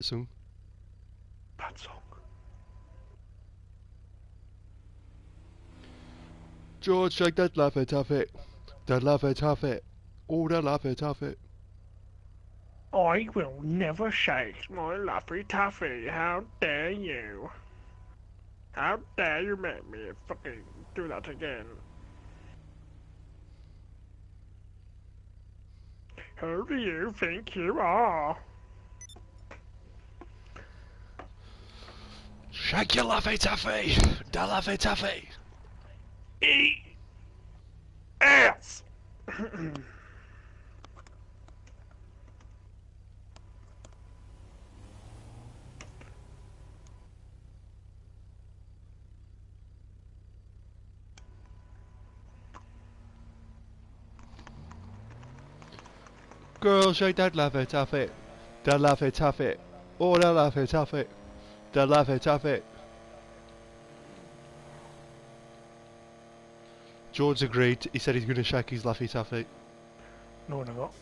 song. Bad song. George, shake that laffy taffy. That laffy taffy. Oh, that laffy taffy. I will never shake my Laffy Taffy. How dare you? How dare you make me fucking do that again? Who do you think you are? Shake your laffy taffy. That laffy taffy. Eat ass! Girl, shake that laffy taffy. That laffy taffy. Oh, that laffy taffy. That laffy taffy. George agreed. He said he's going to shake his laffy taffy. No, I got.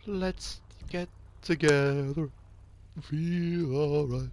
Let's get together. Feel alright.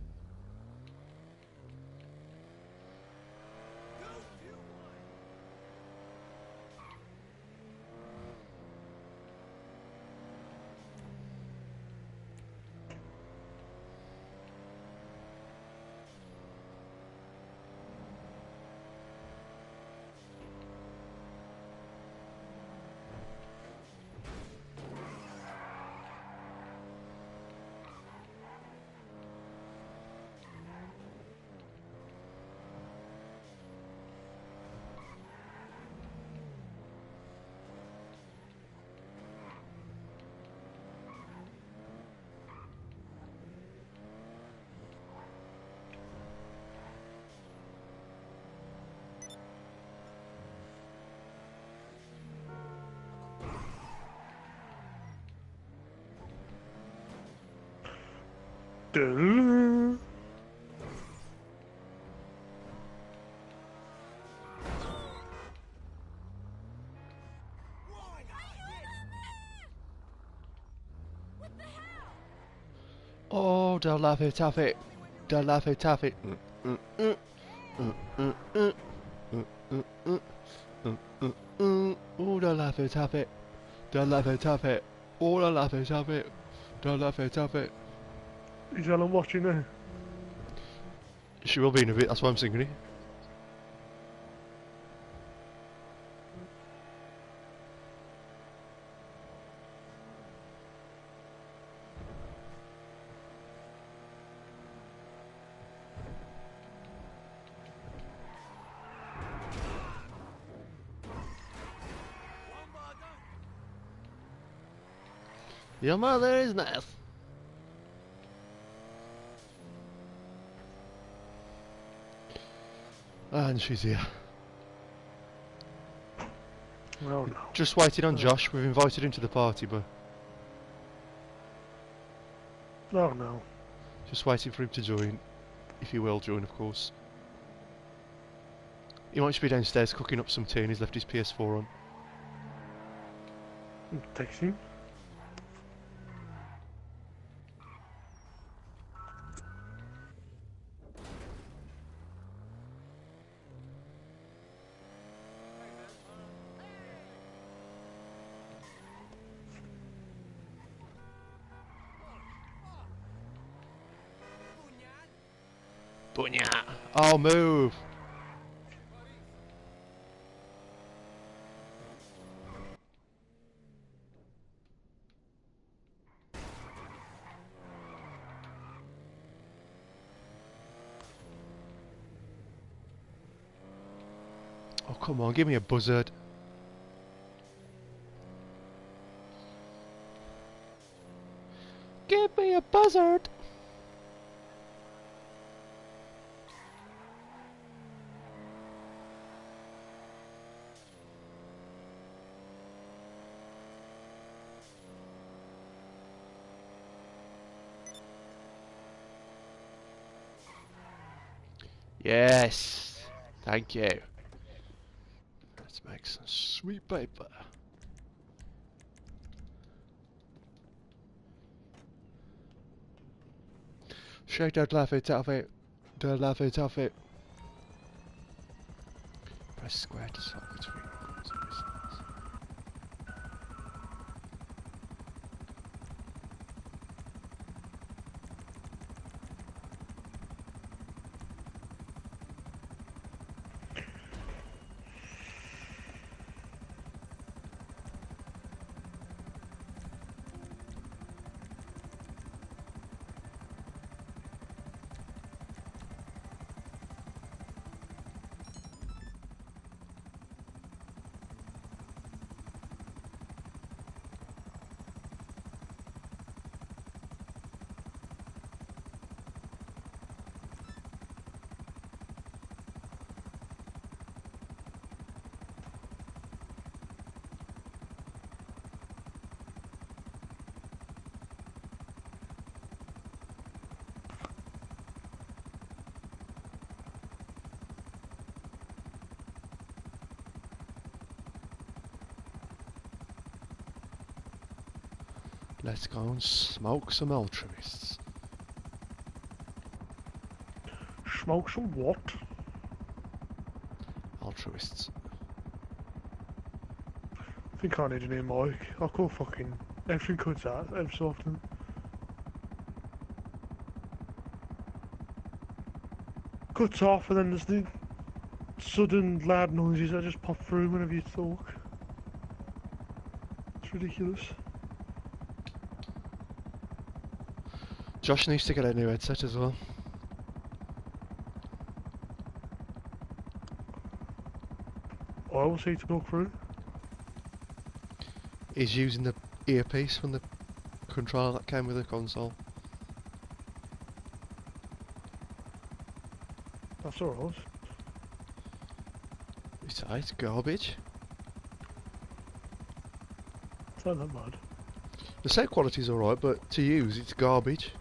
Duh. Oh, the laffy taffy. The laffy taffy. Oh, the laffy taffy. The laffy taffy. Oh, the laffy taffy. The laffy taffy. Is Ellen watching now? She will be in a bit, that's why I'm singing it. Your mother is nice. And she's here. Well, no. Just waiting on Josh. We've invited him to the party, but Oh no. just waiting for him to join. If he will join, of course. He might just be downstairs cooking up some tea and he's left his PS4 on. Texting. Bunya! Oh, move! Oh, come on, give me a buzzard. Give me a buzzard! Yes. Thank you. Let's make some sweet paper. Shake that Laffy Taffy. The Laffy Taffy. Press square to swap between records and results. Let's go and smoke some altruists. Smoke some what? Altruists. I think I need a new mic. I call fucking everything cuts out every so often. Cuts off and then there's the sudden loud noises that just pop through whenever you talk. It's ridiculous. Josh needs to get a new headset as well. I will see to talk through. He's using the earpiece from the controller that came with the console. That's alright. It's garbage. It's not that bad. The sound quality's alright, but to use, it's garbage.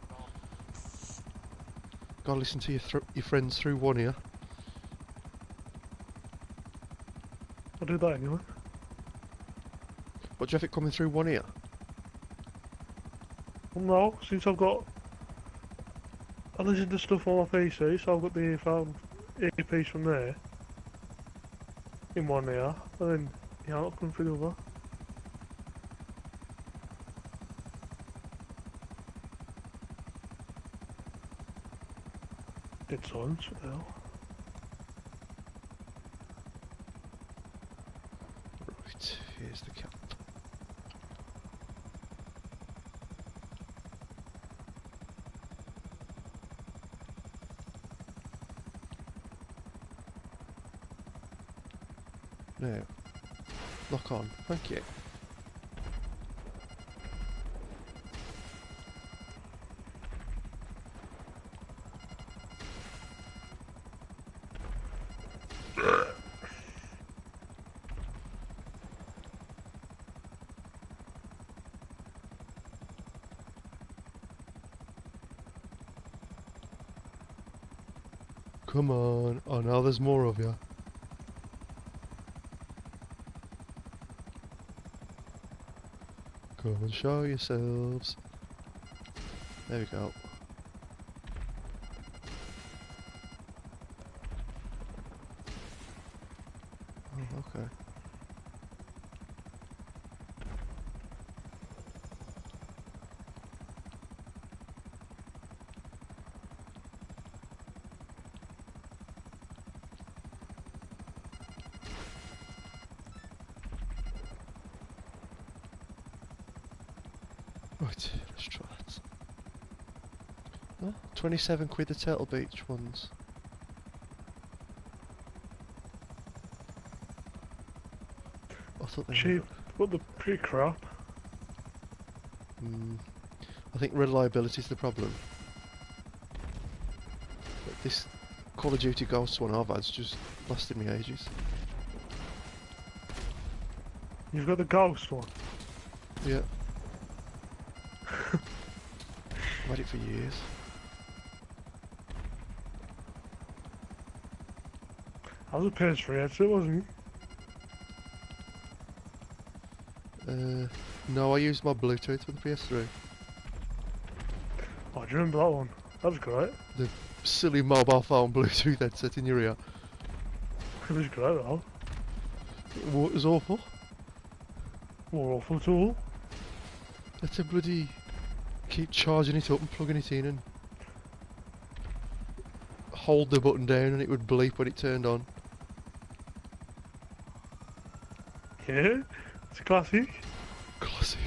Gotta listen to your friends through one ear. I do that anyway. What, do you have it coming through one ear? Well, no, since I listen to stuff on my PC, so I've got the earpiece from there in one ear, and then yeah, I'll come through the other. Dead silence, what the hell? Right, here's the camp. Now, lock on, thank you. Come on, oh now there's more of you. Come and show yourselves. There we go. Oh, okay. Right, let's try that. Oh, 27 quid the Turtle Beach ones. I thought they Cheap, but they're pretty crap. were... I think reliability's the problem. But this Call of Duty Ghosts one I've had's just lasted me ages. You've got the Ghost one? Yeah. I've had it for years. I was a PS3 headset, wasn't No, I used my Bluetooth with the PS3. Oh, do you remember that one? That was great. The silly mobile phone Bluetooth headset in your ear. It was great though. It was awful. More awful at all. Had to bloody keep charging it up and plugging it in and hold the button down and it would bleep when it turned on. Yeah, it's a classic. Classic.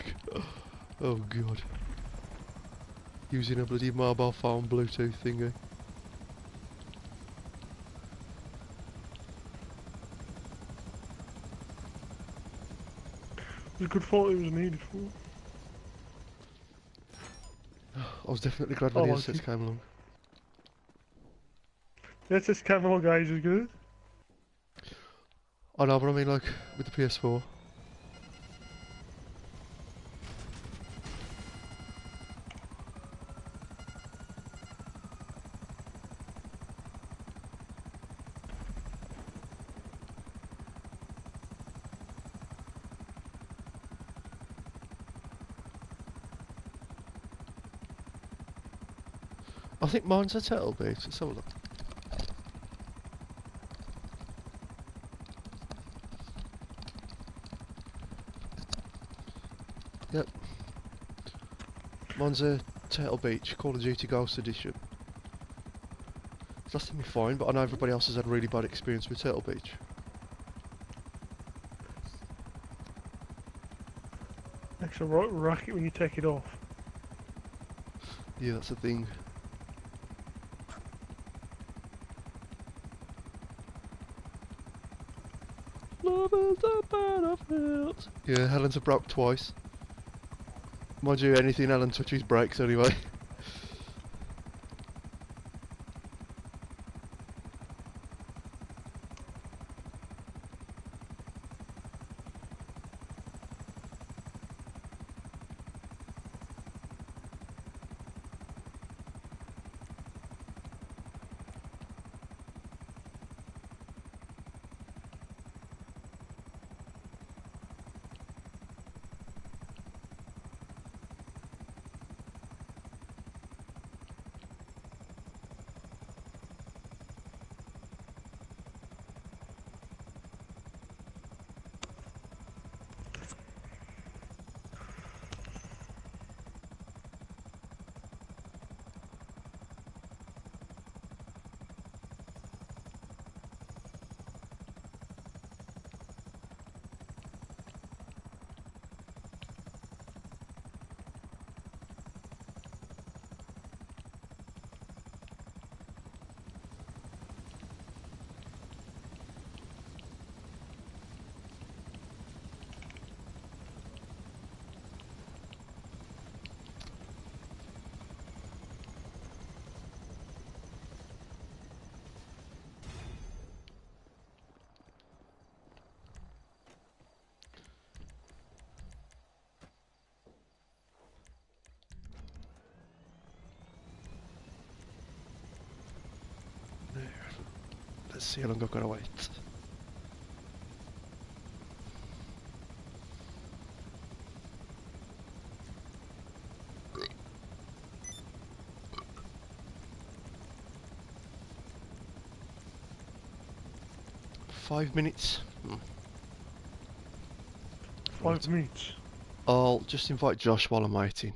Oh god. Using a bloody mobile phone Bluetooth thingy. It was a good thought it was needed for. I was definitely glad when the headsets came along. Yeah, this camera guys is good. I know, but I mean like with the PS4. I think mine's a Turtle Beach. Let's have a look. Yep. Mine's a Turtle Beach, Call of Duty Ghost Edition. It's lasting me fine, but I know everybody else has had really bad experience with Turtle Beach. Makes a right racket when you take it off. Yeah, that's the thing. Love is a battlefield. Yeah, Helen's a broke twice. Mind you, anything Helen touches breaks anyway. Let's see how long I've got to wait. Five minutes. 5 minutes. I'll just invite Josh while I'm waiting.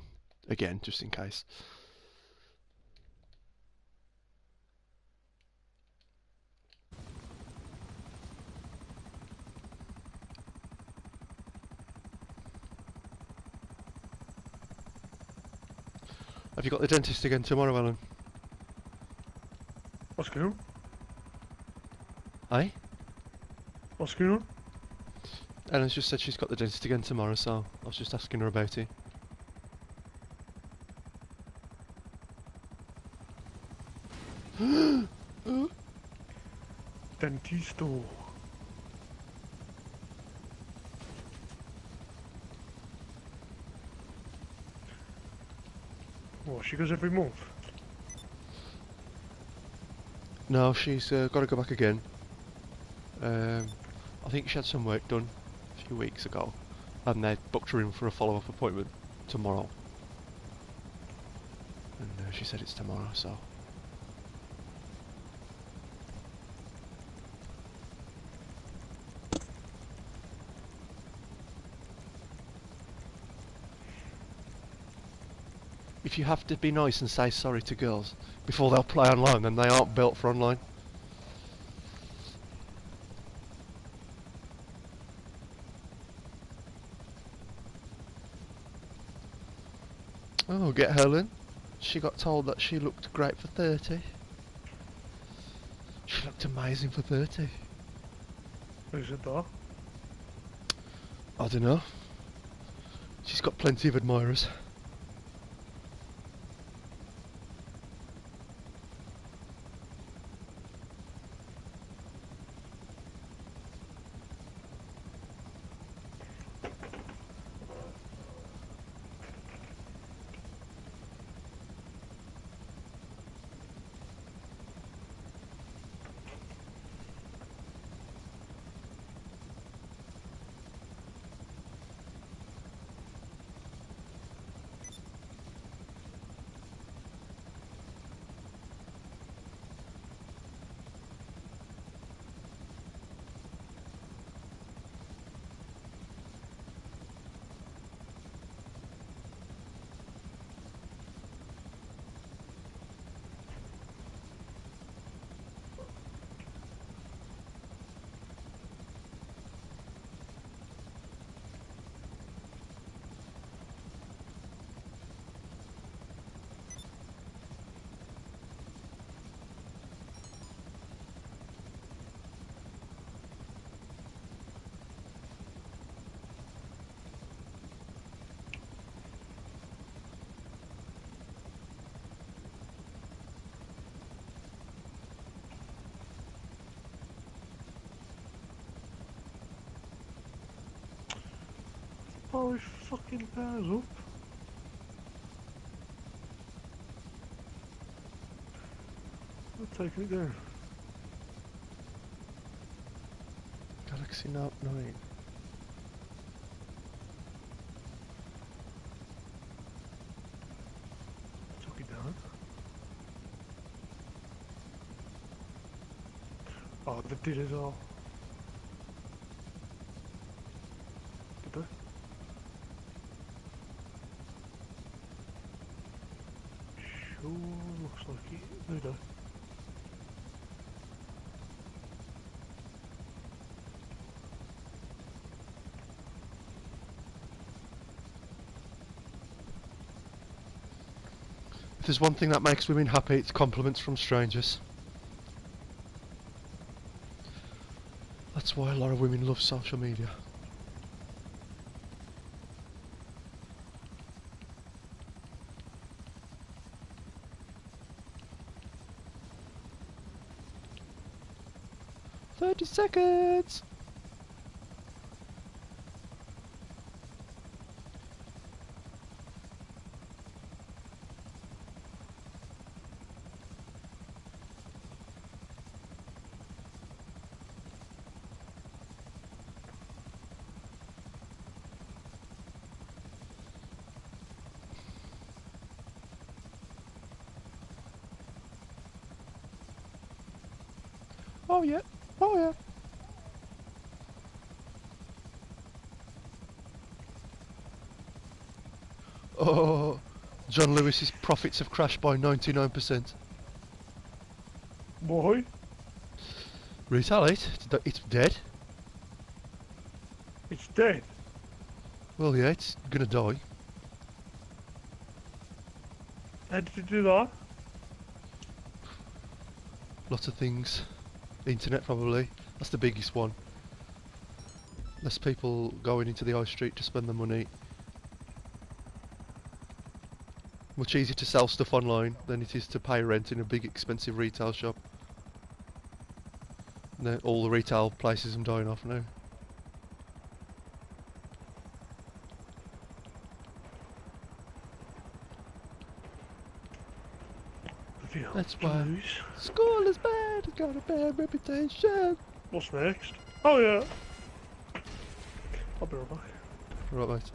Again, just in case. Have you got the dentist again tomorrow, Alan? What's going on? Eh? What's going on? Ellen's just said she's got the dentist again tomorrow, so I was just asking her about it. Dentisto. What, she goes every month? No, she's got to go back again. I think she had some work done a few weeks ago, and they booked her in for a follow-up appointment tomorrow. And she said it's tomorrow, so... If you have to be nice and say sorry to girls before they'll play online, then they aren't built for online. Oh, get Helen. She got told that she looked great for 30. She looked amazing for 30. Who's it though? I don't know. She's got plenty of admirers. Oh, his fucking powers up. I'll take it down. Galaxy Note 9. Took it down. Oh, they did it all. Did they? Sure looks like it. No, no. If there's one thing that makes women happy, it's compliments from strangers. That's why a lot of women love social media. "30 seconds!" Oh yeah, oh yeah. Oh, John Lewis's profits have crashed by 99%. Why? Retaliate? It's dead. It's dead. Well, yeah, it's gonna die. How did you do that? Lots of things. Internet, probably. That's the biggest one. Less people going into the high street to spend the money. Much easier to sell stuff online than it is to pay rent in a big expensive retail shop. No, all the retail places are dying off now. That's why school is bad, it's got a bad reputation. What's next? Oh yeah. I'll be right back. Right, mate.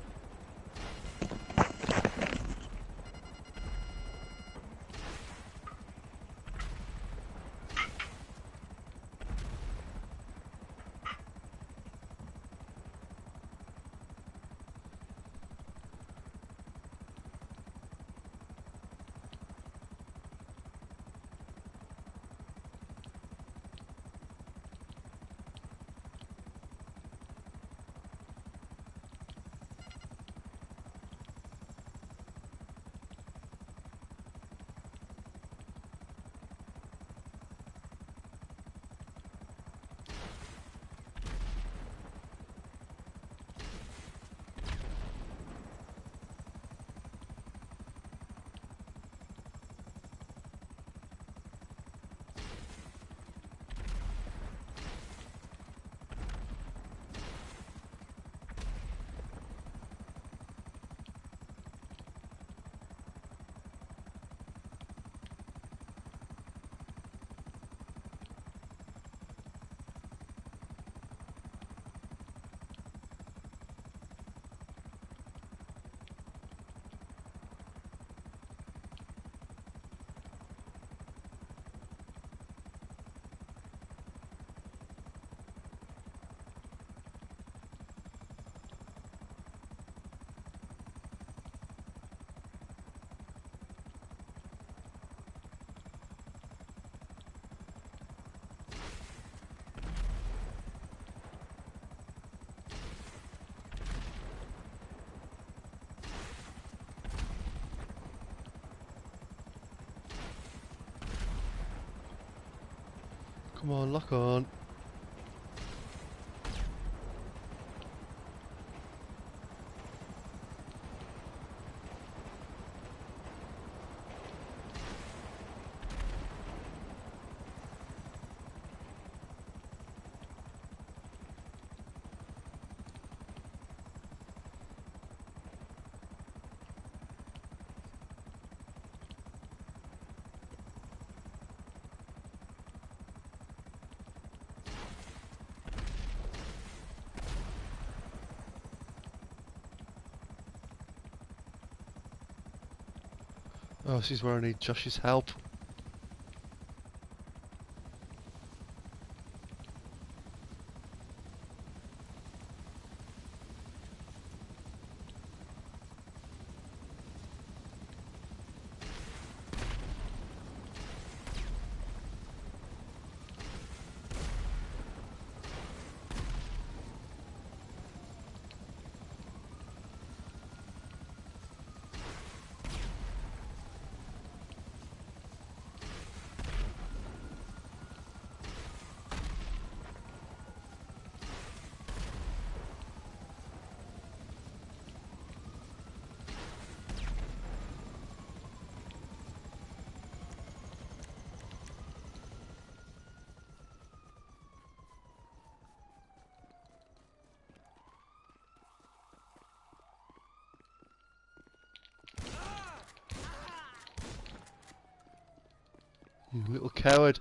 Come on, lock on. Oh, this is where I need Josh's help. You little coward.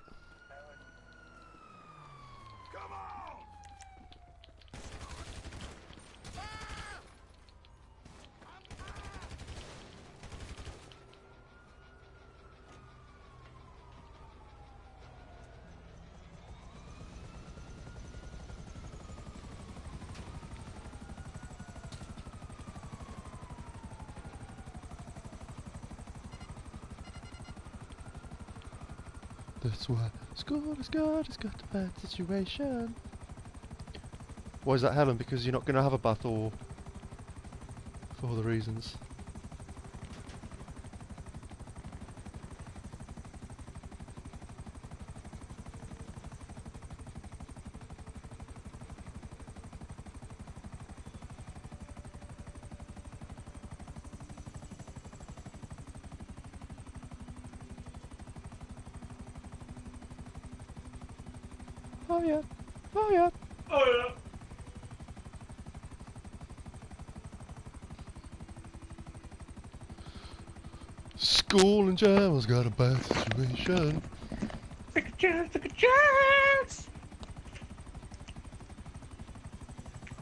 That's why school is good, it's got a bad situation. Why is that, Helen? Because you're not going to have a bath, or for other reasons? Oh yeah, oh yeah. Oh yeah. School in general's got a bad situation. Take a chance, take a chance!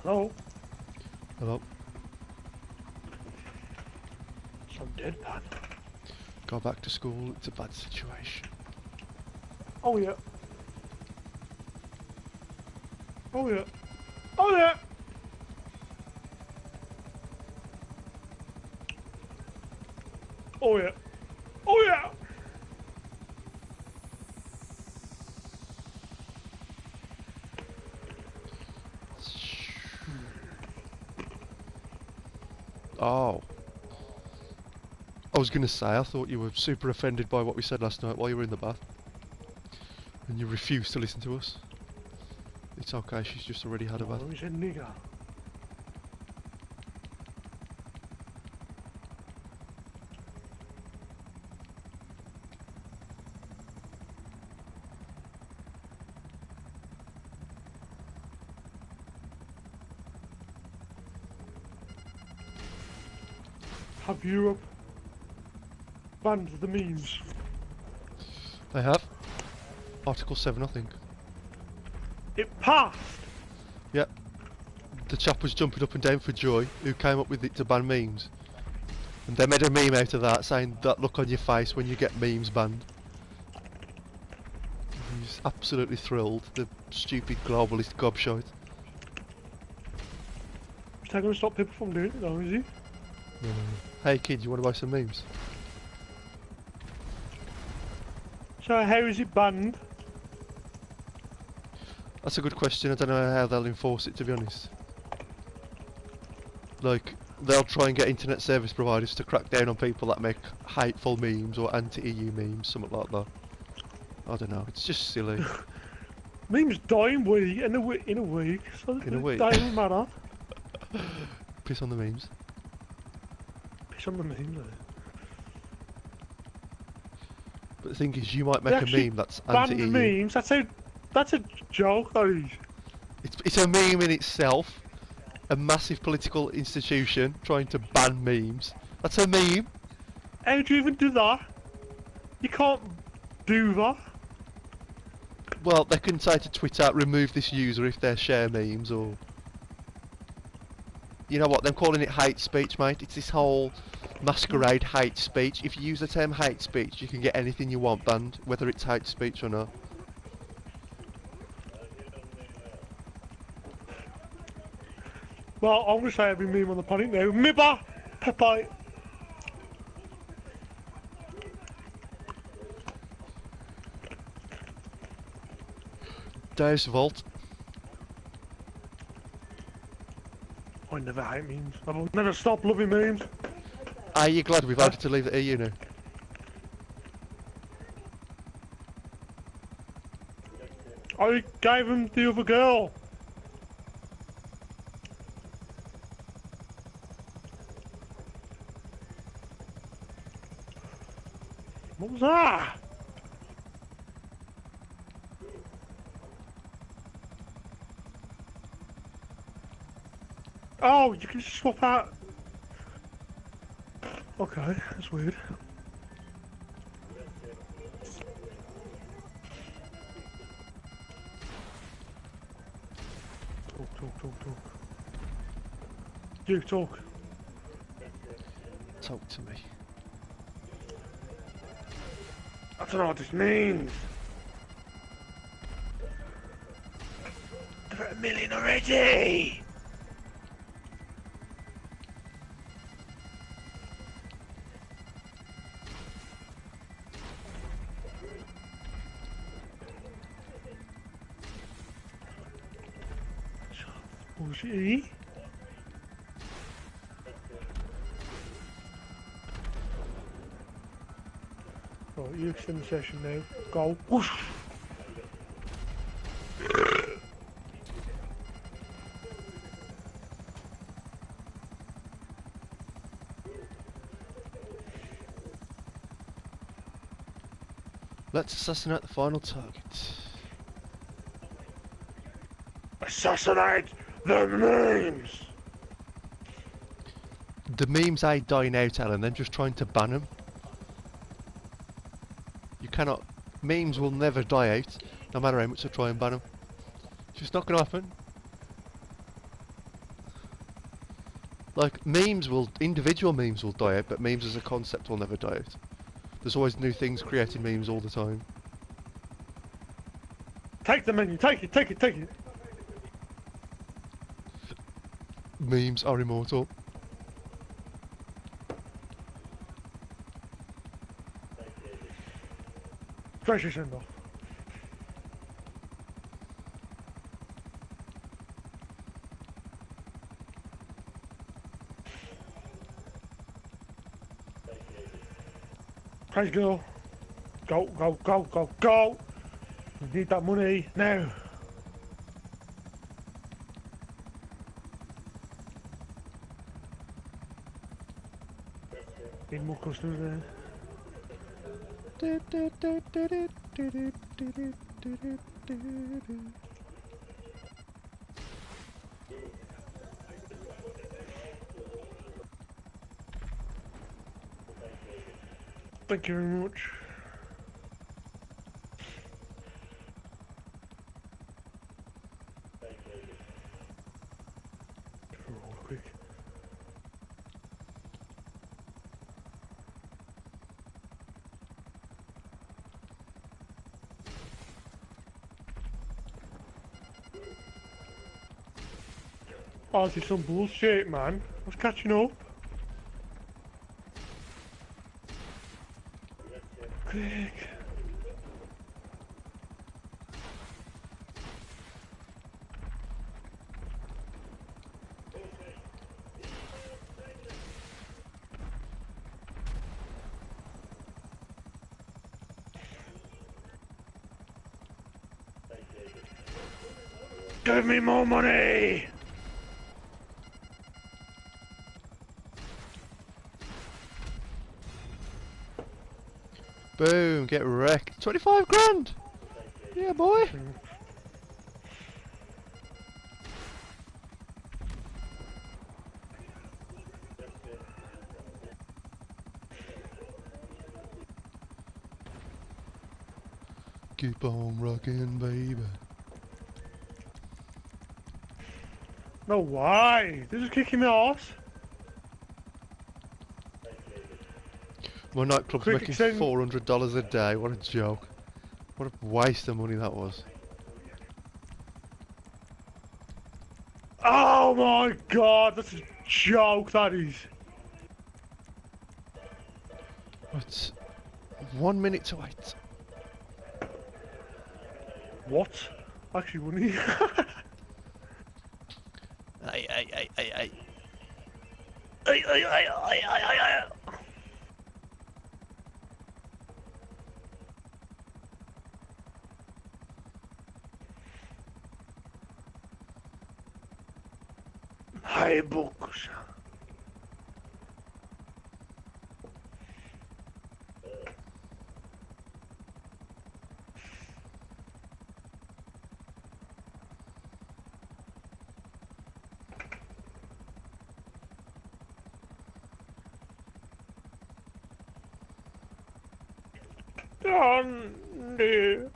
Hello? Hello? So deadpan. Go back to school, it's a bad situation. Oh yeah. Oh yeah. Oh yeah! Oh yeah. Oh yeah! Oh. I was gonna say, I thought you were super offended by what we said last night while you were in the bath. And you refused to listen to us. It's okay, she's just already had a bath. Oh, he's a nigger. Have Europe banned the memes? They have. Article 7, I think. It passed! Yep. The chap was jumping up and down for joy, who came up with it to ban memes. And they made a meme out of that, saying that look on your face when you get memes banned. He's absolutely thrilled, the stupid globalist gobshite. Is that going to stop people from doing it though, is he? Hey kid, you want to buy some memes? So how is it banned? That's a good question, I don't know how they'll enforce it, to be honest. Like, they'll try and get internet service providers to crack down on people that make hateful memes or anti-EU memes, something like that. I don't know, it's just silly. Memes die in a week, so In a week? it doesn't matter. Piss on the memes. Piss on the memes, But the thing is, you might They make a actually meme that's banned anti-EU. memes, that's a joke, that is. It's a meme in itself. A massive political institution trying to ban memes. That's a meme. How do you even do that? You can't do that. Well, they can say to Twitter, remove this user if they share memes, or... You know what, they're calling it hate speech, mate. It's this whole masquerade hate speech. If you use the term hate speech, you can get anything you want banned, whether it's hate speech or not. Well, I'm going to say every meme on the planet now. Mibba! Pepe! Deus Vault. I never hate memes. I will never stop loving memes. Are you glad we voted to leave the EU now? I gave him the other girl. What was that? Oh, you can swap out. Okay, that's weird. Talk. You talk. Talk to me. I don't know what this means. They're at 1 million already. Bullshit. Right, you extend the session now. Go. Whoosh. Let's assassinate the final target. Assassinate the memes! The memes are dying out, Alan, they're just trying to ban them. You cannot... Memes will never die out, no matter how much they try and ban them. It's just not going to happen. Like, individual memes will die out, but memes as a concept will never die out. There's always new things creating memes all the time. Take the menu, take it, take it, take it. Memes are immortal. Pressure send off. Praise go. Go, go, go, go, go. We need that money now. Need more customers there. Thank you very much. Roll quick. Oh, this is some bullshit, man. I was catching up. Quick. Give me more money! Boom, get wrecked. 25 grand! Yeah, boy! Keep on rocking, baby. No, why? They're just kicking me off. My nightclub's Quick, making extend- $400 a day. What a joke. What a waste of money that was. Oh my god, that's a joke, that is. What? 1 minute to wait. What? Actually, wouldn't he? Ay, ay, ay, ay, ay. Ay, ay, ay, ay, ay, ay, ay. Hey, books. Andy.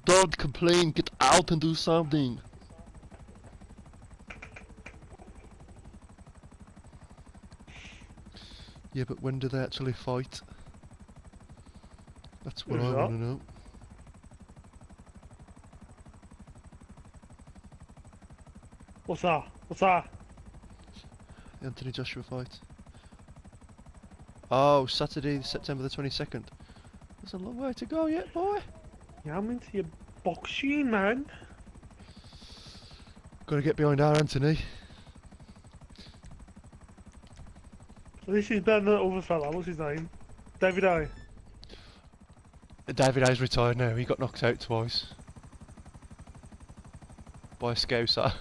Don't complain, get out and do something. Yeah, but when do they actually fight? That's what Who's I that? want to know. What's that? What's that? The Anthony Joshua fight. Oh, Saturday, September the 22nd. There's a long way to go yet, boy. Yeah, I'm into your boxing, man. Gotta get behind our Anthony. This is better than that other fella. What's his name? David A. David A's retired now. He got knocked out twice. By a scouser.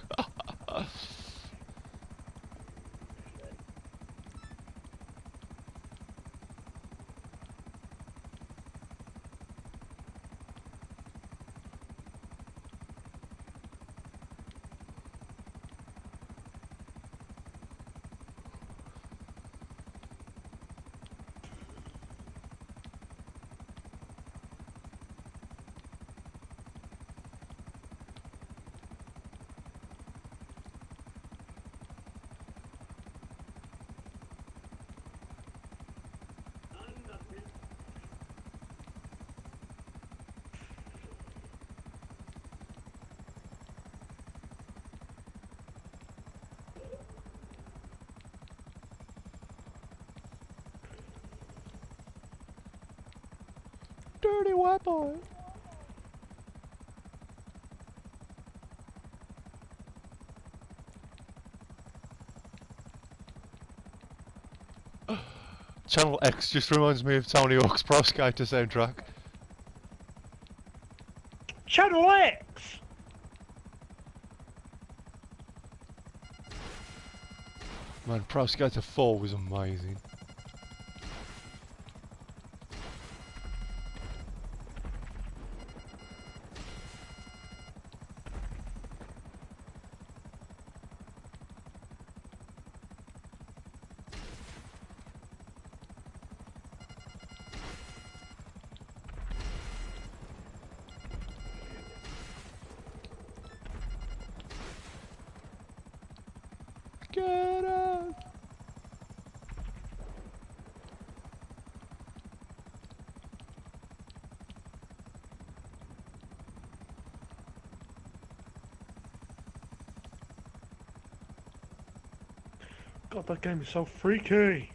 dirty white boy. Channel X just reminds me of Tony Hawk's Pro Skater soundtrack. Channel X! Man, Pro Skater 4 was amazing. Get out! God, that game is so freaky.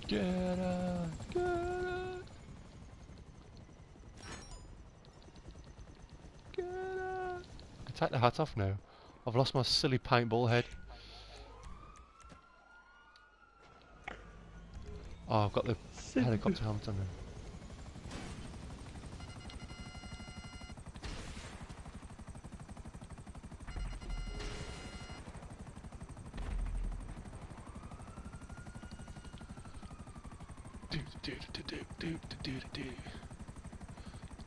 Get out! Get out! Get out! I take the hat off now. I've lost my silly paintball head. Oh, I've got the helicopter helmet on now.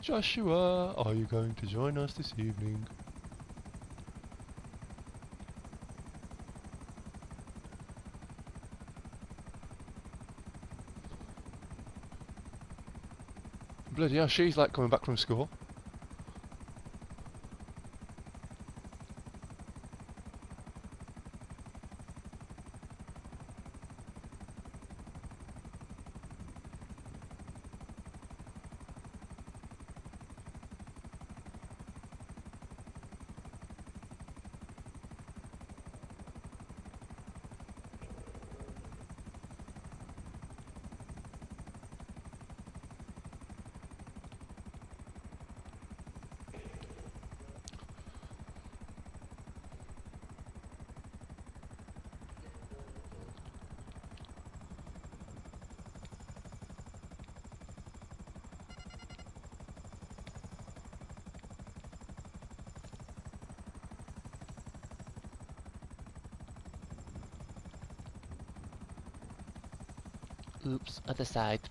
Joshua, are you going to join us this evening? Bloody hell, she's like coming back from school. Oops, other side.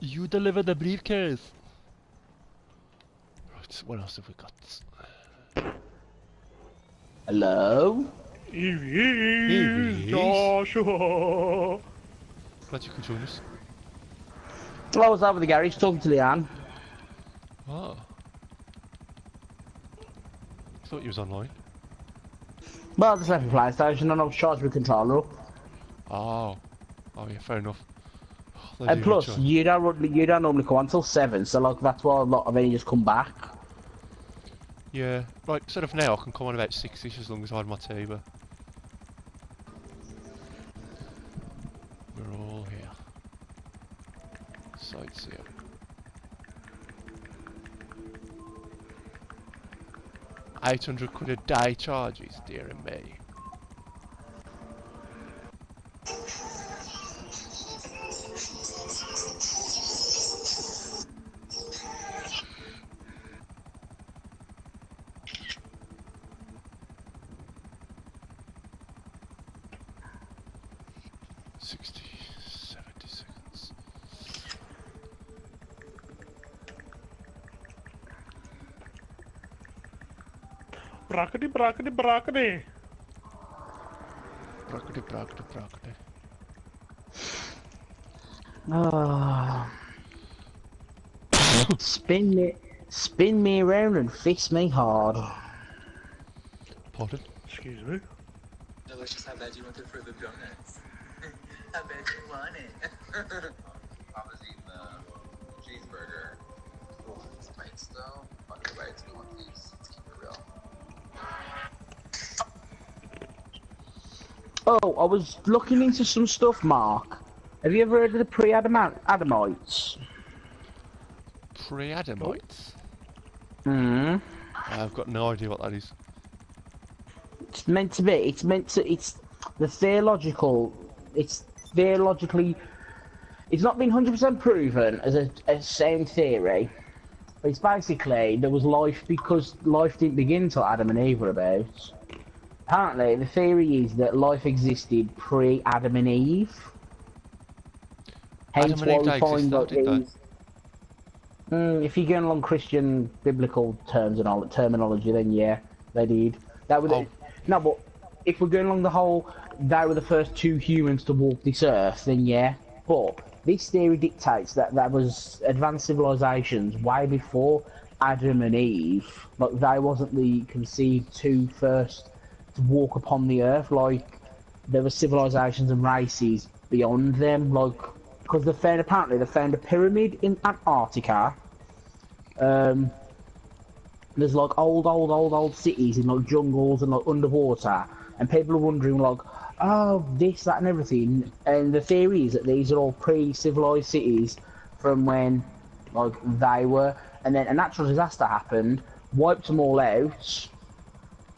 You deliver the briefcase. Right, what else have we got? Hello? Here he Here is, he is. Joshua. Glad you could join us. Well, I was over the garage talking to Leanne. Oh. Thought you was online. Well, I just left the PlayStation and I was charging the controller up. Oh. Oh yeah, fair enough. Oh, And plus, you don't normally come on until 7, so like that's why a lot of you just come back. Yeah, right, instead of now I can come on about 6ish as long as I had my tea, but we're all here. Sightseeing. 800 quid a day charges, dear me. Broccoli, broccoli, broccoli. Broccoli, broccoli, broccoli. Ah. Spin me around and fix me hard. Pardon? Excuse me. Delicious. How bad you want it for the donuts? How bad you want it? I was eating the cheeseburger. Oh, these bites though. Fuck the bites. We want these. Let's keep it real. Oh, I was looking into some stuff, Mark. Have you ever heard of the pre-Adamites? Pre-Adamites? Hmm. I've got no idea what that is. It's meant to be. It's the theological. It's theologically. It's not been 100% proven as a sound theory. But it's basically there was life because life didn't begin until Adam and Eve were about. Apparently, the theory is that life existed pre-Adam and Eve. Hence Adam and Eve why we find that these. If you're going along Christian biblical terms and all terminology, then yeah, they did. That was no, but if we're going along the whole, they were the first two humans to walk this earth, then yeah. But this theory dictates that there was advanced civilizations way before Adam and Eve. Like they wasn't the conceived two first to walk upon the earth. Like there were civilizations and races beyond them. Like because apparently they found a pyramid in Antarctica. There's like old cities in like jungles and like underwater, and people are wondering like, oh, this, that, and everything. And the theory is that these are all pre-civilized cities from when like they were, and then a natural disaster happened, wiped them all out,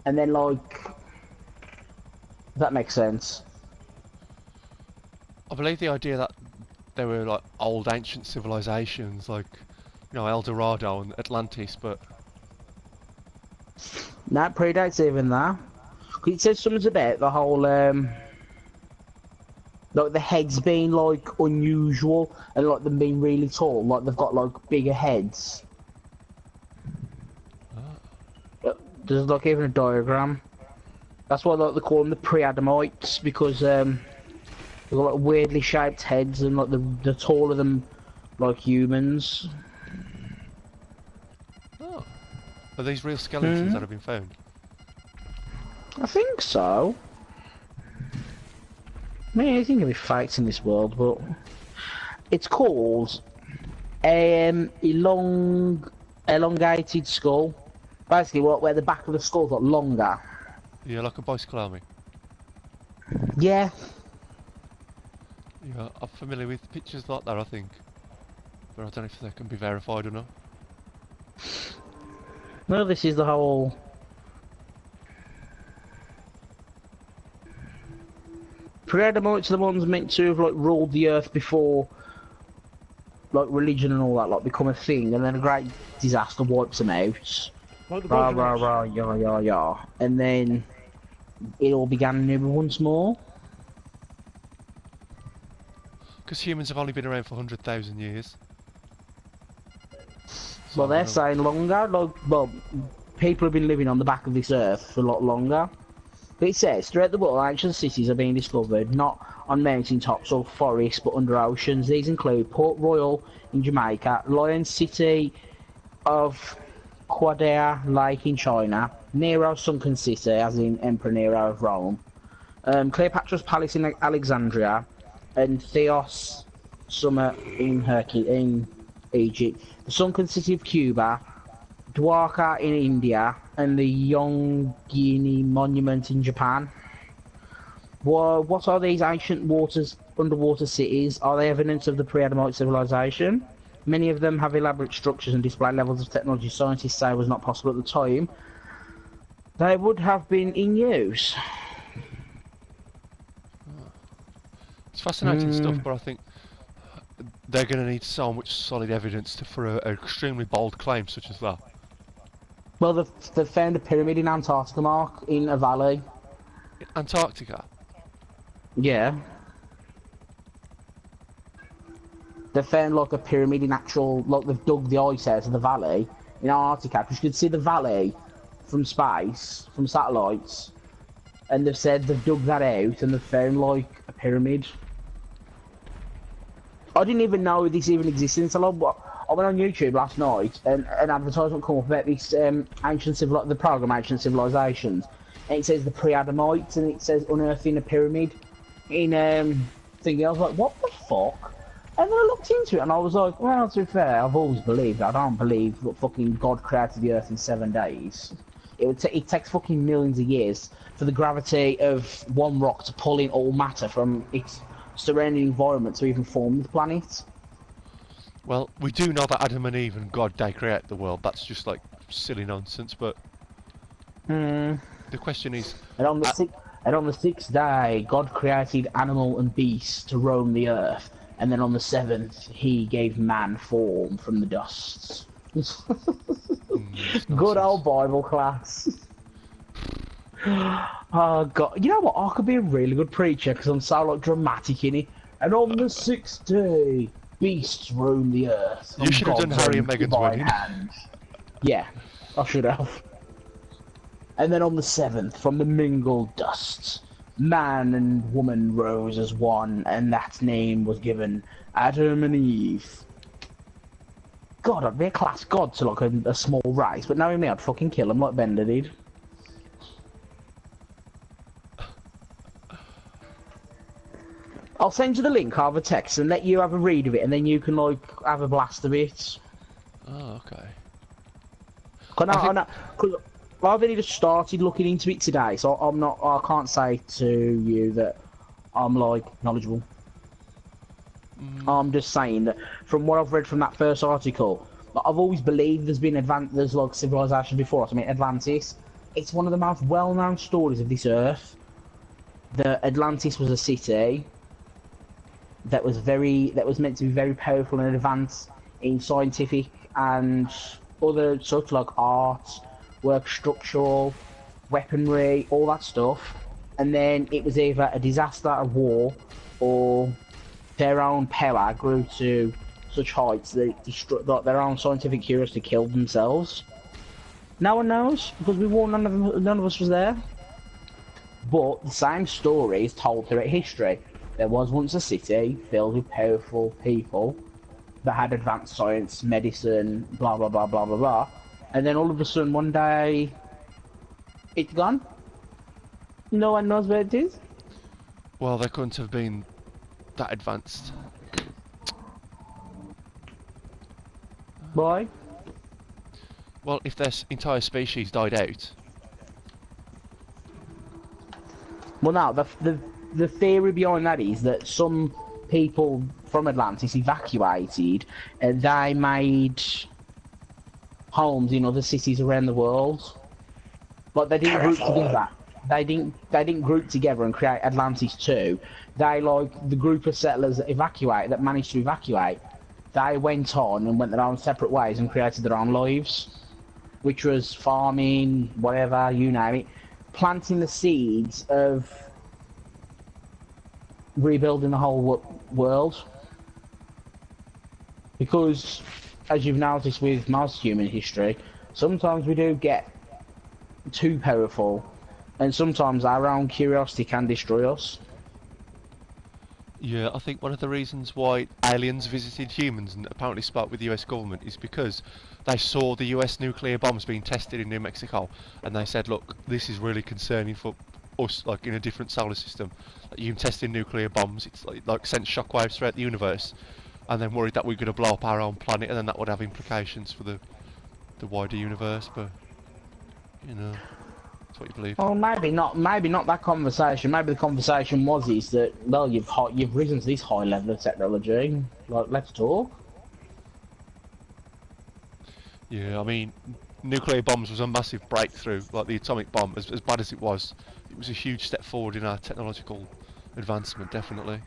and then like, does that make sense? I believe the idea that there were like old ancient civilizations like, you know, El Dorado and Atlantis, but that predates even that. It says something about the whole like the heads being like unusual and like them being really tall, like they've got like bigger heads. There's like even a diagram. That's why like they call them the pre-Adamites, because they've got like weirdly shaped heads and like they're taller than like humans. oh, are these real skeletons that have been found? I think so. Anything can be faked in this world, but it's called elongated skull. Basically, where the back of the skull got longer. Yeah, like a bicycle army. Yeah. Yeah, I'm familiar with pictures like that, I think, but I don't know if they can be verified or not. No, this is the whole. Pre-Adamites are the ones meant to have like ruled the earth before, like religion and all that, like become a thing, and then a great disaster wipes them out. Like the Rah, yeah, and then it all began anew once more. Because humans have only been around for 100,000 years. Well, they're saying longer. Like, well, people have been living on the back of this earth for a lot longer. But it says, throughout the world, ancient cities are being discovered, not on mountain tops or forests, but under oceans. These include Port Royal in Jamaica, Lion City of Quadra Lake in China, Nero's sunken city, as in Emperor Nero of Rome, Cleopatra's Palace in Alexandria, and Theos Summit in Egypt, the sunken city of Cuba, Dwarka in India, and the Yongini Monument in Japan. What are these ancient underwater cities? Are they evidence of the pre-Adamite civilization? Many of them have elaborate structures and display levels of technology scientists say was not possible at the time. They would have been in use. It's fascinating stuff, but I think they're going to need so much solid evidence for an extremely bold claim such as that. Well, they've found a pyramid in Antarctica, Mark, in a valley. Antarctica? Yeah. They found like a pyramid in actual, like they've dug the ice out of the valley in Antarctica, because you could see the valley from space, from satellites, and they've said they've dug that out and they've found like a pyramid. I didn't even know this even existed until I went on YouTube last night and an advertisement came up about this the program Ancient Civilizations, and it says the pre-Adamites and it says unearthing a pyramid in thinking. I was like, what the fuck? And then I looked into it and I was like, well, to be fair, I've always believed that. I don't believe that fucking God created the Earth in 7 days. It takes fucking millions of years for the gravity of one rock to pull in all matter from its surrounding environment to even form the planet. Well, we do know that Adam and Eve and God, they create the world. That's just like silly nonsense, but the question is... And on the sixth day, God created animal and beast to roam the earth. And then on the seventh, he gave man form from the dust. Good old Bible class. Oh God! You know what? I could be a really good preacher because I'm so like dramatic in it. And on the sixth day, beasts roam the earth. You should have done Harry and Meghan's wedding. Yeah, I should have. And then on the seventh, from the mingled dust, man and woman rose as one, and that name was given Adam and Eve. God, I'd be a class god to like a small race, but knowing me, I'd fucking kill him like Bender did. I'll send you the link over text and let you have a read of it, and then you can like have a blast of it. Oh, okay. Cause I've only just started looking into it today, so I can't say to you that I'm like knowledgeable. I'm just saying that from what I've read from that first article, I've always believed there's like civilization before us. I mean, Atlantis. It's one of the most well-known stories of this earth. That Atlantis was a city that was meant to be very powerful and advanced in scientific and other such like art, work structural, weaponry, all that stuff. And then it was either a disaster, a war, or their own power grew to such heights that their own scientific curiosity killed themselves. No one knows because none of us was there. But the same story is told throughout history. There was once a city filled with powerful people that had advanced science, medicine, blah blah blah blah blah blah, and then all of a sudden one day it's gone. No one knows where it is. Well, they couldn't have been that advanced. Why? Well, if their entire species died out. Well, no, the theory behind that is that some people from Atlantis evacuated and they made homes in other cities around the world. But they didn't group together. They didn't group together and create Atlantis 2. They, like, the group of settlers that managed to evacuate, they went on and went their own separate ways and created their own lives. Which was farming, whatever, you name it. Planting the seeds of rebuilding the whole world. Because, as you've noticed with most human history, sometimes we do get too powerful, and sometimes our own curiosity can destroy us. Yeah, I think one of the reasons why aliens visited humans and apparently spoke with the US government is because they saw the US nuclear bombs being tested in New Mexico, and they said, look, this is really concerning for us, like in a different solar system. You testing nuclear bombs, it's like sent shockwaves throughout the universe, and then worried that we're going to blow up our own planet, and then that would have implications for the wider universe. But you know, that's what you believe. Well, maybe not that conversation. Maybe the conversation is that, well, you've risen to this high level of technology. Like, let's talk. Yeah, I mean, nuclear bombs was a massive breakthrough, like the atomic bomb, as bad as it was a huge step forward in our technological advancement, definitely.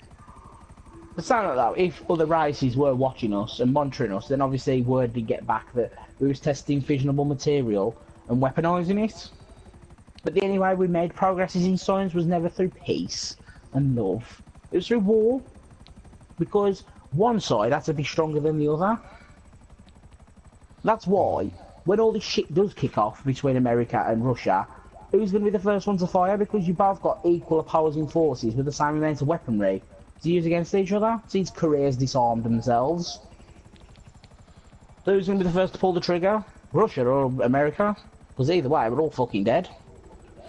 But sound like that, if other races were watching us and monitoring us, then obviously word did get back that we was testing fissionable material and weaponising it. But the only way we made progresses in science was never through peace and love. It was through war. Because one side had to be stronger than the other. That's why, when all this shit does kick off between America and Russia, who's going to be the first one to fire? Because you both got equal opposing forces with the same amount of weaponry to use against each other, since Korea's disarmed themselves. So who's going to be the first to pull the trigger? Russia or America? Because either way, we're all fucking dead.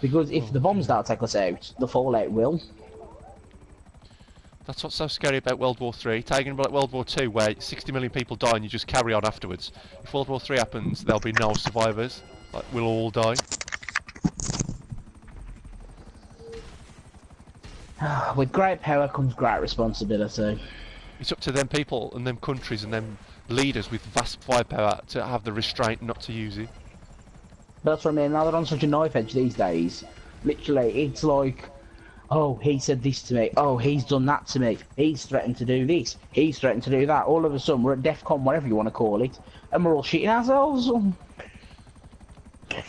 Because if the bombs don't take us out, the fallout will. That's what's so scary about World War III. Taking about World War II, where 60 million people die and you just carry on afterwards. If World War III happens, there'll be no survivors. Like, we'll all die. With great power comes great responsibility. It's up to them people and them countries and them leaders with vast firepower to have the restraint not to use it. But that's what I mean, now they're on such a knife edge these days. Literally, it's like, oh, he said this to me, oh, he's done that to me, he's threatened to do this, he's threatened to do that. All of a sudden, we're at DEFCON, whatever you want to call it, and we're all shitting ourselves.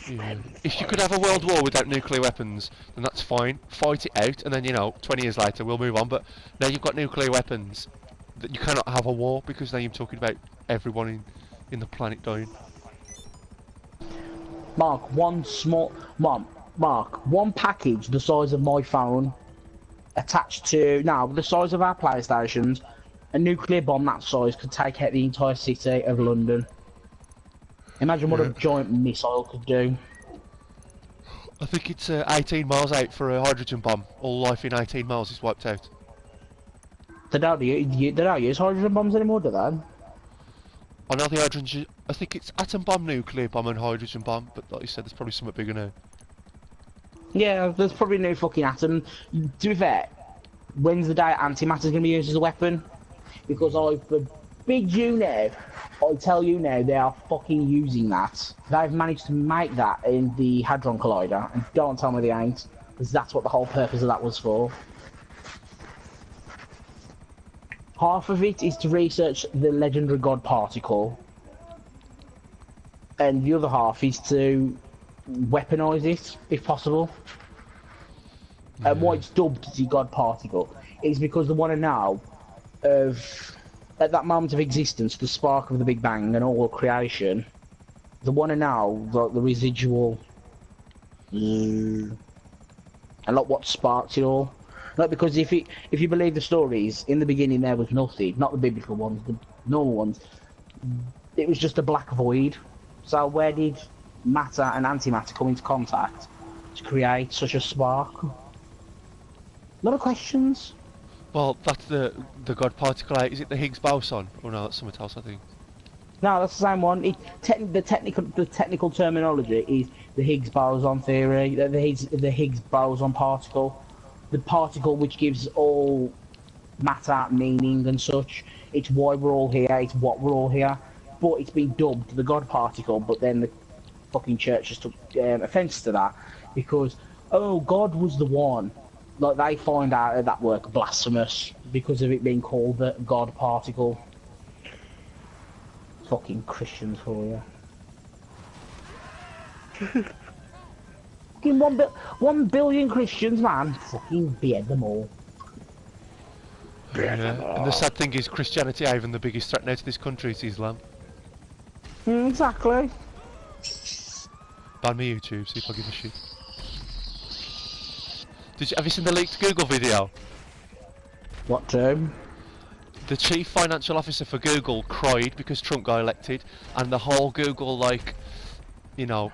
Yeah. If you could have a world war without nuclear weapons, then that's fine. Fight it out, and then, you know, 20 years later we'll move on. But now you've got nuclear weapons, that you cannot have a war, because now you're talking about everyone in the planet dying. Mark, one package the size of my phone, attached to, now, the size of our PlayStations, a nuclear bomb that size could take out the entire city of London. Imagine what a giant missile could do. I think it's 18 miles out for a hydrogen bomb. All life in 18 miles is wiped out. They don't use hydrogen bombs anymore, do they? I know the hydrogen... I think it's atom bomb, nuclear bomb and hydrogen bomb, but like you said, there's probably something bigger now. Yeah, there's probably no fucking atom. To be fair, when's the day antimatter's going to be used as a weapon? Because I forbid you now, I tell you now, they are fucking using that. They've managed to make that in the Hadron Collider, and don't tell me they ain't, because that's what the whole purpose of that was for. Half of it is to research the legendary God particle, and the other half is to weaponise it, if possible. And why it's dubbed the God particle is because they want to know of, at that moment of existence, the spark of the Big Bang and all creation, they want to know the residual, and like what sparks it all. Like, because if you believe the stories, in the beginning there was nothing, not the biblical ones, the normal ones. It was just a black void. So where did matter and antimatter come into contact to create such a spark? A lot of questions. Well, that's the God particle. Is it the Higgs boson? Or no, that's something else, I think. No, that's the same one. The technical terminology is the Higgs boson theory. The Higgs boson particle. The particle which gives all matter meaning and such. It's why we're all here, it's what we're all here. But it's been dubbed the God particle, but then the fucking church just took offence to that. Because, oh, God was the one. Like, they find out that work blasphemous because of it being called the God particle. Fucking Christians for you. Fucking 1 billion Christians, man. Fucking behead them all. And the sad thing is, Christianity ain't even the biggest threat now to this country. It's Islam. Exactly. Ban me YouTube, see if I give a shit. Have you seen the leaked Google video? What term? The chief financial officer for Google cried because Trump got elected, and the whole Google, like, you know,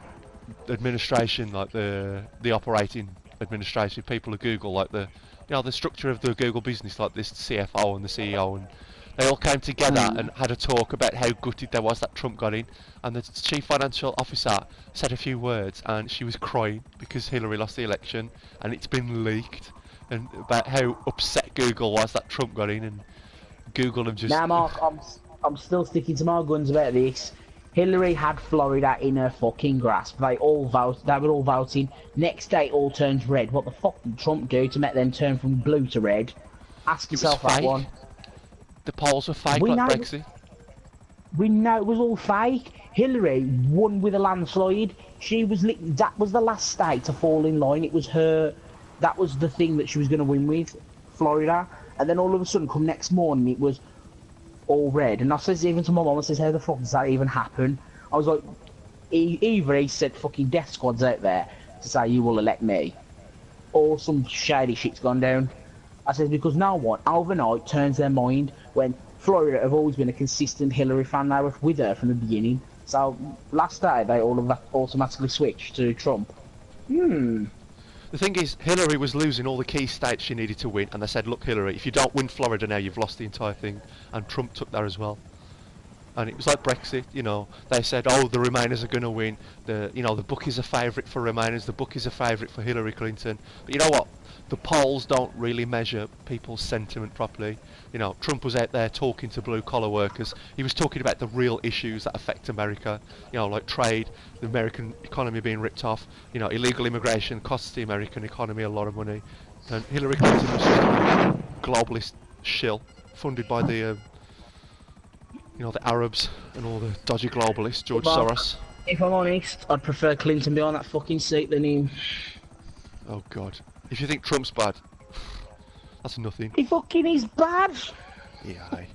administration, like the operating administration, people of Google, like the, you know, the structure of the Google business, like this CFO and the CEO, and they all came together and had a talk about how gutted there was that Trump got in, and the chief financial officer said a few words, and she was crying because Hillary lost the election, and it's been leaked, and about how upset Google was that Trump got in, and Google have just... Now, Mark, I'm still sticking to my guns about this. Hillary had Florida in her fucking grasp. They were all voting. Next day, it all turns red. What the fuck did Trump do to make them turn from blue to red? Ask It was yourself that fake. one. The polls were fake, We like know. Brexit. We know it was all fake. Hillary won with a landslide. That was the last state to fall in line. It was her. That was the thing that she was going to win with, Florida. And then all of a sudden, come next morning, it was all red. And I says even to my mum, I says, how the fuck does that even happen? I was like, either he said fucking death squads out there to say you will elect me, or some shady shit's gone down. I says, because no one overnight turns their mind when Florida have always been a consistent Hillary fan. They were with her from the beginning. So last day they all of that automatically switched to Trump. The thing is, Hillary was losing all the key states she needed to win, and they said, look, Hillary, if you don't win Florida now, you've lost the entire thing. And Trump took that as well. And it was like Brexit, you know. They said, oh, the Remainers are going to win. The bookies are favourite for Remainers. The bookies are favourite for Hillary Clinton. But you know what? The polls don't really measure people's sentiment properly. You know, Trump was out there talking to blue-collar workers. He was talking about the real issues that affect America. You know, like trade, the American economy being ripped off. You know, illegal immigration costs the American economy a lot of money. And Hillary Clinton was just a globalist shill funded by the the Arabs and all the dodgy globalists, George Soros. If I'm honest, I'd prefer Clinton behind that fucking seat than him. Oh God. If you think Trump's bad, that's nothing. He fucking is bad. Yeah, aye.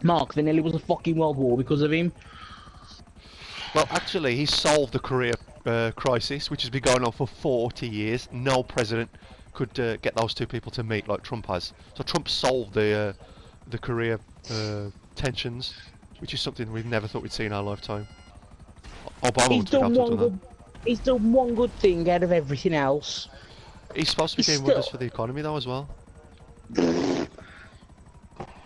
Mark, there nearly was a fucking world war because of him. Well, actually, he's solved the Korea crisis, which has been going on for 40 years. No president could get those two people to meet like Trump has. So Trump solved the Korea tensions, which is something we've never thought we'd see in our lifetime. Obama would have done that. He's done one good thing out of everything else. He's supposed to be doing wonders for the economy though as well. It's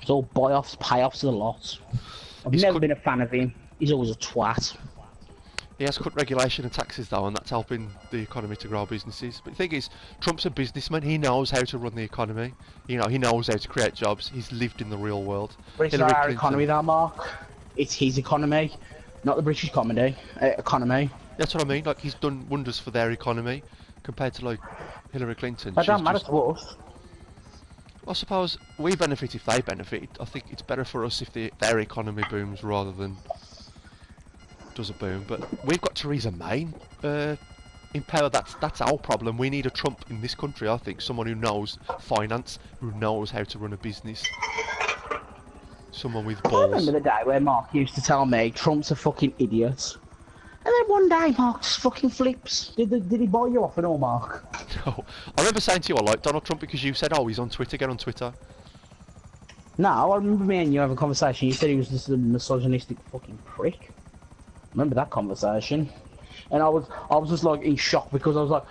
all buy-offs, payoffs, a lot. I've never been a fan of him. He's always a twat. He has cut regulation and taxes though, and that's helping the economy to grow businesses. But the thing is, Trump's a businessman. He knows how to run the economy. You know, he knows how to create jobs. He's lived in the real world. But it's not our economy though, Mark. It's his economy, not the British economy. That's what I mean. Like, he's done wonders for their economy compared to like Hillary Clinton. That don't matter to us. I suppose we benefit if they benefit. I think it's better for us if their economy booms rather than does a boom. But we've got Theresa May in power. That's our problem. We need a Trump in this country. I think someone who knows finance, who knows how to run a business. Someone with balls. I remember the day where Mark used to tell me Trump's a fucking idiot. And then one day Mark just fucking flips. Did he buy you off and all, Mark? No. I remember saying to you I like Donald Trump because you said, oh, he's on Twitter, get on Twitter. No, I remember me and you having a conversation. You said he was just a misogynistic fucking prick. Remember that conversation? And I was just like in shock because I was like,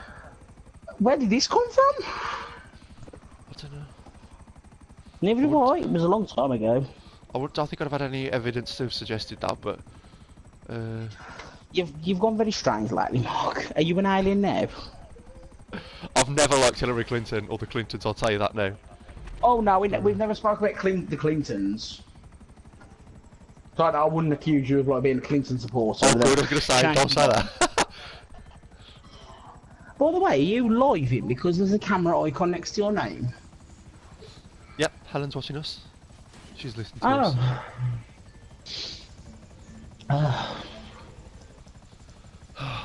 where did this come from? I don't know. Neither do I. It was a long time ago. I don't think I'd have had any evidence to have suggested that, but You've gone very strange lately, Mark. Are you an alien now? I've never liked Hillary Clinton or the Clintons, I'll tell you that now. Oh no, we've never spoken about the Clintons. So I wouldn't accuse you of like being a Clinton supporter. Oh good, I was going to say, don't say that. By the way, are you live because there's a camera icon next to your name? Yep, Helen's watching us. She's listening to us. Oh.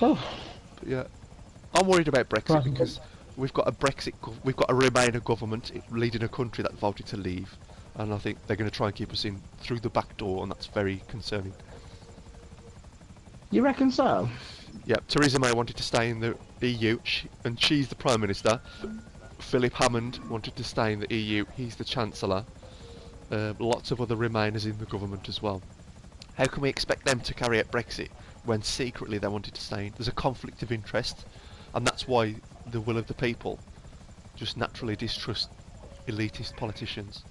But yeah, I'm worried about Brexit because we've got a Remainer government leading a country that voted to leave, and I think they're going to try and keep us in through the back door, and that's very concerning. You reckon so? Yeah, Theresa May wanted to stay in the EU, and she's the Prime Minister. Philip Hammond wanted to stay in the EU, he's the Chancellor. Lots of other Remainers in the government as well. How can we expect them to carry out Brexit when secretly they wanted to stay in? There's a conflict of interest, and that's why the will of the people just naturally distrust elitist politicians.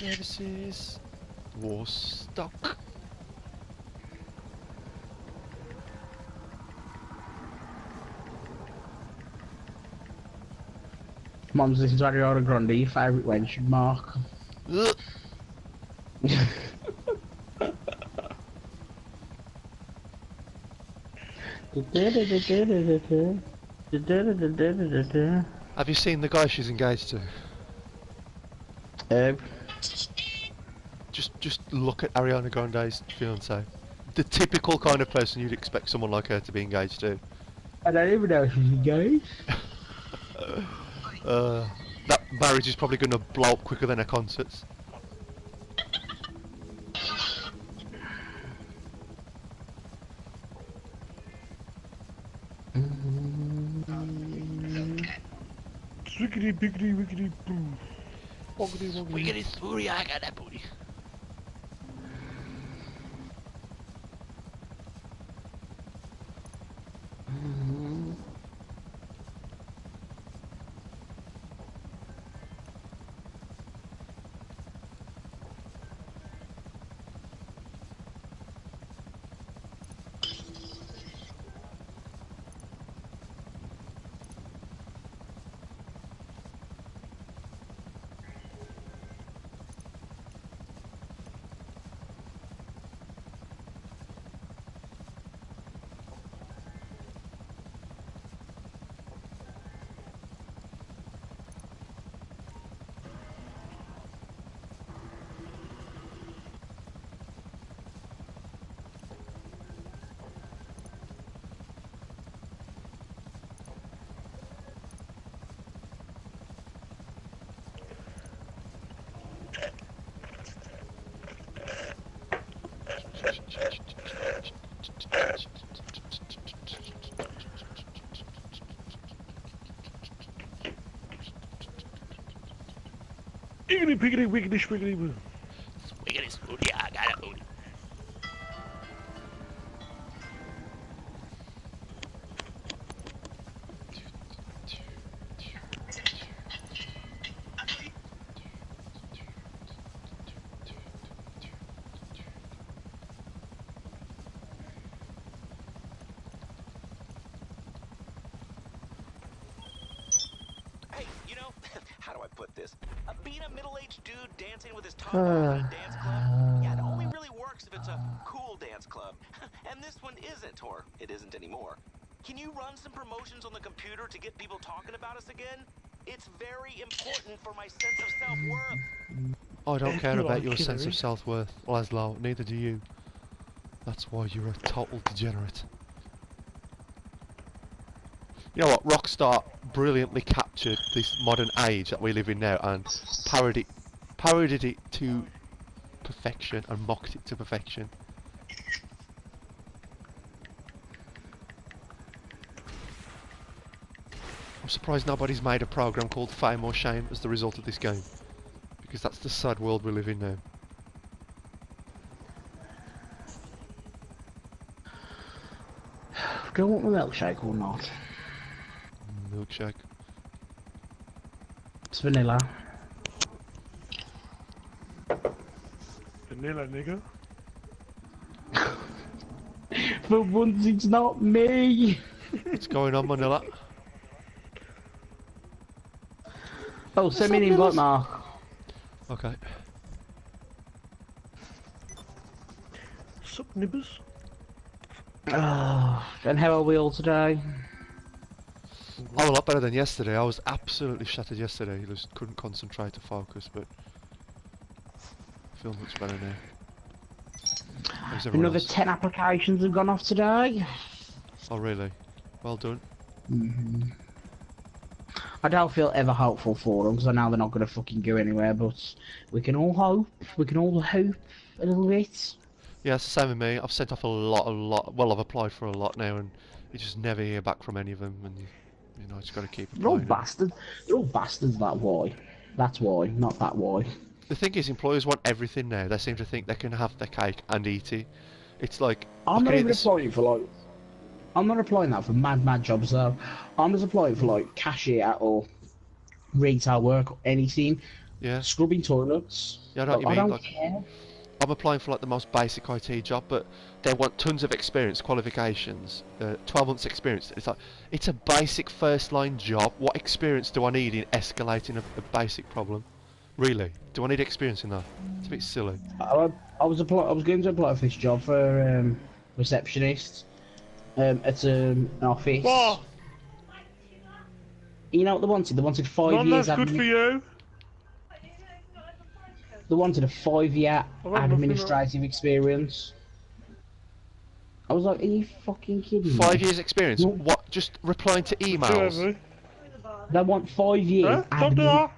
services. War stock. Mom's listening to Ariana Grande, your favourite wench, Mark. Ugh. Have you seen the guy she's engaged to? Just look at Ariana Grande's fiance. The typical kind of person you'd expect someone like her to be engaged to. I don't even know if she's engaged. That marriage is probably going to blow up quicker than her concerts. Swiggity biggity wiggity boo. Woggity woggity. Wiggity spoory, I got that booty. Iggity piggity wiggity swiggity boo. Wiggity spoory, I got that booty. Hey, you know, how do I put this? Being a middle-aged dude dancing with his tongue out in a dance club, yeah, it only really works if it's a cool dance club. And this one isn't, or it isn't anymore. Can you run some promotions on the computer to get people talking about us again? It's very important for my sense of self-worth. I don't care You're about like your sense Hillary. of self-worth, Laszlo, neither do you. That's why you're a total degenerate. You know what, Rockstar brilliantly captured this modern age that we live in now and parodied it to perfection and mocked it to perfection. I'm surprised nobody's made a program called Fame or Shame as the result of this game. Because that's the sad world we live in now. Do you want a milkshake or not? Milkshake. It's vanilla. Vanilla nigga. For once it's not me! What's going on, Manila? Oh, send me an invite, Mark. Okay. Sup nibbers? And how are we all today? I'm a lot better than yesterday. I was absolutely shattered yesterday. I just couldn't concentrate or focus, but I feel much better now. How's everyone Another else? 10 applications have gone off today. Oh really? Well done. I don't feel ever hopeful for them because I know they're not going to fucking go anywhere, but we can all hope. We can all hope a little bit. Yeah, it's the same with me. I've sent off a lot. Well, I've applied for a lot now, and you just never hear back from any of them. And you know, just got to keep They're all applying. bastards. They're all bastards, that why. That's why, not that why. The thing is, employers want everything now. They seem to think they can have their cake and eat it. It's like I'm I not can eat even this. applying for like... I'm not applying that for mad jobs though. I'm just applying for like cashier or retail work or anything Yeah. Scrubbing toilets. Yeah, I know what you I mean. don't Like, care. I'm applying for like the most basic IT job, but they want tons of experience, qualifications, 12 months experience. It's like, it's a basic first line job. What experience do I need in escalating a basic problem? Really? Do I need experience in that? It's a bit silly. I was going to apply for this job for receptionist at an office. What? You know what they wanted? They wanted 5 None years that's good for you. They wanted a 5-year I got nothing administrative experience. I was like, are you fucking kidding me? 5 years experience? No. What? Just replying to Too emails? heavy. They want 5 years Huh? Don't do that.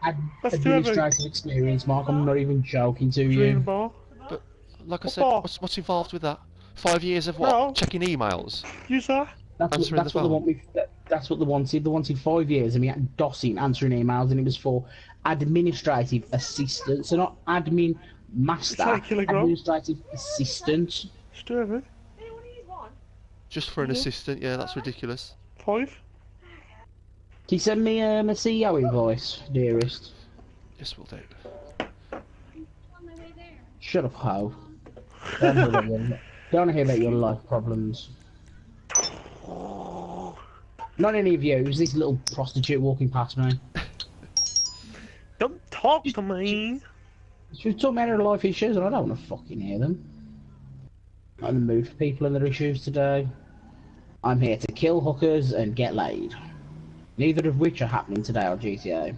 That's too heavy. administrative experience, Mark. I'm not even joking to Dream you. bar. But, like I What said, for? what's involved with that? 5 years of what? No. Checking emails? Use that. Answering That's the what they phone. want me. That's what they wanted. They wanted 5 years of me dossing, answering emails, and it was for administrative assistant. So not admin master, It's like a kilogram. administrative assistant. It's too heavy. Just for an assistant? Yeah, that's ridiculous. 5. Can you send me a CEO invoice, dearest? Yes, we'll do. Shut up, ho. Don't want to hear about your life problems. Not any of you. It was this little prostitute walking past me. Don't talk to me. She was talking about her life issues, and I don't want to fucking hear them. I'm in the mood for people and their issues today. I'm here to kill hookers and get laid. Neither of which are happening today on GTA.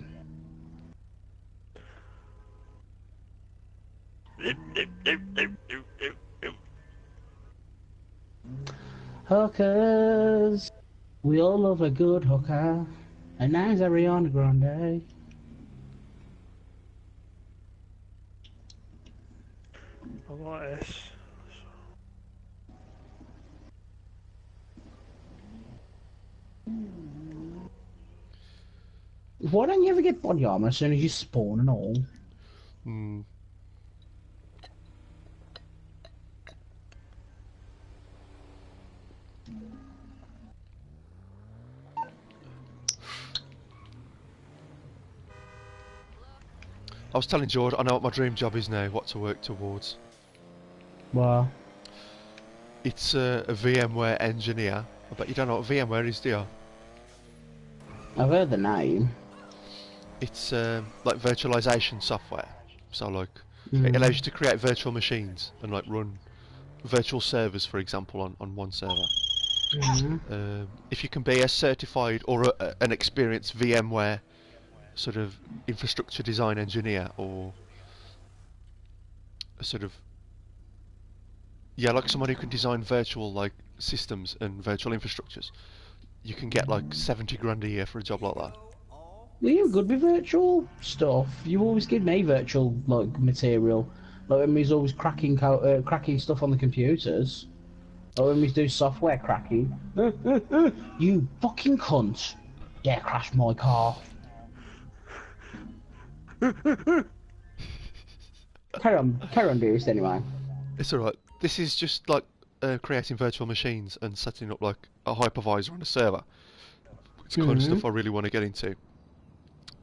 Hookers. We all love a good hooker. And now's Ariana Grande. I like this. Why don't you ever get body armor as soon as you spawn and all? Hmm. I was telling George, I know what my dream job is now, what to work towards. Well, It's a VMware engineer. I bet you don't know what VMware is, do you? I've heard the name. It's like virtualization software. So like, it allows you to create virtual machines and like run virtual servers, for example, on one server. If you can be a certified or an experienced VMware sort of infrastructure design engineer, or a sort of, yeah, like someone who can design virtual like systems and virtual infrastructures, you can get like 70 grand a year for a job like that. Well, you're good with virtual stuff. You always give me virtual like material. Like when we was always cracking cracking stuff on the computers. Or when we do software cracking. You fucking cunt! Dare crash my car. Carry on, dearest. Anyway. It's alright. This is just like creating virtual machines and setting up like a hypervisor on a server. It's the kind of stuff I really want to get into.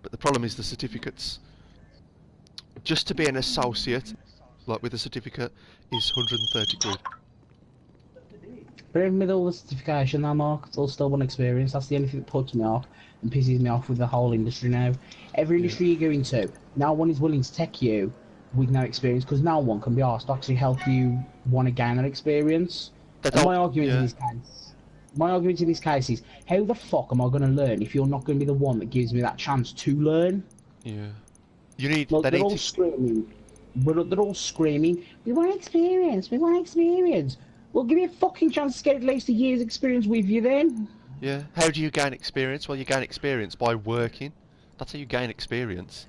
But the problem is the certificates. Just to be an associate, like with a certificate, is 130 quid. But even with all the certification now, Mark, it's all still one experience. That's the only thing that puts me off and pisses me off with the whole industry now. Every industry you go into, no one is willing to take you with no experience, because no one can be asked to actually help you want to gain that experience. And my argument in this case is, how the fuck am I going to learn if you're not going to be the one that gives me that chance to learn? Yeah. You need. Like, they're all screaming. They're all screaming, we want experience, we want experience. Well, give me a fucking chance to get at least a year's experience with you then. Yeah. How do you gain experience? Well, you gain experience by working. That's how you gain experience.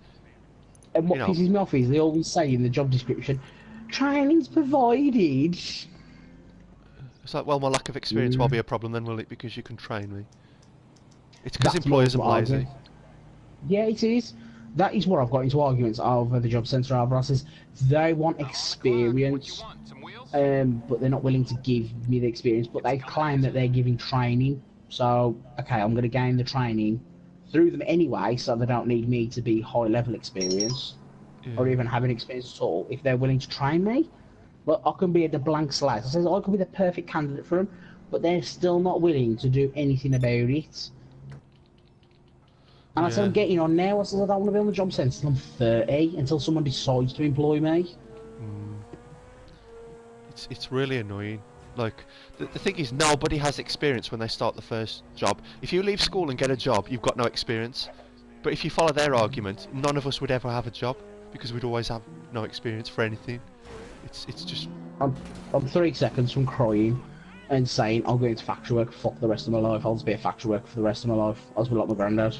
And what pisses me off is they always say in the job description, training's provided. It's like, well, my lack of experience won't be a problem then, will it? Because you can train me. It's because employers are lazy. Yeah, it is. That is what I've got into arguments over the job centre over. Says they want experience, but they're not willing to give me the experience. But they claim that they're giving training. So, okay, I'm going to gain the training through them anyway, so they don't need me to be high-level experience. or Yeah. even having experience at all, if they're willing to train me, well, I can be at the blank slate. I says I could be the perfect candidate for them, but they're still not willing to do anything about it. And I said, Yeah. I'm getting on now. I said, I don't want to be on the job centre until I'm 30, until someone decides to employ me. Mm. It's really annoying. Like, the thing is, nobody has experience when they start the first job. If you leave school and get a job, you've got no experience. But if you follow their argument, none of us would ever have a job because we'd always have no experience for anything. It's just I'm 3 seconds from crying and saying, I'll go into factory work, fuck the rest of my life. I'll just be a factory worker for the rest of my life. I'll just be like my granddad.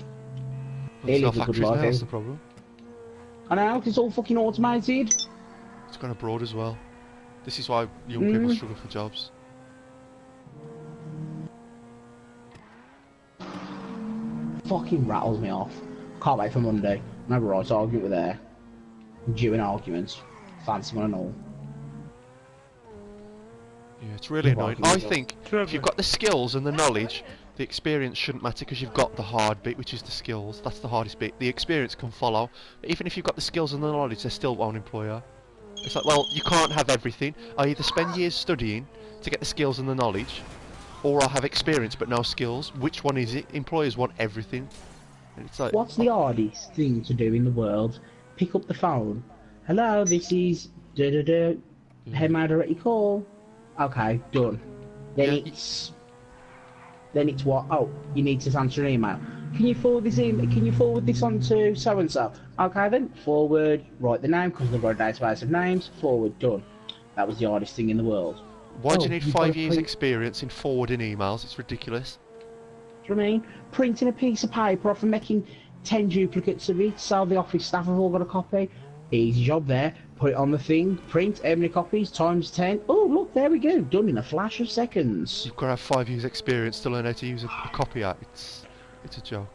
there's He no lived a good factories now. That's life. the problem. And now it's all fucking automated. It's gone abroad as well. This is why young people struggle for jobs. Fucking rattles me off. Can't wait for Monday. No right argument with her. Due in arguments. Fancy one and all. Yeah, it's really You're annoying. right, I you're think if you've got the skills and the knowledge, the experience shouldn't matter because you've got the hard bit, which is the skills. That's the hardest bit. The experience can follow. But even if you've got the skills and the knowledge, they still won't employ you. It's like, well, you can't have everything. I either spend years studying to get the skills and the knowledge, or I'll have experience but no skills. Which one is it? Employers want everything. And it's like, What's the hardest thing to do in the world? Pick up the phone. Hello, this is da-da-da. Hey, may I direct your call? Okay, done. Then Yeah, it's what? Oh, you need to answer an email. Can you forward this email? Can you forward this on to so and so? Okay then, forward. Write the name because they've got a database of names. Forward, done. That was the hardest thing in the world. why do you Oh, need you've 5 got to years print- experience in forwarding emails? It's ridiculous. Do you know what I mean? Printing a piece of paper off and making 10 duplicates of it so the office staff have all got a copy. Easy job there. Put it on the thing, print how many copies, times 10. Oh, look, there we go. Done in a flash of seconds. You've got to have 5 years experience to learn how to use a copier. It's a joke.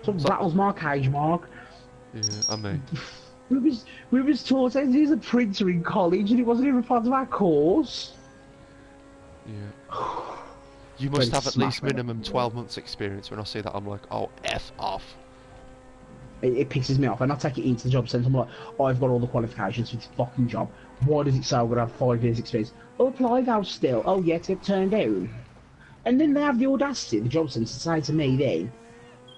So rattles my cage, Mark. Yeah, I mean, We was taught how to use a printer in college and it wasn't even part of our course. yeah. You But must it's have at least smart. minimum 12 months experience. When I see that, I'm like, oh, F off. It pisses me off, and I take it into the job centre. I'm like, I've got all the qualifications for this fucking job. Why does it say I've got to have 5 years experience? Oh, apply thou still. Oh, yeah, to get turned down. And then they have the audacity, the job centre, to say to me then,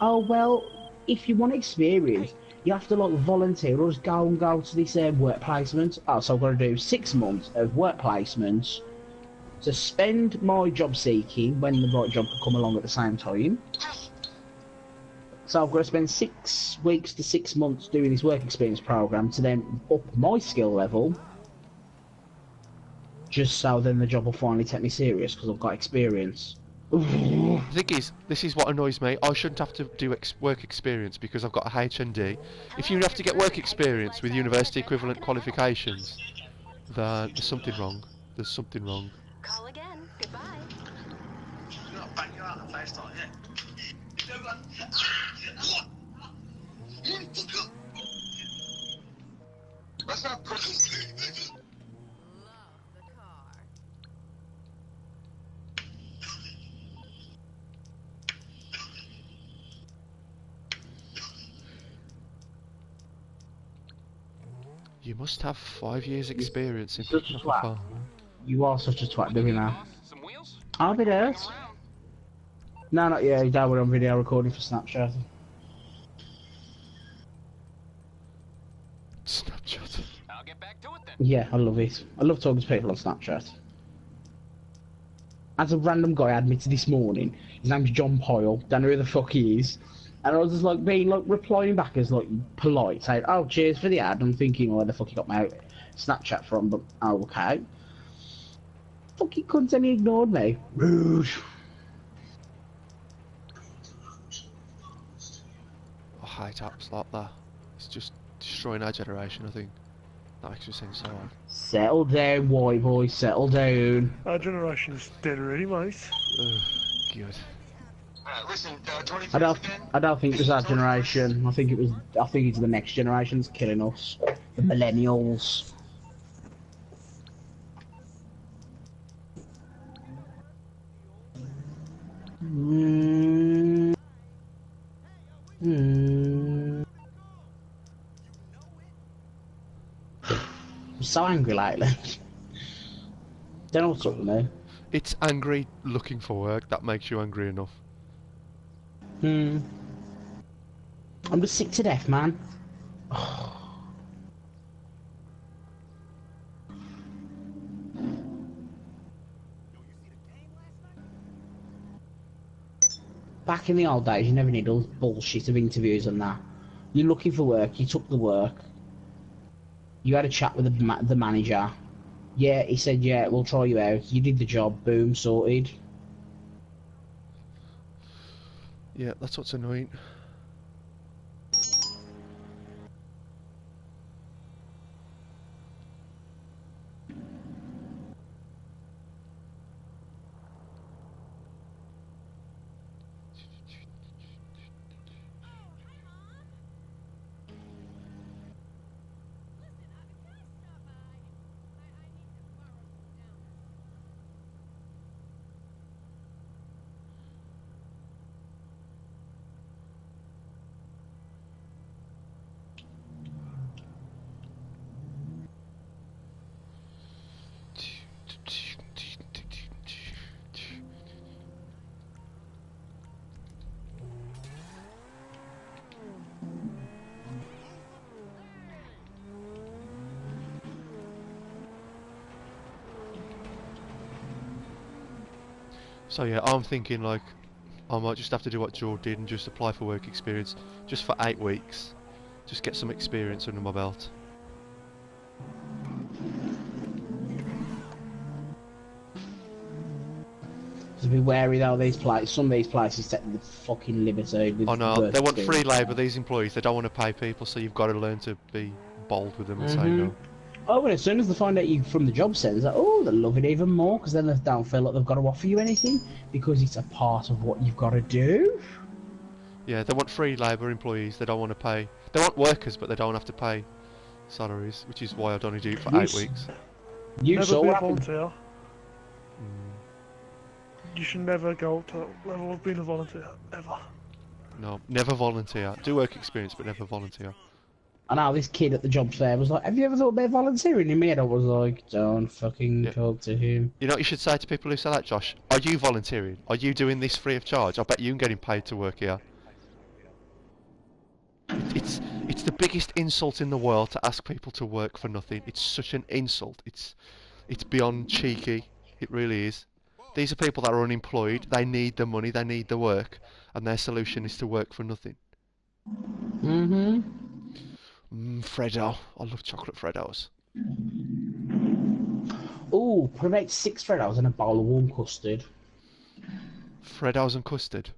oh, well, if you want experience, you have to, like, volunteer or just go to this work placement. Oh, so I've got to do 6 months of work placements to spend my job seeking when the right job could come along at the same time. So I've got to spend 6 weeks to 6 months doing this work experience program to then up my skill level, just so then the job will finally take me serious because I've got experience. The thing is, this is what annoys me. I shouldn't have to do work experience because I've got a HND. If you have to get work experience with university equivalent qualifications, then there's something wrong. There's something wrong. Call again. Goodbye. That's not Christmas Day, nigga. You must have 5 years experience in Such picking a up a twat. phone. You are such a twat doing that. Some wheels? I'll be there. No, not yet. Dad, we're on video recording for Snapchat. Snapchat. I'll get back to it then. Yeah, I love it. I love talking to people on Snapchat. As a random guy added me to this morning, his name's John Pyle, don't know who the fuck he is. And I was just like being like replying back as like polite, saying, oh cheers for the ad. I'm thinking, where the fuck he got my Snapchat from, but oh, okay. Fucking cunt, and he ignored me. Rude. I hate apps like that. It's just destroying our generation, I think. That makes me sing so hard. Settle down, white boy, settle down. Our generation's dead already, mate. Ugh, good. Listen, 23 I don't think it was our generation. I think it's the next generation's killing us. The millennials. so angry lately. Don't know what's up with me. It's angry looking for work that makes you angry enough. I'm just sick to death, man. Back in the old days, you never need all this bullshit of interviews and that. You're looking for work, you took the work, you had a chat with the manager. Yeah, he said, yeah, we'll try you out. You did the job, boom, sorted. Yeah, that's what's annoying. So yeah, I'm thinking like I might just have to do what Joe did and just apply for work experience just for 8 weeks. Just get some experience under my belt. Just be wary though, these places. Some of these places take the fucking liberty with Oh no, work they want free experience. labour, these employees. They don't want to pay people, so you've got to learn to be bold with them and say no. Oh, and as soon as they find out you from the job centre, like, oh, they love it even more because then they don't feel like they've got to offer you anything because it's a part of what you've got to do. Yeah, they want free labour employees. They don't want to pay. They want workers, but they don't have to pay salaries, which is why I'd only do it for 8 weeks. You Never saw be what a happened. volunteer. You should never go to the level of being a volunteer, ever. No, never volunteer. Do work experience, but never volunteer. I know this kid at the job fair was like, have you ever thought about volunteering? In my head I was like, don't fucking Yeah. talk to him. You know what you should say to people who say that, Josh? Are you volunteering? Are you doing this free of charge? I bet you can getting paid to work here. It's the biggest insult in the world to ask people to work for nothing. It's such an insult. It's beyond cheeky. It really is. These are people that are unemployed. They need the money. They need the work, and their solution is to work for nothing. Freddo. I love chocolate Freddos. Ooh, put about 6 Freddos in a bowl of warm custard. Freddos and custard.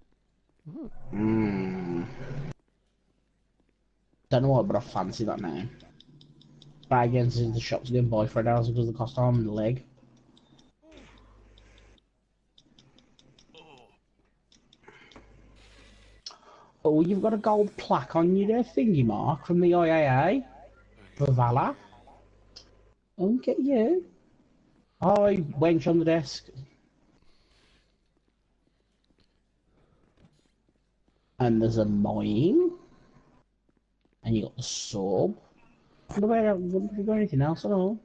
Don't know what, but I fancy that now. Buy against the shops again, buy Freddos because they cost arm and a leg. Oh, you've got a gold plaque on you there, thingy mark, from the IAA. For Valor. I'll get you. Hi, wench on the desk. And there's a mine. And you got the sub. What about, have you got anything else at all?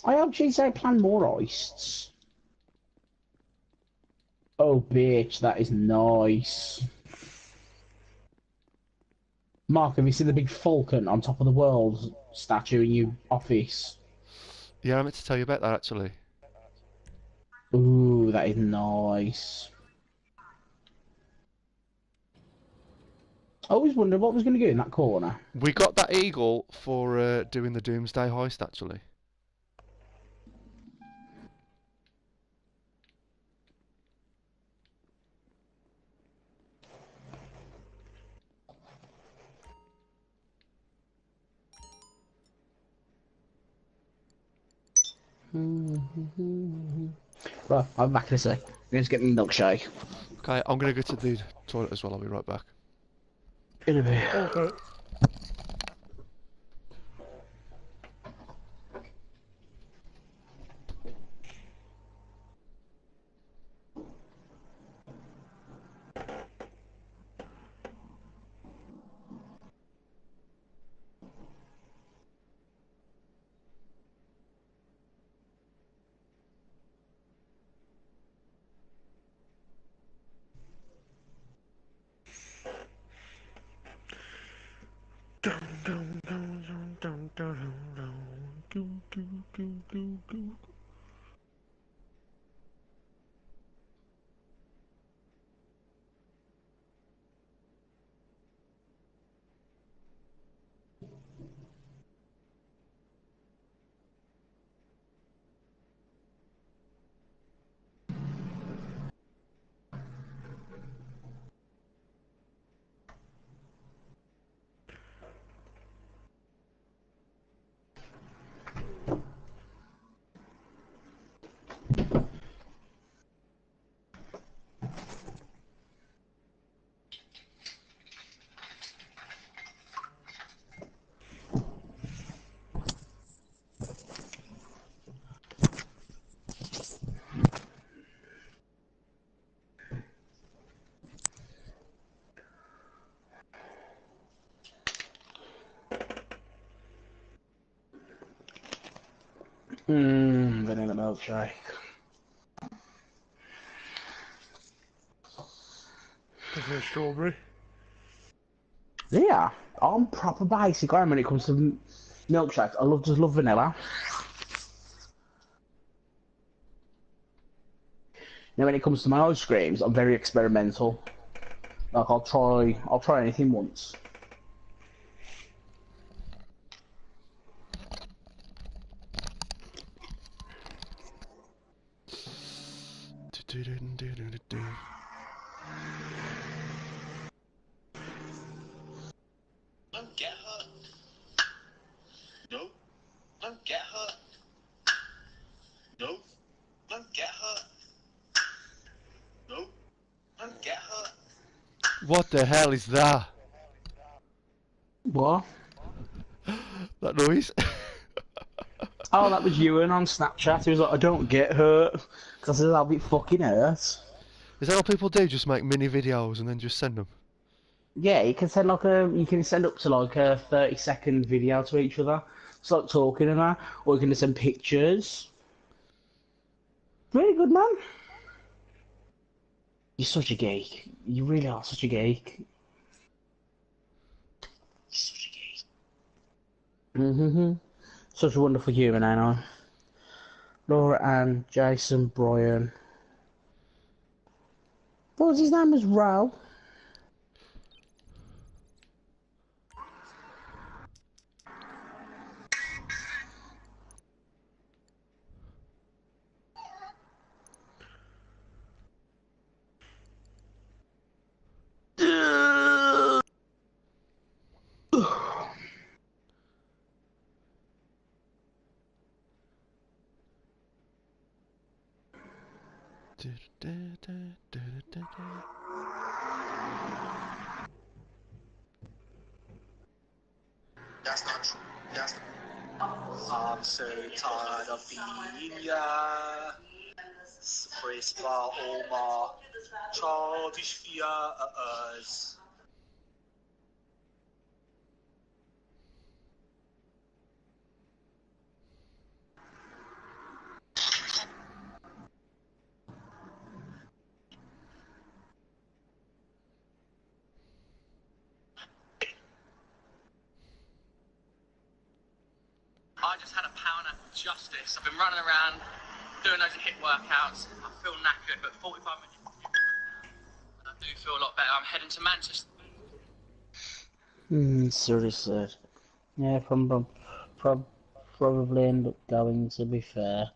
I hope she say plan more heists. Oh, bitch, that is nice. Mark, have you seen the big falcon on top of the world statue in your office? Yeah, I meant to tell you about that actually. Ooh, that is nice. I always wondered what was going to go in that corner. We got that eagle for doing the Doomsday heist actually. Right, I'm back in a sec. I'm going to get me a milkshake. Okay, I'm gonna go to the toilet as well. I'll be right back. In a bit. Okay. Vanilla milkshake. Is there strawberry? Yeah, I'm proper basic when it comes to milkshakes. I just love vanilla. Now when it comes to my ice creams, I'm very experimental. Like I'll try anything once. Don't get her. No. Don't get her. No. Don't get her. No. Don't get her. What the hell is that? What? That noise? Oh, that was Ewan on Snapchat. He was like, I don't get hurt. Because I said, I'll be fucking hurt. Is that all people do? Just make mini videos and then just send them? Yeah, you can send you can send up to like a 30-second video to each other. It's like talking and that. Or you can just send pictures. Really good, man. You're such a geek. You really are such a geek. You're such a geek. Such a wonderful human, ain't I? Laura Ann, Jason, Brian. What was his name? Was Ro? That's not true. That's I'm so tired of being suppressed by all my childish fears. I just had a power nap of justice. I've been running around doing loads of HIIT workouts. I feel knackered, but 45 minutes and I do feel a lot better. I'm heading to Manchester. Sorry, sir. Yeah, probably end up going, to be fair.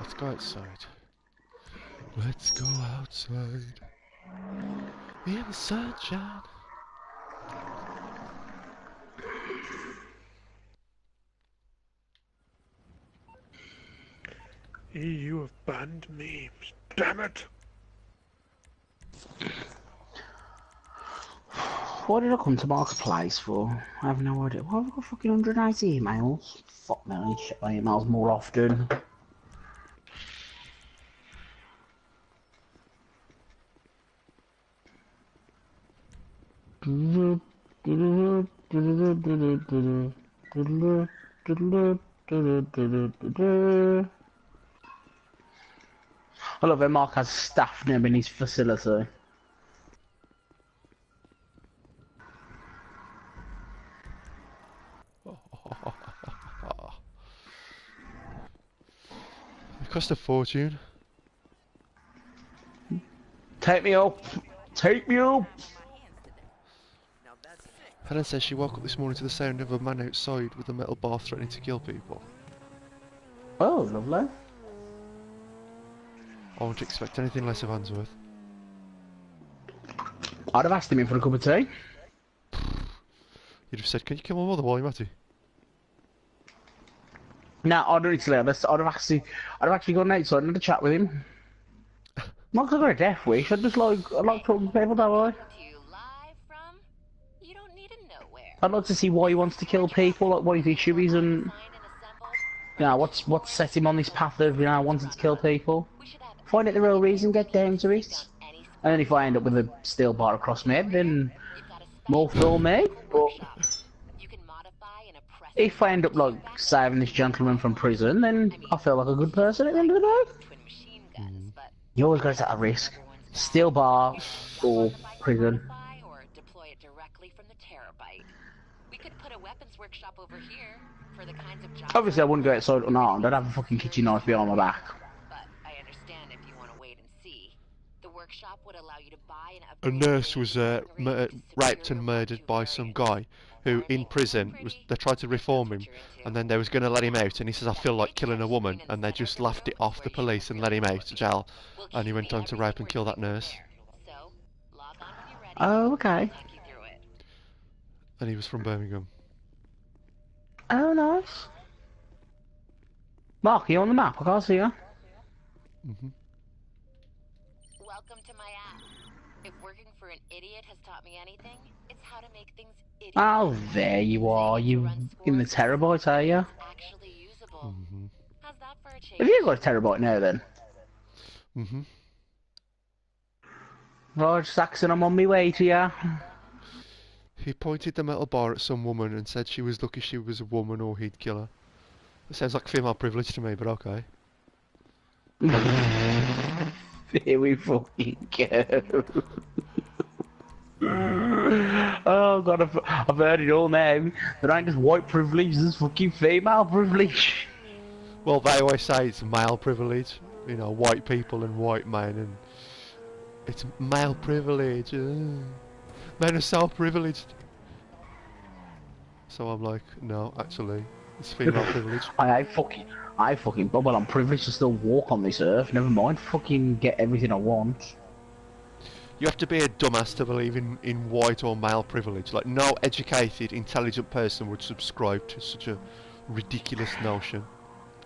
Let's go outside. Let's go outside. In the sunshine. You have banned memes. Damn it! What did I come to Mark's place for? I have no idea. Why have I got fucking 180 emails? Fuck me, I need to check my emails more often. I love it, Mark has staff name in his facility. It cost a fortune. Take me up! Take me up! Helen says she woke up this morning to the sound of a man outside with a metal bar threatening to kill people. Oh, lovely. I won't expect anything less of Hansworth. I'd have asked him in for a cup of tea. You'd have said, can you kill my mother while I'm at it? Now, honestly, I'd have actually gone outside and had a chat with him. Not because I've got a death wish. I like talking to people, don't I? To you live from, you don't need a nowhere. I'd like to see why he wants to kill people, like what his issue is, and Find and assembled. you know what's set him on this path of wanting to kill people. We should have Find out the real reason, get down to it. any And then if I end up with a steel bar across my head, then You've got a more for me. But workshop. You can modify and oppress if I end up like saving this gentleman from prison, then I feel like a good person at the end of the day. twin machine guns, but You always got to take a risk. Steel bar or prison. modify or deploy it directly from the terabyte. We could put a weapons workshop over here for the kinds of jobs. Obviously, I wouldn't go outside unarmed. I'd have a fucking kitchen knife behind my back. But I understand if you want to wait and see. The workshop would allow you to buy and A upgrade nurse was raped and murdered by some guy who, in prison, they tried to reform him, and then they was going to let him out, and he says, I feel like killing a woman, and they just laughed it off, the police, and let him out of jail, and he went on to rape and kill that nurse. So, log on when you're ready. Oh, okay. I'll talk you through it. And he was from Birmingham. Oh, nice. Mark, are you on the map? I can't see you. Welcome to my app. If working for an idiot has taught me anything, it's how to make things idiot. Oh, there you are. You in the terabyte, are you? Actually usable. How's that for a change? Have you got a terabyte now, then? Right, Saxon, I'm on my way to you. He pointed the metal bar at some woman and said she was lucky she was a woman or he'd kill her. It sounds like female privilege to me, but okay. Here we fucking go. Oh god, I've heard it all now. There ain't just white privilege, there's fucking female privilege. Well, they always say it's male privilege. You know, white people and white men, and it's male privilege. Men are so privileged. So I'm like, no, actually, it's female privilege. I fucking, well, I'm privileged to still walk on this earth. Never mind, fucking get everything I want. You have to be a dumbass to believe in white or male privilege. Like, no educated, intelligent person would subscribe to such a ridiculous notion.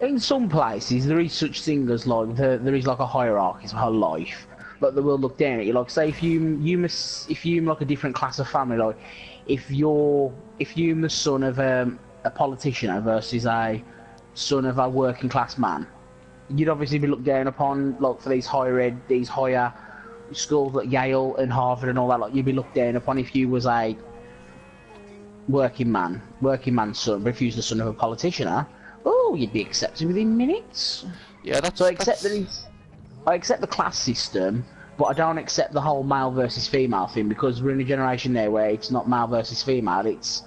In some places, there is such thing as like there is like a hierarchy of life. Like they will look down at you. Like say if you like a different class of family, like if you're the son of a politician versus a son of a working class man, you'd obviously be looked down upon. Like for these higher schools like Yale and Harvard and all that. Like you'd be looked down upon if you was a working man's son. But if you was the son of a politician, oh, you'd be accepted within minutes. Yeah, that's. So I accept the class system, but I don't accept the whole male versus female thing because we're in a generation now where it's not male versus female. It's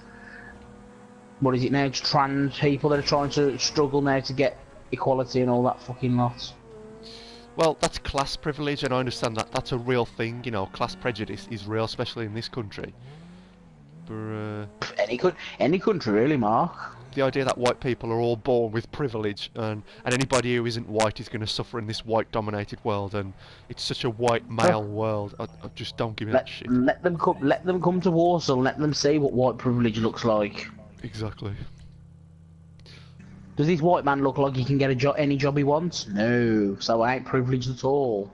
what is it now? It's trans people that are trying to struggle now to get equality and all that fucking lot. Well, that's class privilege, and I understand that that's a real thing. You know, class prejudice is real, especially in this country. But any country really, Mark. the idea that white people are all born with privilege, and anybody who isn't white is going to suffer in this white-dominated world, and it's such a white male world. I just don't give me that shit. Let them come to Warsaw. Let them see what white privilege looks like. Exactly. Does this white man look like he can get any job he wants? No, so I ain't privileged at all.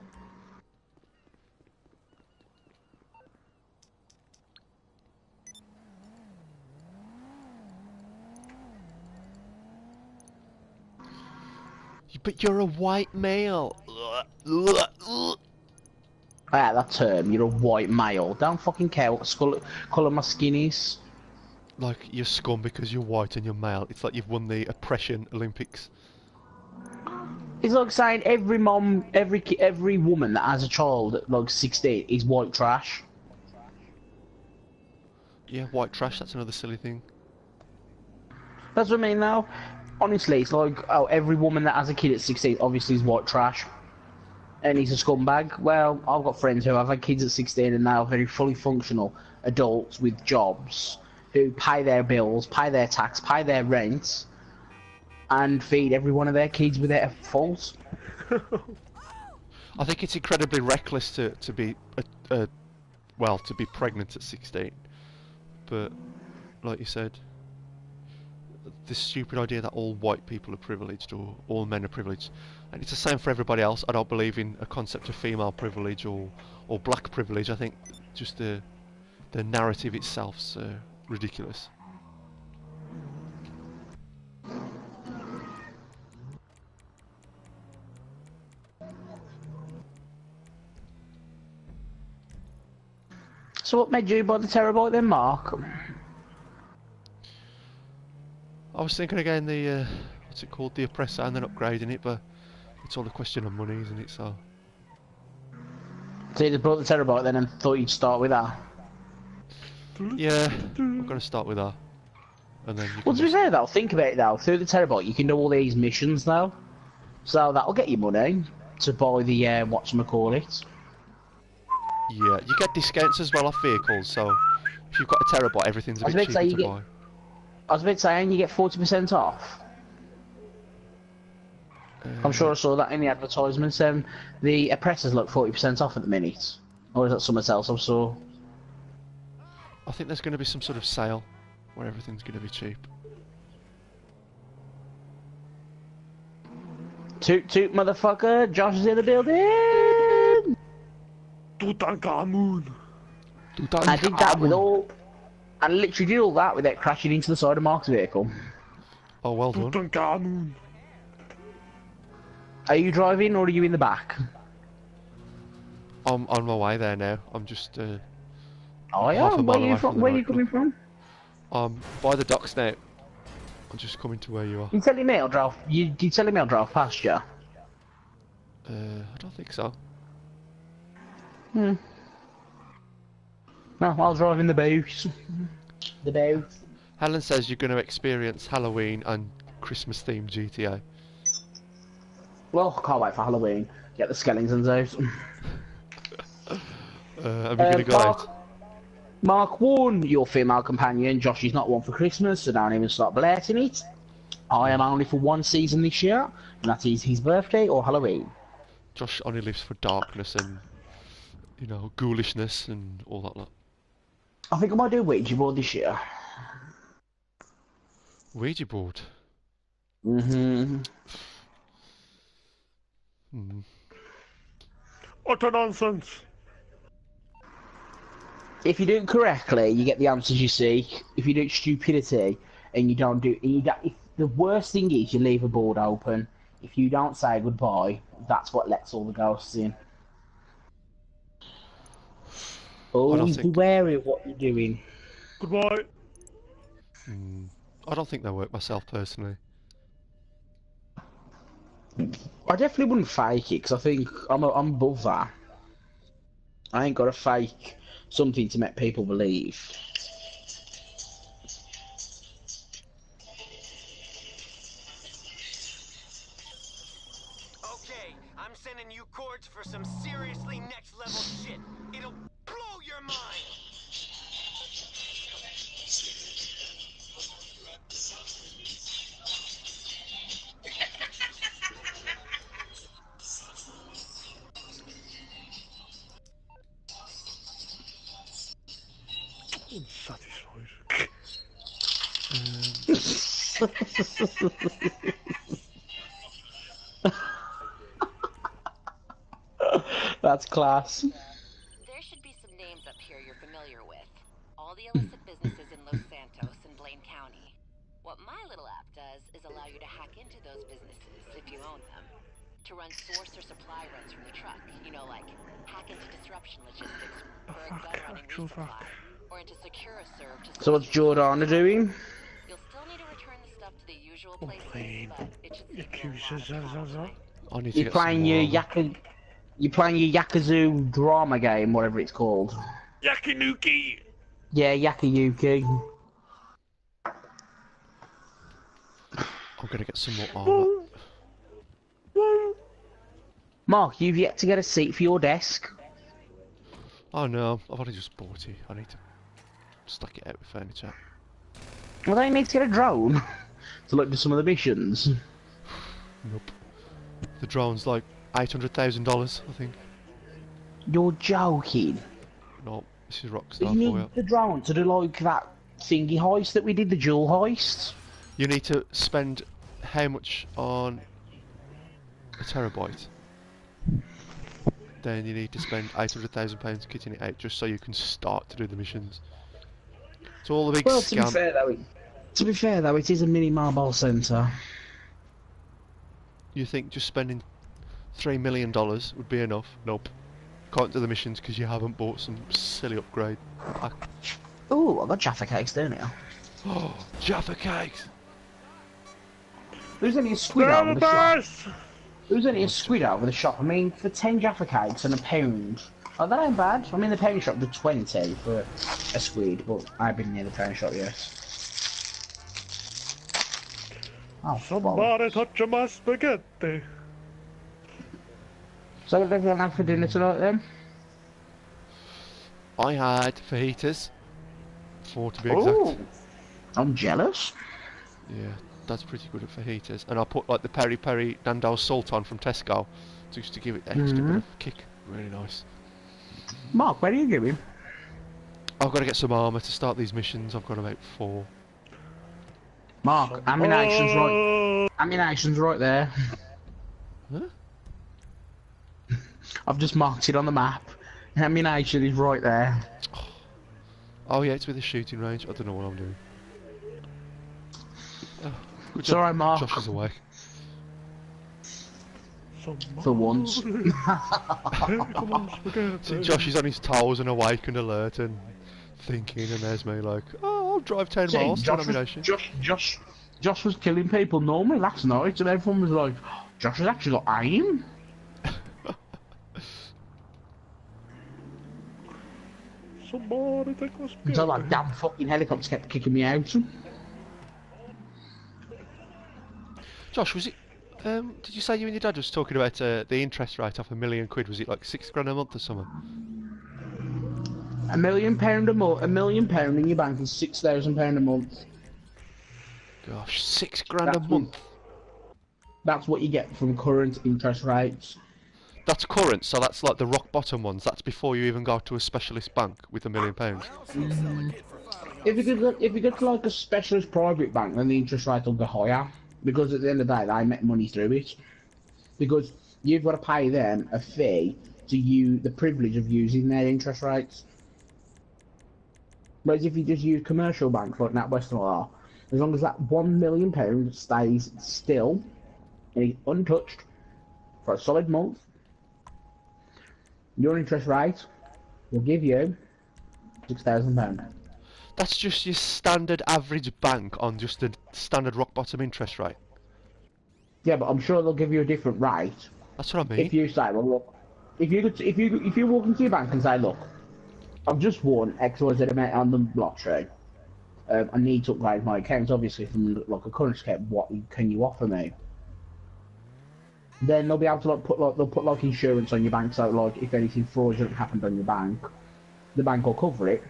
But you're a white male. Ah, that term, you're a white male. Don't fucking care what colour my skin is. Like, you're scum because you're white and you're male. It's like you've won the oppression Olympics. It's like saying every woman that has a child at like 16 is white trash. Yeah, white trash, that's another silly thing. That's what I mean now. Honestly, it's like, oh, every woman that has a kid at 16 obviously is white trash. And he's a scumbag. Well, I've got friends who have had kids at 16 and now very fully functional adults with jobs who pay their bills, pay their tax, pay their rent, and feed every one of their kids without fault. I think it's incredibly reckless to be to be pregnant at 16. But like you said, this stupid idea that all white people are privileged or all men are privileged, and it's the same for everybody else. I don't believe in a concept of female privilege or black privilege. I think just the narrative itself's ridiculous. So what made you buy the terabyte then, Mark? I was thinking again the what's it called, the oppressor, and then upgrading it, but it's all a question of money, isn't it? So you just bought the terabyte then and thought you'd start with that? yeah, I'm gonna start with that, and then. Well, to be fair though, think about it though. Through the terabyte, you can do all these missions now, so that'll get you money to buy the whatchamacallit. Yeah, you get discounts as well off vehicles, so if you've got a terabyte, everything's a bit cheaper to buy. I was about to say, and you get 40% off. I'm sure I saw that in the advertisements. The oppressors look 40% off at the minute. Or is that something else I saw? I think there's going to be some sort of sale where everything's going to be cheap. Toot toot, motherfucker! Josh is in the building! Tutankhamun. I did that with all... I literally did all that without crashing into the side of Mark's vehicle. Oh, well done. Tutankhamun. Are you driving or are you in the back? I'm on my way there now. I'm just Oh yeah, where are you coming from? By the docks now. I'm just coming to where you are. You telling me I'll drive? You telling me I'll drive past you? I don't think so. Hmm. No, I'll drive in the booth. The booth. Helen says you're going to experience Halloween and Christmas themed GTA. Well, can't wait for Halloween. Get the skeletons out. Are we going to go out? Mark 1, your female companion. Josh is not one for Christmas, so don't even start blurting it. I am only for one season this year, and that is his birthday or Halloween. Josh only lives for darkness and, you know, ghoulishness and all that lot. I think I might do a Ouija board this year. Ouija board? Mm-hmm. Hmm. Utter nonsense. If you do it correctly, you get the answers you seek. If you do it stupidity and you don't do, if the worst thing is you leave a board open. If you don't say goodbye, that's what lets all the ghosts in. Always be wary of what you're doing. Goodbye. I don't think they work myself personally. I definitely wouldn't fake it because I think I'm above that. I ain't got to fake something to make people believe. Okay, I'm sending you chords for some seriously next level shit. It'll blow your mind. That's class. There should be some names up here you're familiar with. All the illicit businesses in Los Santos and Blaine County. What my little app does is allow you to hack into those businesses if you own them. To run source or supply runs from the truck. You know, like hack into disruption logistics for a gun running resupply. Or into Secura Serve to... So what's Jordana doing? You'll still need to return the stuff to the usual places, but it should save you a lot of time. You're playing your You're playing your Yakuza drama game, whatever it's called. Yakinuki! Yeah, Yakayuki. I'm gonna get some more armor. Mark, you've yet to get a seat for your desk. Oh no, I've only just bought it. I need to stack it out with furniture. Well, then you need to get a drone to look at some of the missions. Nope. The drone's like $800,000, I think. You're joking. No, this is Rockstar You for need you. the drone to do like that thingy heist that we did, the jewel heist. You need to spend how much on a terabyte? Then you need to spend £800,000 kitting it out just so you can start to do the missions. It's all a big Well, scam. to be fair though, it is a mini mobile centre. You think just spending $3 million would be enough? Nope. Can't do the missions because you haven't bought some silly upgrade pack. Ooh, I got Jaffa cakes down here. Oh, Jaffa cakes! There's only a squid out of the shop. There's only a squid out of the shop. I mean, for 10 Jaffa cakes and £1. Oh, that ain't bad. I mean, the pound shop did 20 for a squid, but I've been near the pound shop yet. Oh, Somebody touch my spaghetti. So what are they going to have for dinner tonight then? I had fajitas, 4 to be exact. Ooh, I'm jealous. Yeah, that's pretty good at fajitas. And I put like the peri peri Nando's salt on from Tesco, just to give it the extra bit of kick. Really nice. Mark, where are you going? I've got to get some armour to start these missions. I've got about 4. Mark, ammunition's right. Ammunition's right there. Huh? I've just marked it on the map. Ammunition is right there. Oh yeah, it's with the shooting range. I don't know what I'm doing. Oh, good It's job. alright, Mark. Josh is awake. For once. See, Josh is on his toes and awake and alert and thinking, and there's me like, oh, I'll drive 10 miles to ammunition. Josh was killing people normally last night, and everyone was like, Josh has actually got aim. Somebody take us. So that damn fucking helicopter kept kicking me out. Josh, was it? Did you say you and your dad was talking about the interest rate off £1 million? Was it like £6 grand a month or something? £1 million a month. £1 million in your bank is £6,000 a month. Gosh, £6 grand a month. That's what you get from current interest rates. That's current, so that's like the rock bottom ones. That's before you even go to a specialist bank with £1 million. If you go to like a specialist private bank, then the interest rate will go higher. Because at the end of the day, they make money through it. Because you've got to pay them a fee to use the privilege of using their interest rates. Whereas if you just use commercial banks like NatWest and all that, as long as that £1 million stays still and is untouched for a solid month, your interest rate will give you £6,000. That's just your standard average bank on just a standard rock bottom interest rate. Yeah, but I'm sure they'll give you a different rate. That's what I mean. If you say, well, look, if you walk into your bank and say, look, I've just won XYZ amount on the lottery. I need to upgrade my account, obviously, from like a current account. What can you offer me? Then they'll be able to they'll put like insurance on your bank, so like if anything fraudulent happened on your bank, the bank will cover it.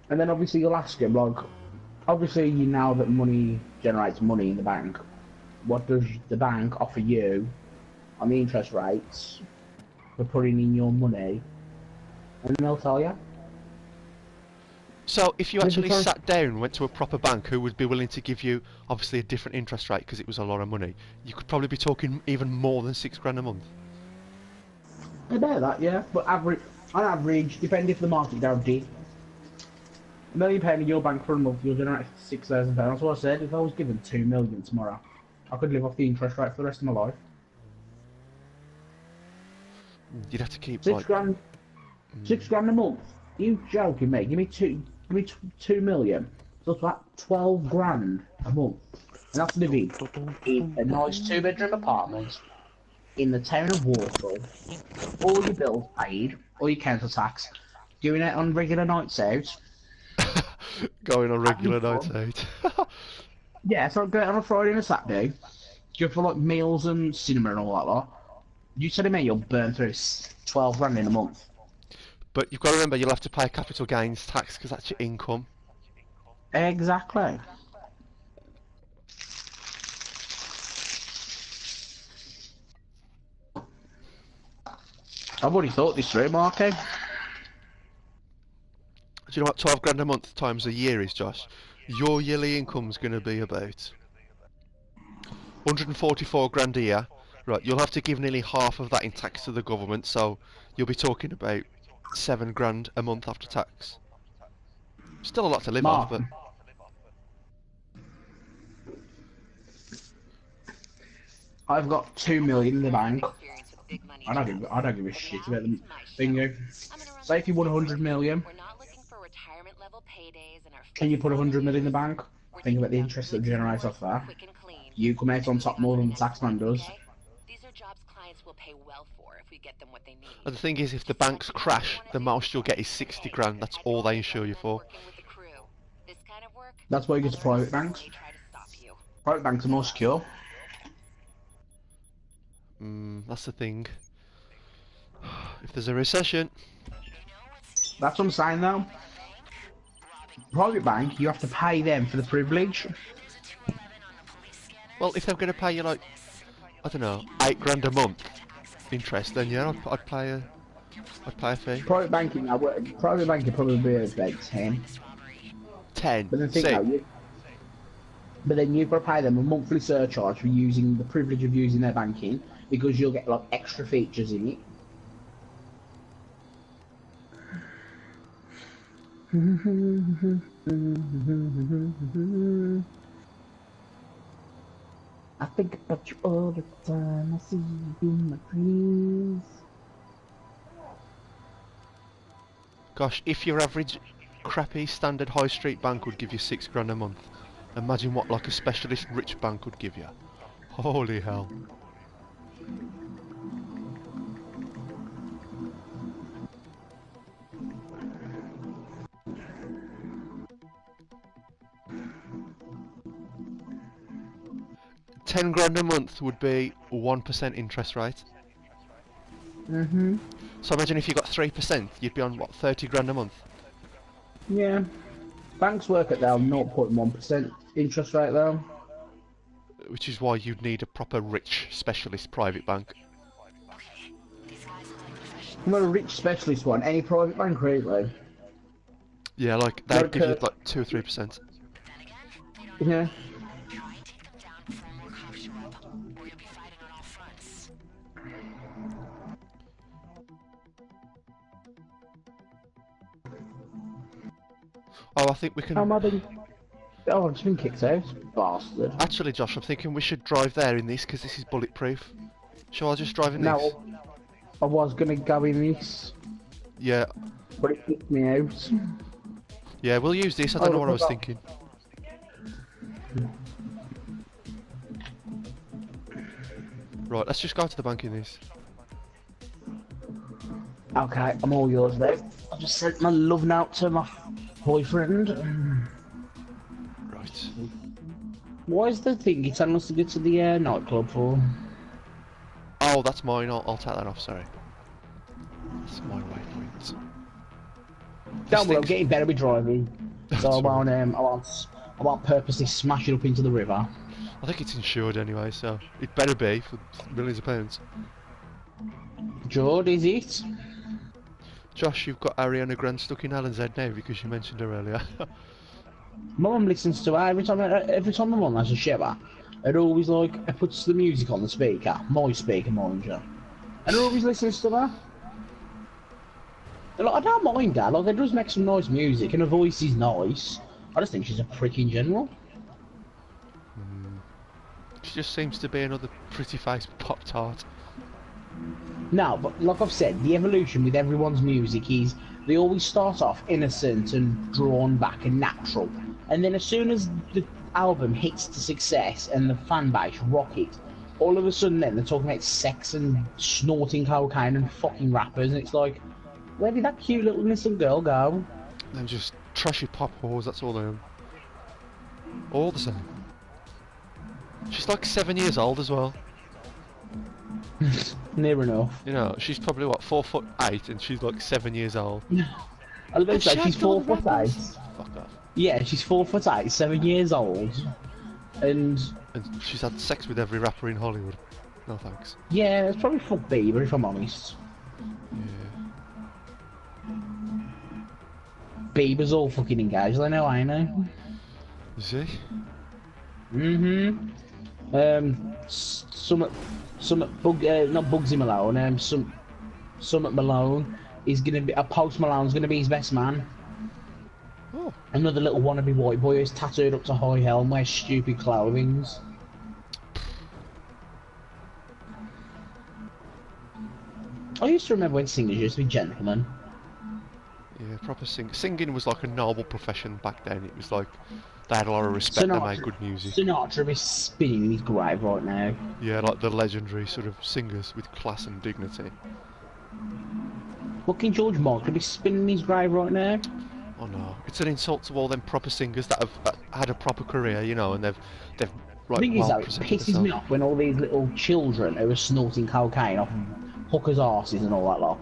And then obviously you'll ask him, like, obviously you know that money generates money in the bank. What does the bank offer you on the interest rates for putting in your money? And they'll tell you. So if you actually sat down and went to a proper bank who would be willing to give you obviously a different interest rate because it was a lot of money, you could probably be talking even more than £6 grand a month. About that, yeah. But on average, depending if the market down deep, £1 million in your bank for a month, you'll generate £6,000. That's what I said. If I was given £2 million tomorrow, I could live off the interest rate for the rest of my life. You'd have to keep £6 grand. £6 grand a month. You joking, mate? Give me $2 million. So it's about 12 grand a month. And that's living in a nice 2-bedroom apartment in the town of Warsaw. All your bills paid, all your council tax, doing it on regular nights out. Going on regular nights out. Yeah, so I go out on a Friday and a Saturday, go for like meals and cinema and all that lot. You telling me you'll burn through 12 grand in a month? But you've got to remember you'll have to pay capital gains tax because that's your income. Exactly. I've already thought this through, Marky. Do you know what 12 grand a month times a year is, Josh? Your yearly income's going to be about 144 grand a year. Right, you'll have to give nearly half of that in tax to the government, so you'll be talking about 7 grand a month after tax. Still a lot to live off, Mark, but... I've got 2 million in the bank. Experience with big money I don't give a jobs. shit Well, about the it's my show. bingo. I'm gonna run Say if you won things 100 million, we're not looking for retirement level paydays in our can you put 100 million in the views. bank? We're Think about the taking interest down that goods and generates boys off that. quick and clean. You come out And on top moving more to than the the next taxman one, does. okay? These are jobs clients will pay well for if we get them what they need. And the thing is, if the banks crash, the most you'll get is 60 grand. That's all they insure you for. Working with the crew. This kind of work, That's why you go to private banks. they try to stop you. Private banks are more secure. That's the thing. If there's a recession... That's what I'm saying though. Private bank, you have to pay them for the privilege. Well, if they're going to pay you like, I don't know, 8 grand a month interest, then yeah, I'd pay a fee. Private banking, private banking probably be about 10. 10. But then you've got to pay them a monthly surcharge for using the privilege of using their banking, because you'll get like extra features in it. I think about you all the time. I see you in my dreams. Gosh, if your average crappy standard high street bank would give you 6 grand a month, imagine what like a specialist rich bank would give you. Holy hell. £10 grand a month would be 1% interest rate. So imagine if you got 3%, you'd be on what, 30 grand a month? Yeah. Banks work at their 0.1% interest rate though. Which is why you'd need a proper rich specialist private bank. Not a rich specialist one, any private bank really. Yeah, like they'd give you like 2 or 3%. Yeah. Oh, I think we can... Oh, I've just been kicked out. Bastard. Actually, Josh, I'm thinking we should drive there in this, because this is bulletproof. Shall I just drive in this? No, I was gonna go in this. Yeah. But it kicked me out. Yeah, we'll use this. I don't know what I was thinking. Right, let's just go to the bank in this. Okay, I'm all yours now. I just sent my love note to my boyfriend. Right. Why is the thing it's telling us to go to the nightclub for? Oh, that's mine. I'll take that off, sorry. That's my waypoint. Don't worry, I'm getting better with driving. So I won't purposely smash it up into the river. I think it's insured anyway, so it better be for millions of pounds. Jord, is it? Josh, you've got Ariana Grande stuck in Alan's head now because you mentioned her earlier. My mum listens to her every time my mum has a shiver. It always it puts the music on the speaker, my speaker, mind you, and it always listens to her. And, I don't mind her. It does make some nice music, and her voice is nice. I just think she's a prick in general. She just seems to be another pretty face Pop-Tart. No, but like I've said, the evolution with everyone's music is they always start off innocent and drawn back and natural, and then as soon as the album hits the success and the fan base rock it, all of a sudden then they're talking about sex and snorting cocaine and fucking rappers, and it's like, where did that cute little innocent girl go? They're just trashy pop whores, that's all they are. All the same. She's like 7 years old as well. Near enough. You know, she's probably what, 4'8", and she's like 7 years old. I was about to say, she's 4'8". Fuck off. Yeah, she's 4'8", 7 years old, and she's had sex with every rapper in Hollywood. No thanks. yeah, it's probably fuck Bieber if I'm honest. Yeah. Bieber's all fucking engaged, I know, I know. Is he? Some Bug, not Bugsy Malone, some Malone is gonna be, Post Malone's gonna be his best man. Oh. Another little wannabe white boy who's tattooed up to high hell and wears stupid clothings. I used to remember when singers used to be gentlemen. Yeah, proper singing was like a noble profession back then. It was like they had a lot of respect. They made good music. Sinatra is spinning in his grave right now. Yeah, like the legendary sort of singers with class and dignity. Fucking George Michael be spinning in his grave right now. Oh no, it's an insult to all them proper singers that have had a proper career, you know, and they've The thing is though, it pisses me off when all these little children who are snorting cocaine off hookers' arses and all that lot,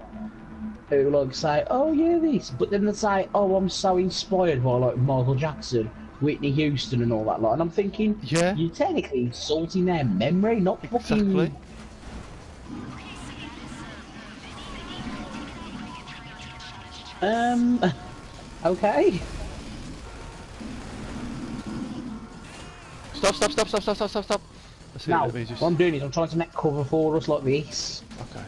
who like say, oh yeah this, but then they say, oh I'm so inspired by like Michael Jackson, Whitney Houston and all that lot, and I'm thinking, yeah, you're technically insulting their memory, not fucking... Exactly. Okay. Stop. Now, what I'm doing is I'm trying to make cover for us like this. Okay.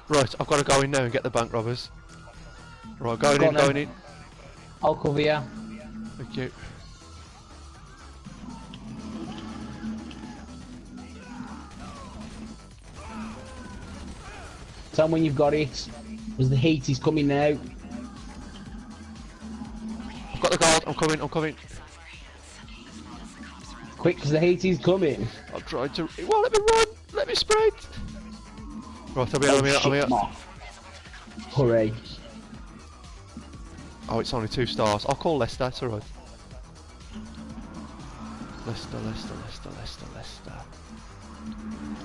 Right, I've got to go in now and get the bank robbers. Right, going in. I'll cover you. Thank you. Tell me when you've got it, because the heat is coming now. I've got the guard, I'm coming. Quick, because the heat is coming. I'm trying to... It won't let me run! Let me sprint! Right, I'm here. Hurry. Oh, it's only 2 stars. I'll call Leicester, it's alright. Leicester.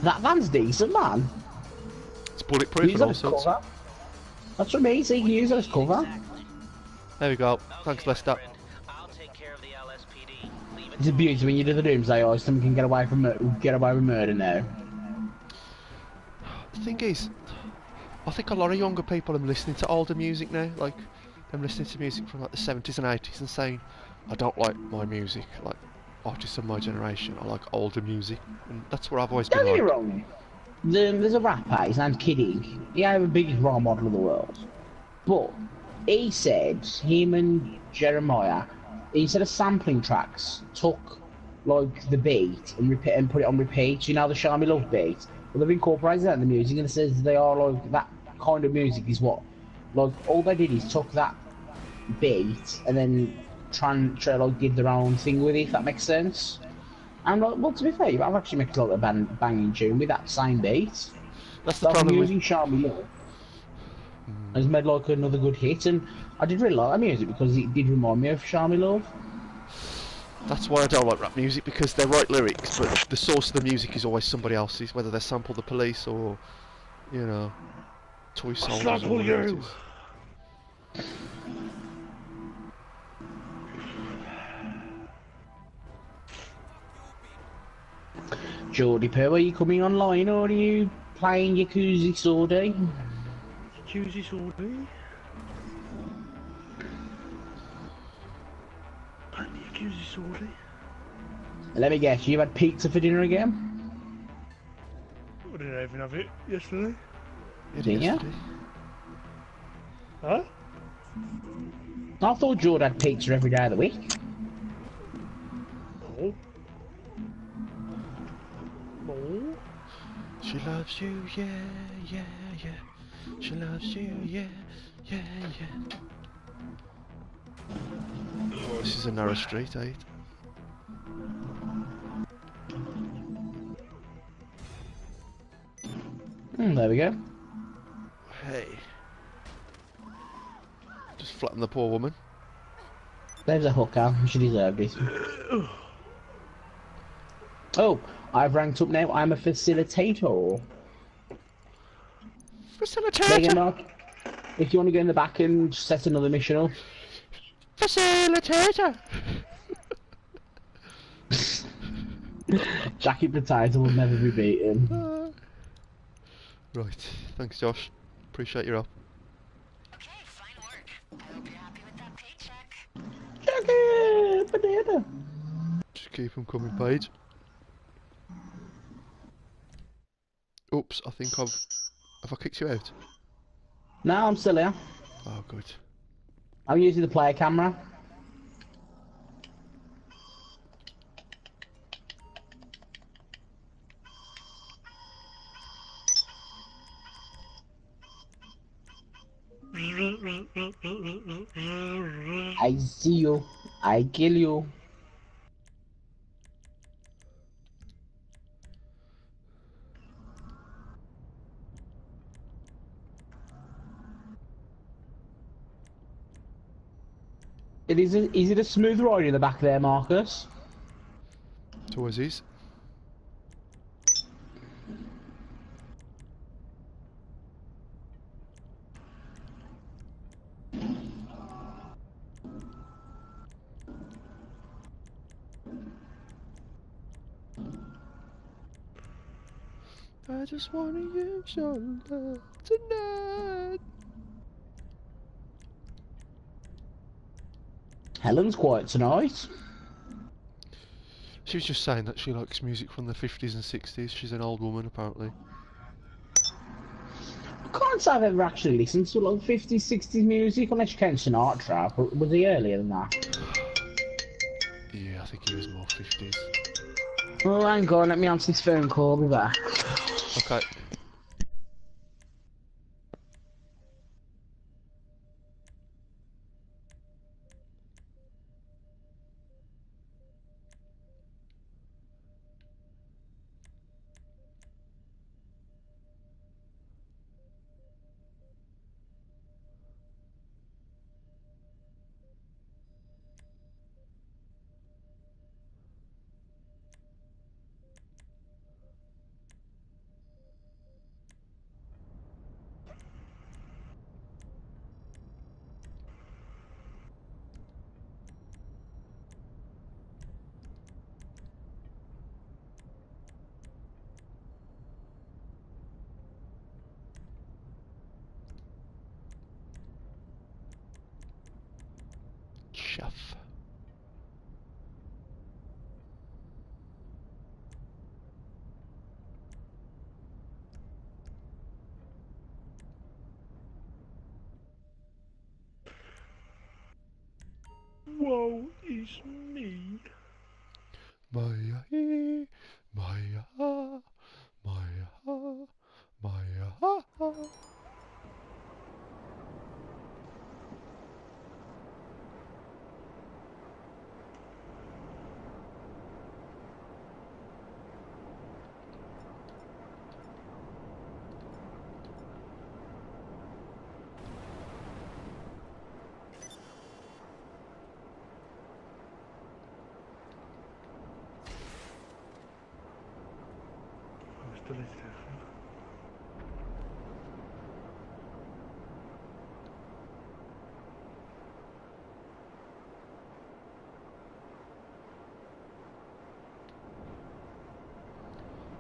That van's decent, man. It's bulletproof Use and it all as sorts. cover. That's what I mean, so you can use it as cover. There we go. Thanks, Leicester. It's a beauty when you do the Doomsday Eyes, someone can get away with murder now. The thing is, I think a lot of younger people are listening to older music now. Like, I'm listening to music from like the 70s and 80s and saying, I don't like my music, like artists of my generation. I like older music, and that's what I've always been like. Don't get me wrong. There's a rapper, his name's Kidding. He ain't the biggest role model in the world. But he said, him and Jeremiah, instead of sampling tracks, took like the beat and put it on repeat. You know the Show Me Love beat? Well, they've incorporated that in the music, and it says they are like, that kind of music is what, like, all they did is took that beat and then try like give their own thing with it, if that makes sense. And like, well, to be fair, I've actually made like a banging tune with that same beat. That's the problem using Show Me Love. Has made like another good hit, and I did really like that music because it did remind me of Show Me Love. That's why I don't like rap music, because they write lyrics, but the source of the music is always somebody else's, whether they sample the Police or, you know, Toy Soldiers or whatever it is. Geordie Poo, are you coming online or are you playing Yakuza Sordy? Yakuza Sordy? Playing Yakuza Sordy? Let me guess, you had pizza for dinner again? I didn't even have it yesterday. Didn't you? Huh? I thought Geordie had pizza every day of the week. No. No. She loves you, yeah. She loves you, yeah. This is a narrow street, eh? There we go. Hey. Just flatten the poor woman. There's a hooker, she deserved it. Oh, I've ranked up now, I'm a facilitator. Facilitator! Mark, if you want to go in the back and set another mission up. Facilitator! Jackie Potato will never be beaten. Right, thanks Josh. Appreciate your help. Okay, fine work. I hope you're happy with that paycheck. Jackie Potato. Just keep them coming, Paige. Oops, I think have I kicked you out? No, I'm still here. Oh, good. I'm using the player camera. I see you. I kill you. Is it a smooth ride in the back there, Marcus? It's always is. I just wanna use your love tonight. Helen's quiet tonight. She was just saying that she likes music from the 50s and 60s. She's an old woman, apparently. I can't say I've ever actually listened to like 50s, 60s music unless you count Sinatra. But was he earlier than that? Yeah, I think he was more 50s. Oh, hang on, let me answer this phone call. I'll be back. Okay. Chuff. Woe is me. Maya, Maya, Maya, Maya. Still is there.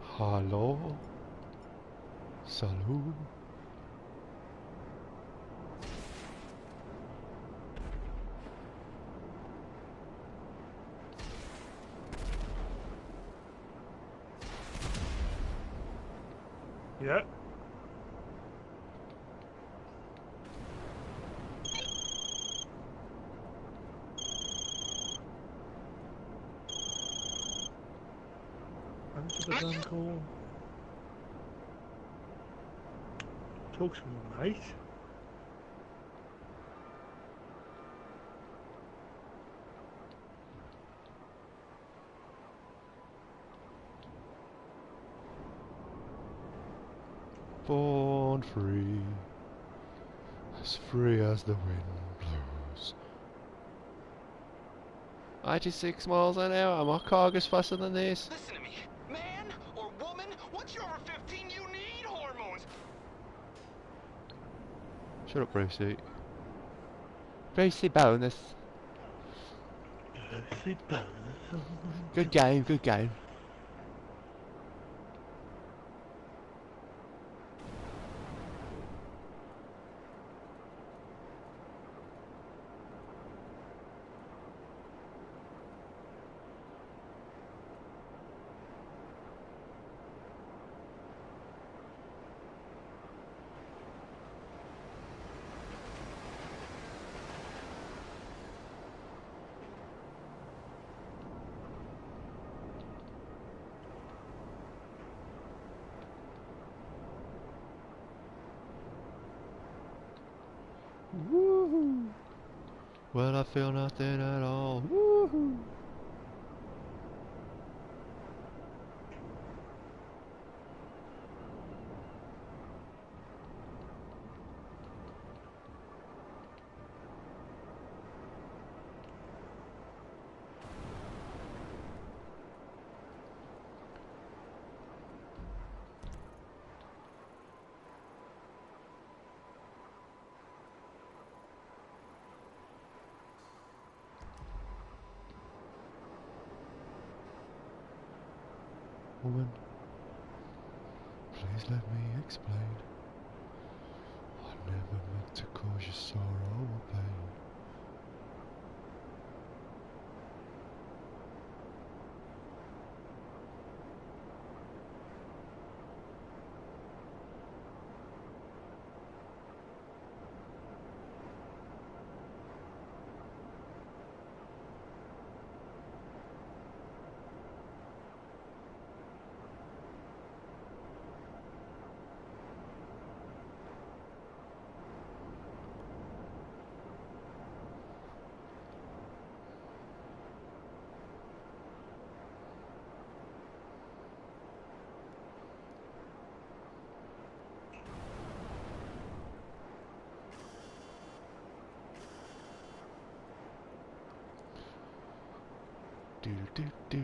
Hello. Salut. Yeah. Answer the damn call. Talk to me, mate. Born free as the wind blows. 86 miles an hour. My car goes faster than this. Listen to me. Man or woman, once you're over 15, you need hormones. Shut up, Brucey. Brucey bonus. Good game, good game. Woohoo! Well, I feel nothing at all. Woohoo! Woman, please let me explain. I never meant to cause you sorrow or pain. Do do do.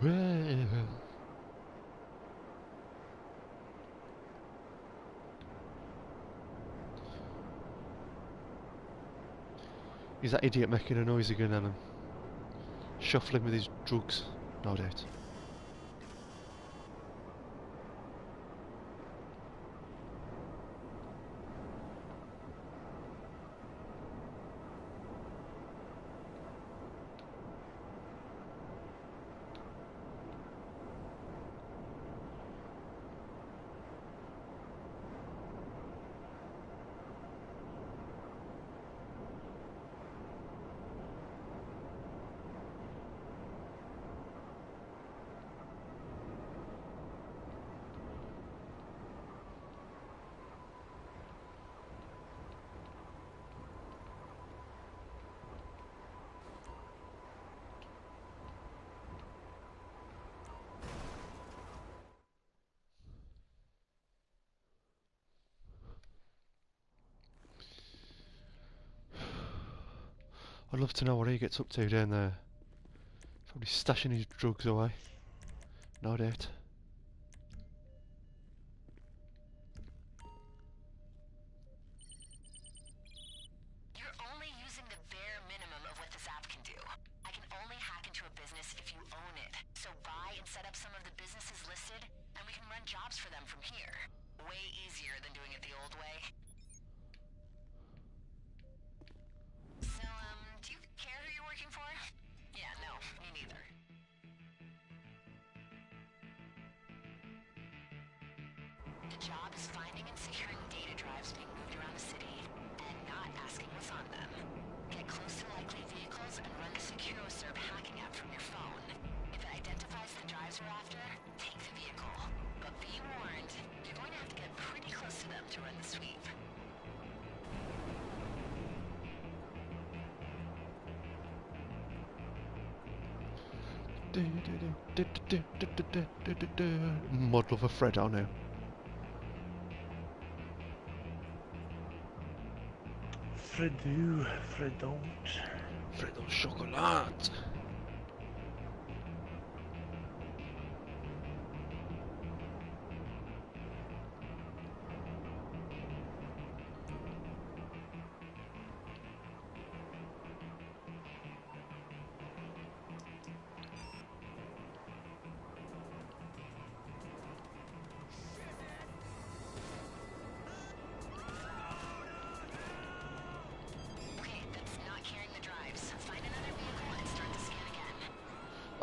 Well. Is that idiot making a noise again, Alan? Shuffling with his drugs, no doubt. I'd love to know what he gets up to down there. Probably stashing his drugs away. No doubt. You're only using the bare minimum of what this app can do. I can only hack into a business if you own it. So buy and set up some of the businesses listed, and we can run jobs for them from here. Way easier than doing it the old way. So, do you care who you're working for? Yeah, no, me neither. The job is finding and securing data drives being moved around the city, and not asking what's on them. Get close to likely vehicles and run the SecuroServe hacking app from your phone. If it identifies the drives we're after, take the vehicle. But be warned, you're going to have to get pretty close to them to run the sweep. Model of a Freddo now. Fredo, Fredont. Freddo chocolat.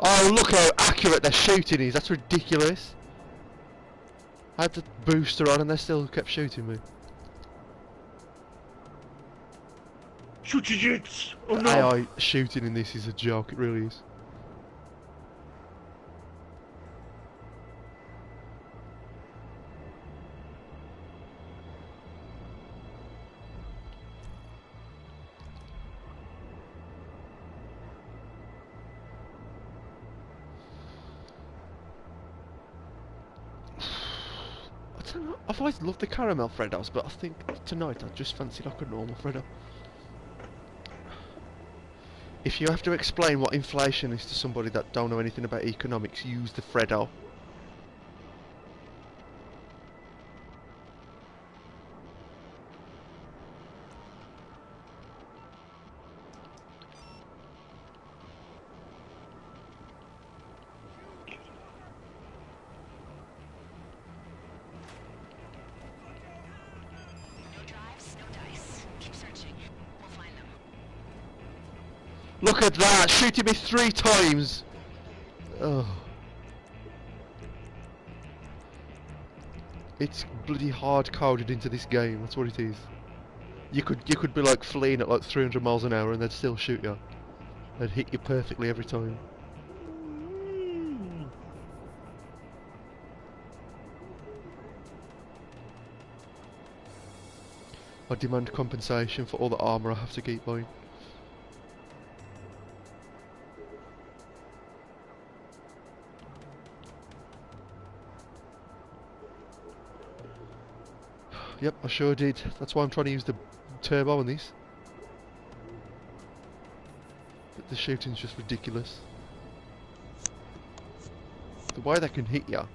Oh, look how accurate their shooting is. That's ridiculous. I had the booster on and they still kept shooting me. Shoot your jits! Oh The no! AI shooting in this is a joke, it really is. I don't know, I've always loved the caramel Freddos, but I think tonight I just fancy like a normal Freddo. If you have to explain what inflation is to somebody that don't know anything about economics, use the Freddo. Look at that! Shooting me 3 times! Ugh. It's bloody hard coded into this game, that's what it is. You could be like fleeing at like 300 miles an hour and they'd still shoot you. They'd hit you perfectly every time. I demand compensation for all the armour I have to keep buying. Yep, I sure did. That's why I'm trying to use the turbo on these. But the shooting's just ridiculous. The way they can hit you.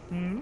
Hmm?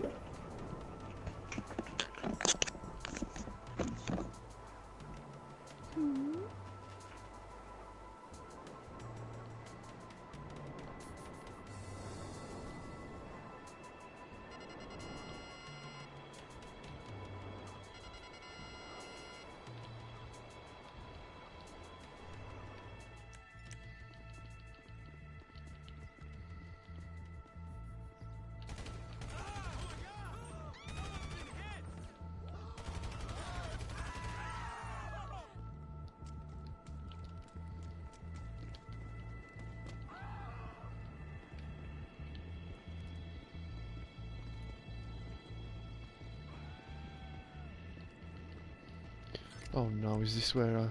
Oh no, is this where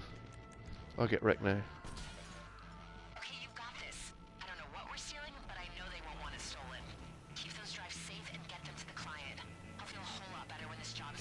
I'll get wrecked now? Okay, you've got this. I don't know what we're stealing, but I know they won't want it stolen.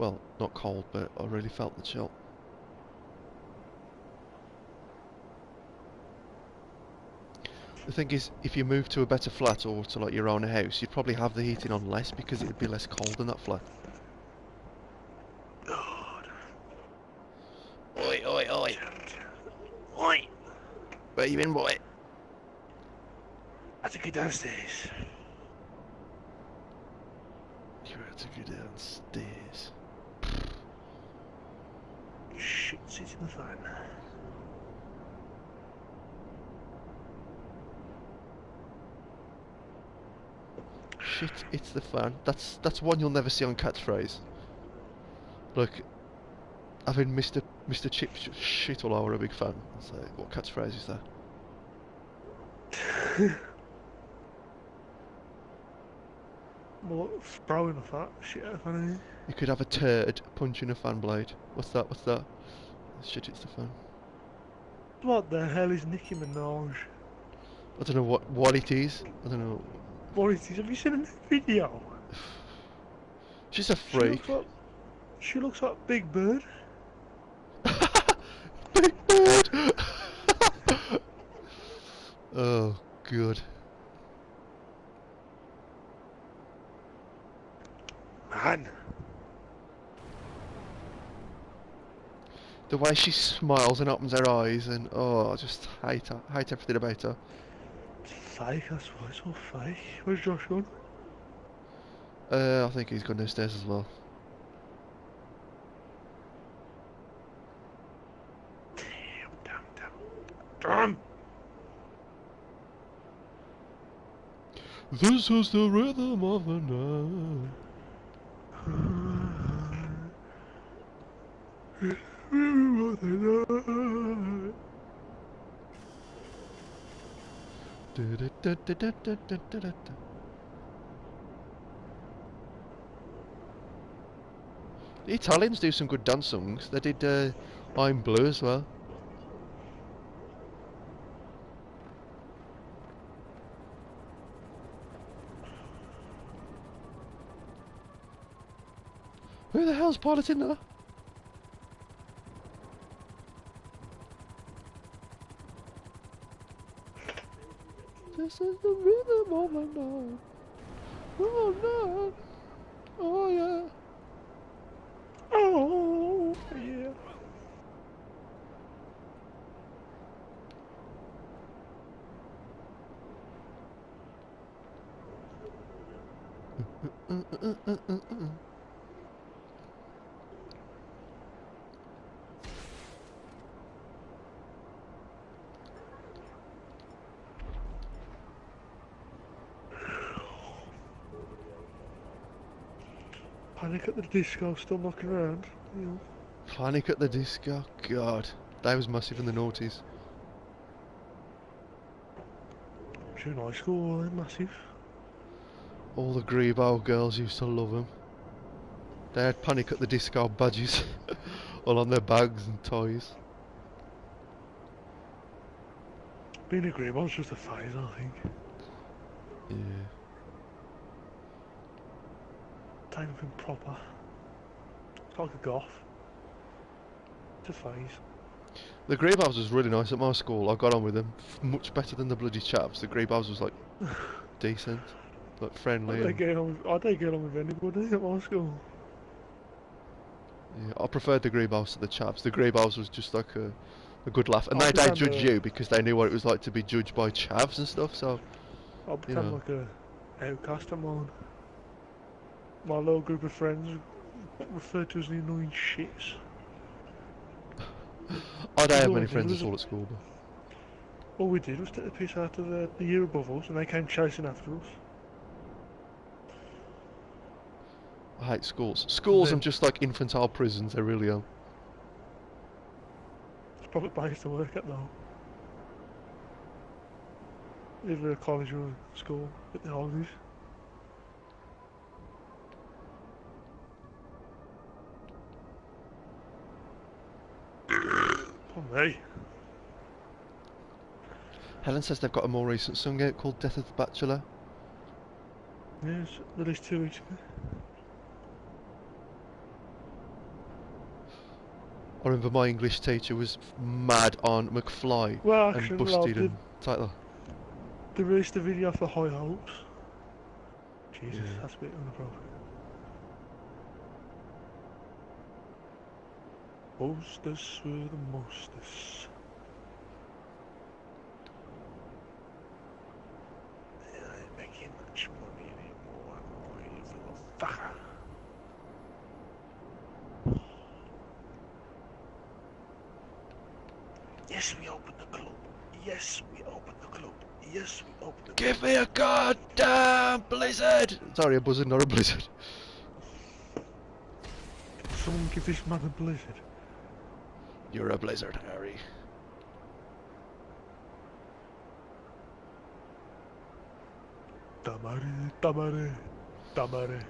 Well, not cold, but I really felt the chill. The thing is, if you move to a better flat or to like your own house, you'd probably have the heating on less because it'd be less cold in that flat. God. Oi, oi, oi! Oi! Where you been, boy? I have to go downstairs. You had to go downstairs. Shit, sit in the fan. Shit, it's the fan. That's one you'll never see on catchphrase. Like, having Mr. Chip shit all over a big fan. So, what catchphrase is that? Well, throwing a fat shit out of funny. You could have a turd punching a fan blade. What's that? What's that? Shit, it's the fan. What the hell is Nicki Minaj? I don't know what it is. I don't know. What is this? Have you seen the video? She's a freak. She looks like Big Bird. Big Bird! Oh, good. Man. The way she smiles and opens her eyes, and oh, I just hate her. Hate everything about her. It's fake, that's why it's all fake. Where's Josh gone? I think he's gone downstairs as well. Damn. This is the rhythm of the night. The Italians do some good dance songs. They did I'm Blue as well. Who the hell's piloting that? This is the rhythm of the night. Oh no. Oh yeah. Oh, yeah. Panic at the Disco still knocking around. Yeah. Panic at the Disco. God, that was massive in the noughties. Junior high school, were they massive? All the Grebo girls used to love them. They had Panic at the Disco badges all on their bags and toys. Being a grey was just a phase, I think. Yeah. Take anything proper. It's like a goth. It's a phase. The Grebos was really nice at my school. I got on with them much better than the bloody chaps. The Grebos was like decent, like friendly. I don't get on with anybody at my school. Yeah, I preferred the Grebos to the chaps. The Grebos was just like a good laugh, and I they'd became judge you because they knew what it was like to be judged by chavs and stuff. So I became like a outcast of mine. My little group of friends referred to as the annoying shits. I don't have All many I did friends was at all at school. But all we did was take the piss out of the year above us, and they came chasing after us. I hate schools. Schools Then- are just like infantile prisons. They really are. It's probably place to work at though. Either a college or a school at the holidays. Oh me. Helen says they've got a more recent song out called Death of the Bachelor. Yes, at least 2 weeks ago. I remember my English teacher was mad on McFly Well, and actually, Busted and Tyler. they released a video for High Hopes. Jesus, Yeah. that's a bit inappropriate. Hostess with a mostess. I ain't making much money anymore, you little fucker. Yes, we opened the club. Yes, we opened the club. Yes, we opened the club. Give me a goddamn blizzard! Sorry, a buzzard, not a blizzard. Someone give this man a blizzard. You're a blizzard, Harry. Tamare, tamare, tamare.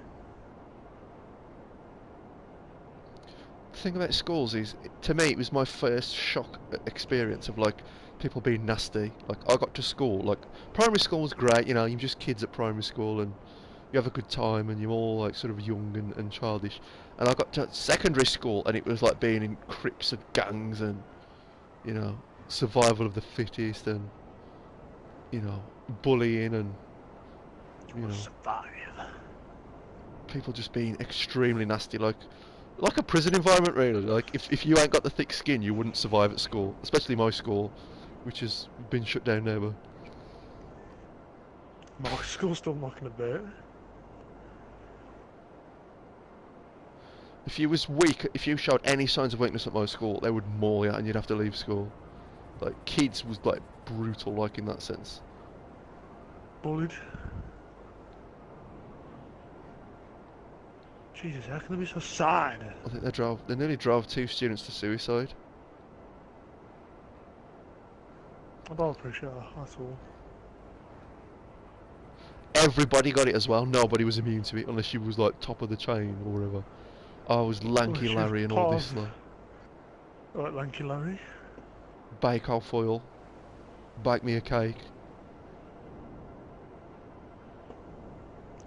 The thing about schools is, to me, it was my first shock experience of like people being nasty. Like I got to school, like primary school was great, you know, you're just kids at primary school and you have a good time and you're all like sort of young and childish. And I got to secondary school and it was like being in crips and gangs and, you know, survival of the fittest and, you know, bullying and, you know, Survive. people just being extremely nasty, like a prison environment really. Like if you ain't got the thick skin you wouldn't survive at school, especially my school, which has been shut down now. But My school's still knocking about. if you was weak, if you showed any signs of weakness at my school, they would maul you and you'd have to leave school. Like kids was like brutal, like in that sense. Bullied. Jesus, how can they be so sad? I think they nearly drove 2 students to suicide. I don't appreciate that at all. Everybody got it as well. Nobody was immune to it unless you was like top of the chain or whatever. I was Lanky Unless you Larry and all this part like Right, Lanky Larry. bake al foil, bake me a cake.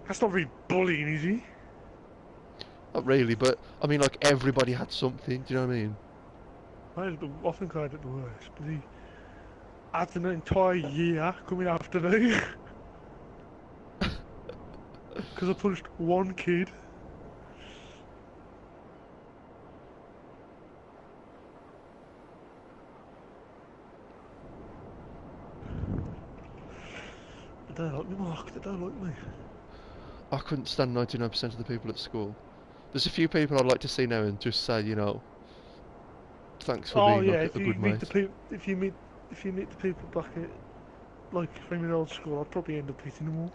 That's not really bullying, is he? Not really, but I mean like everybody had something. Do you know what I mean? I think I had it the worst, but he had an entire year coming after me. Because I punched one kid. They don't like me, Mark. They don't like me. I couldn't stand 99% of the people at school. There's a few people I'd like to see now and just say, you know, thanks for being like a good mate. If you meet the people back at like from your old school, I'd probably end up hitting them all.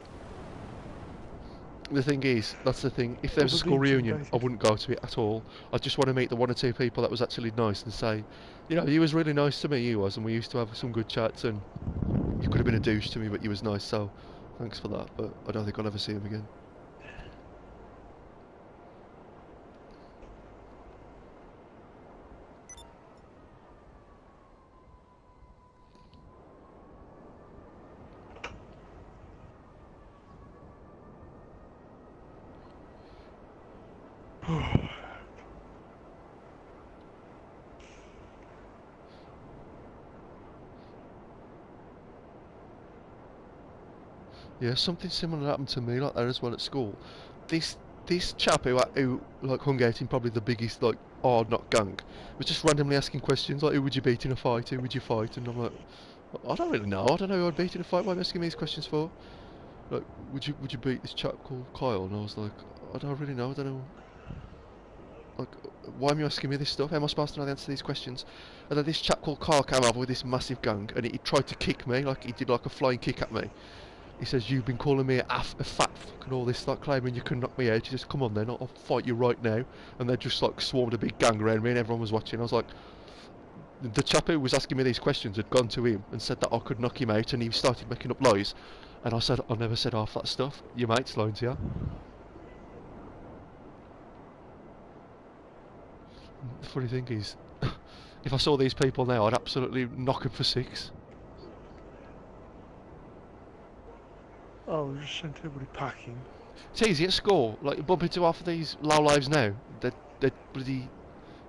The thing is, that's the thing. If there was a school reunion, I wouldn't go to it at all. I just want to meet the 1 or 2 people that was actually nice and say, you know, he was really nice to me, he was, and we used to have some good chats, and you could have been a douche to me, but you was nice, so thanks for that, but I don't think I'll ever see him again. Yeah, something similar happened to me like that as well at school. This chap who like hung out in probably the biggest like hard knock gang was just randomly asking questions like, who would you beat in a fight? Who would you fight? And I'm like, I don't really know. I don't know who I'd beat in a fight. Why are you asking me these questions for? Like, would you beat this chap called Kyle? And I was like, I don't really know. I don't know. Like, why am you asking me this stuff? How am I supposed to know the answer to these questions? And then this chap called Kyle came over with this massive gang, and he tried to kick me. Like, he did like a flying kick at me. He says, you've been calling me a fat fuck and all this, like claiming you can knock me out. He says, come on then, I'll fight you right now. And they just like swarmed a big gang around me and everyone was watching. I was like, the chap who was asking me these questions had gone to him and said that I could knock him out, and he started making up lies. And I said, I never said half that stuff. Your mate's lying to you. The funny thing is, if I saw these people now, I'd absolutely knock them for 6. Oh, we just sent everybody packing. It's easy at school. Like, you bump into half of these low lives now. They're bloody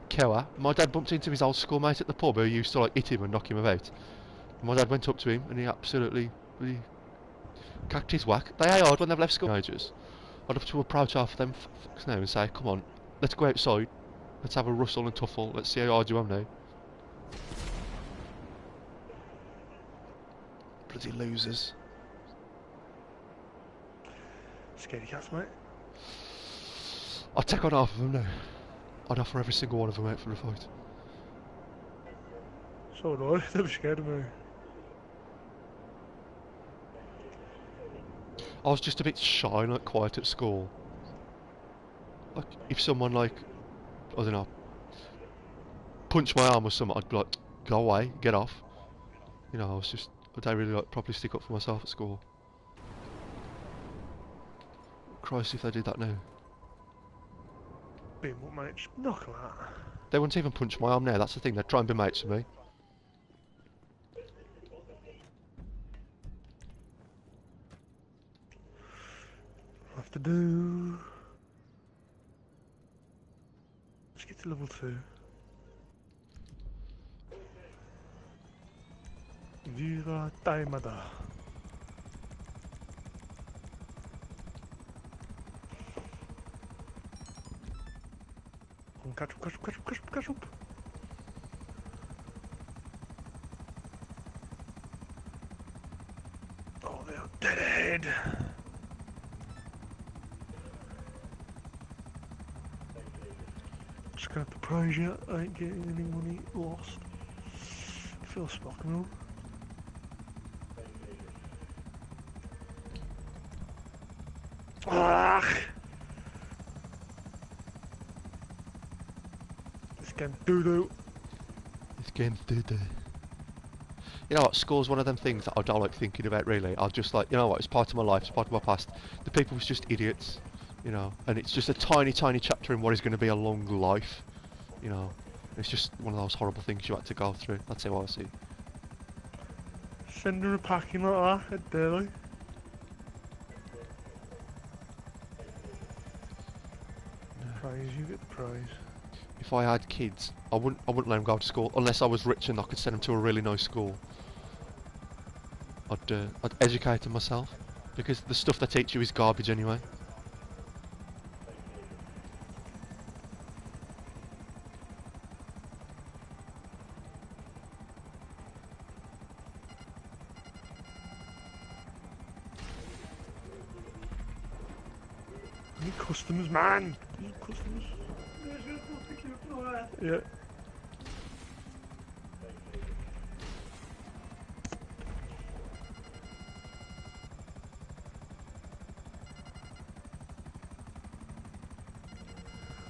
Kewa. My dad bumped into his old schoolmate at the pub who used to like hit him and knock him about. My dad went up to him and he absolutely cacked his whack. They are hard when they've left school ages. I'd have to approach half of them fucks now and say, come on, let's go outside. Let's have a rustle and tuffle. Let's see how hard you are now. Bloody losers. Scaredy cats, mate. I'd take on half of them now. I'd offer every single one of them out for a fight. So do I. They'll be scared of me. I was just a bit shy and like quiet at school. Like if someone like, I don't know, punched my arm or something, I'd be like, go away, get off. You know, I don't really like properly stick up for myself at school. Christ, if they did that now. Being what, mate? Just knock them out. They wouldn't even punch my arm now, that's the thing, they'd try and be mates with me. Have to do. Let's get to level 2. Vira Taimada. Catch up, catch up, catch up, catch up, catch up. Oh, they're dead. Just gonna have to prize you. I ain't getting any money lost. Feel spoken on. Ah! This game doo-doo. This game's doo-doo. You know what, school's one of them things that I don't like thinking about really. I'm just like, you know what, it's part of my life, it's part of my past. The people was just idiots, you know, and it's just a tiny, tiny chapter in what is going to be a long life, you know. It's just one of those horrible things you had to go through. That's how I see it. Send her a packing like that at daily. Prize, you get the prize. If I had kids, I wouldn't let them go to school unless I was rich and I could send them to a really nice school. I'd educate them myself because the stuff they teach you is garbage anyway. I need customers, man. I need customers. Yeah.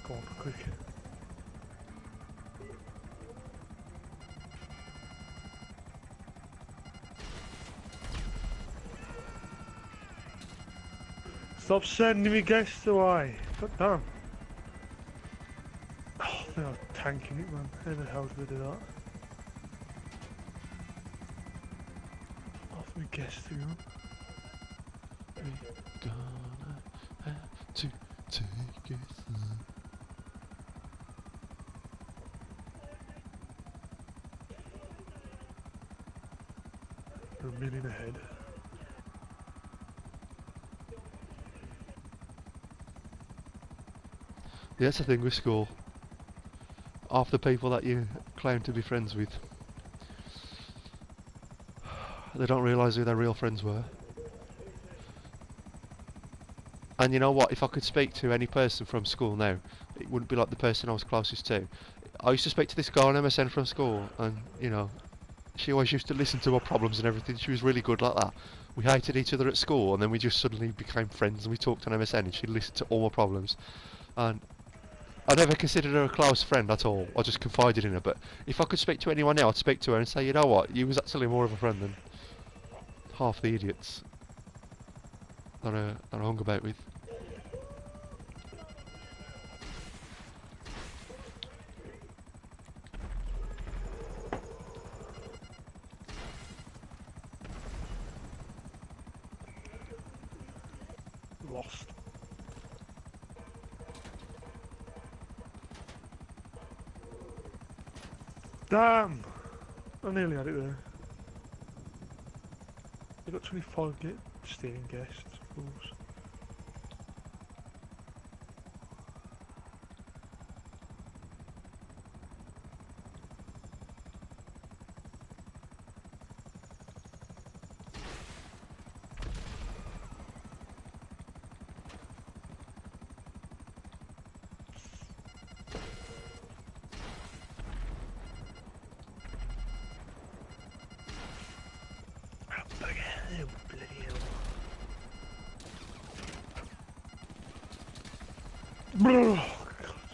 Go on, quick. Stop sending me guests away. God damn. Oh, they are tanking it, man. How the hell do they do that? Off me guests to go. We're gonna have to take it slow. They're a million ahead. Yeah, that's the thing with school. Half the people that you claim to be friends with, they don't realise who their real friends were. And you know what, if I could speak to any person from school now, it wouldn't be like the person I was closest to. I used to speak to this girl on MSN from school, and you know, she always used to listen to my problems and everything. She was really good like that. We hated each other at school, and then we just suddenly became friends, and we talked on MSN, and she listened to all my problems. And I never considered her a close friend at all. I just confided in her. But if I could speak to anyone now, I'd speak to her and say, you know what, you was actually more of a friend than half the idiots that I hung about with. Lost. Damn! I nearly had it there. I got 25 stealing guests, of course.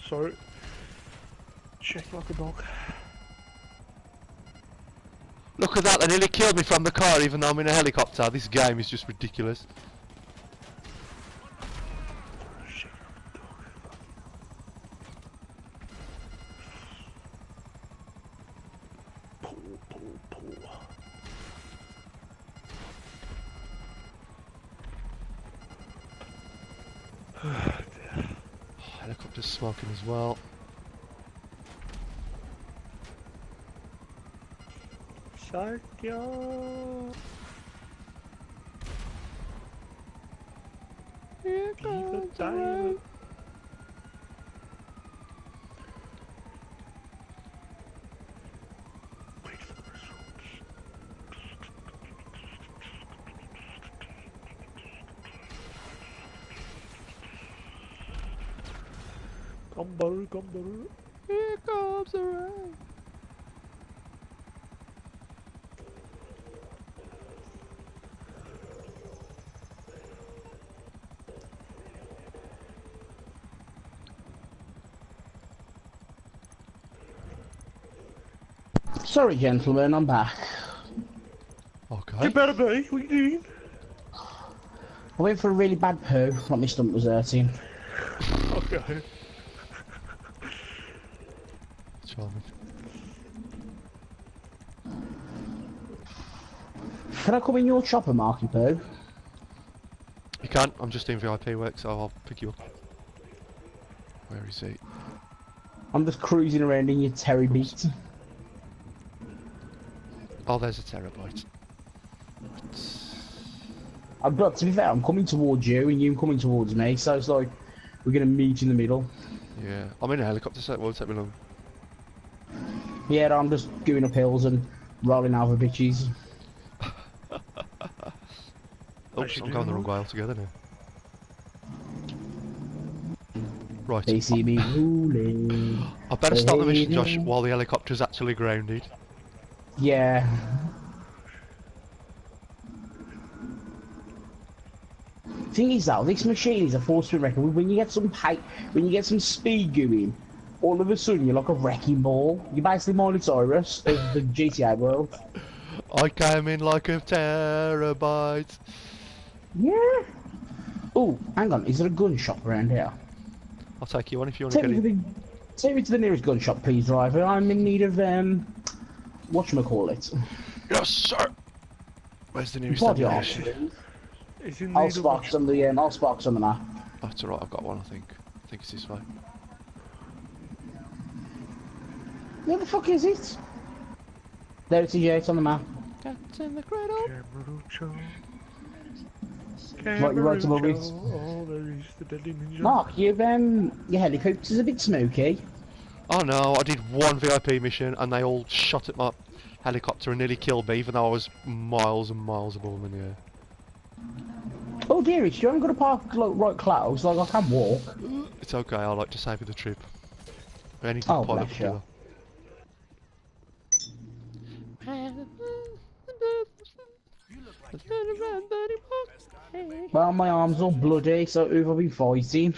Sorry. Check like a dog. Look at that, they nearly killed me from the car even though I'm in a helicopter. This game is just ridiculous. Shake like a dog. Pull. Helicopter's smoking as well. Psycho. Here comes the rain. Wait for the results. Gumbo. Here comes the rain. Sorry, gentlemen, I'm back. Okay. You better be. What you doing? I went for a really bad poo, like my stomach was hurting. Okay. Charming. Can I come in your chopper, Marky Poo? You can, I'm just doing VIP work, so I'll pick you up. Where is he? I'm just cruising around in your Terry beat. Oh, there's a terabyte. But to be fair, I'm coming towards you and you coming towards me, so it's like we're gonna meet in the middle. Yeah, I'm in a helicopter, so it won't take me long. Yeah, I'm just going up hills and rolling over bitches. Oops, I'm going the wrong way altogether now. Right. They see me ruling. I better start the mission, Josh, while the helicopter's actually grounded. Yeah. Thing is though, this machine is a force to reckon with. When you get some speed going, all of a sudden you're like a wrecking ball. You're basically Miley Cyrus of the GTA world. I came in like a terabyte. Yeah. Oh, hang on, is there a gun shop around here? I'll take you on if you want to get in. Take me to the nearest gun shop, please, driver. I'm in need of whatchamacallit. Yes, sir. Where's the nearest Body ammunition? armor. It's in I'll spark some of the I'll spark some of that. That's alright, I've got one, I think. I think it's this way. Where the fuck is it? There it is, yeah, it's on the map. Cats in the cradle. Right, you're right above it. Oh, there is the deadly ninja. Mark, your helicopter's a bit smoky. Oh no, I did one VIP mission and they all shot at my helicopter and nearly killed me, even though I was miles and miles above them in the air. Oh dearest, you haven't got to park right close, like I can walk. It's okay, I like to save you the trip. Anything Oh, pile up bless you. together. Well, my arm's all bloody, so who have I been fighting?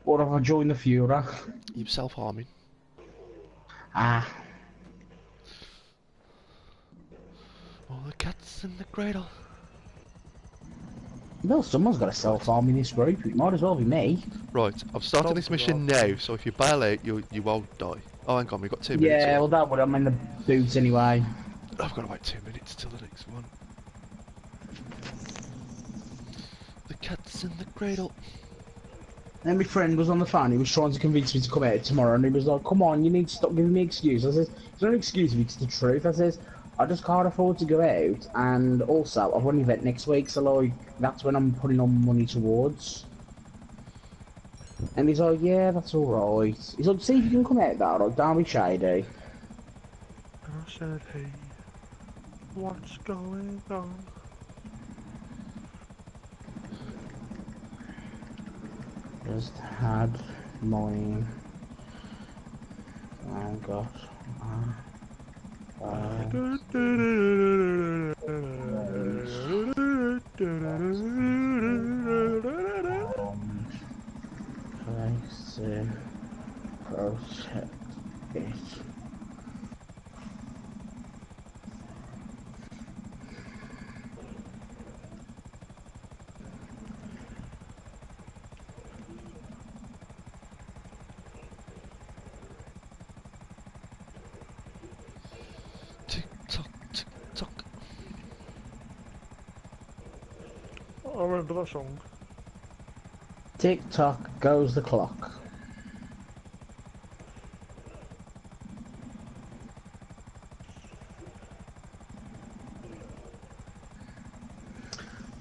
Or have I joined the Führer? You're self-harming. Ah. Oh, the cat's in the cradle. Well, someone's got to self-harm in this group. It might as well be me. Right, I've started this mission now, so if you bail out, you won't die. Oh, hang on, we've got 2 minutes. Yeah, well, that would. I'm in the boots anyway. I've got to wait 2 minutes till the next one. The cat's in the cradle. Then my friend was on the phone, he was trying to convince me to come out tomorrow, and he was like, come on, you need to stop giving me excuses. I says, it's not an excuse if it's the truth. I says, I just can't afford to go out, and also, I've got an event next week, so like, that's when I'm putting on money towards. And he's like, yeah, that's alright. He's like, see if you can come out there, like, don't be shady. And I said, hey, what's going on? Just had mine. I got place to protect it. Tick tock, tick tock. I remember that song. Tick tock goes the clock.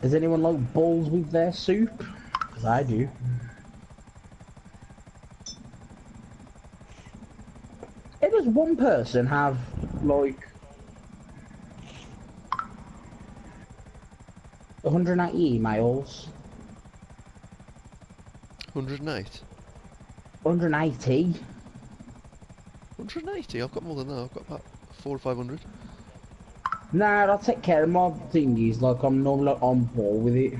Does anyone like balls with their soup? Because I do. Hey, does one person have, like, 180 emails? 108. 180? 180? I've got more than that. I've got about 400 or 500. Nah, I'll take care of my thingies, like, I'm not on board with it.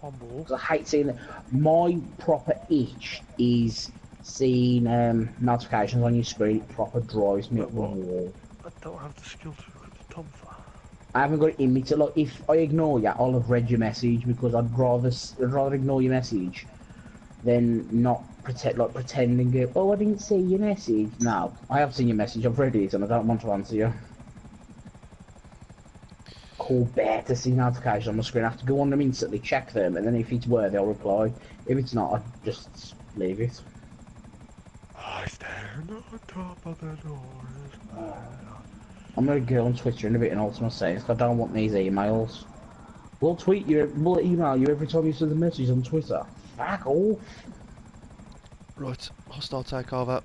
On board. 'Cause I hate seeing it. My proper itch is seeing notifications on your screen. It proper drives me up the wall. I don't have the skill to look at the Tom for. I haven't got it in me to, like, if I ignore you, I'll have read your message, because I'd rather ignore your message than not pretending go, oh, I didn't see your message. No, I have seen your message, I've read it, and I don't want to answer you. Call bear to see notifications on the screen. I have to go on them instantly, check them, and then if it's worthy, I'll reply. If it's not, I just leave it. I stand on top of the doors. I'm gonna go on Twitter in a bit and Ultimate Saints, 'cause I don't want these emails. We'll tweet you, we'll email you every time you send a message on Twitter. Fuck off. Right, hostile takeover.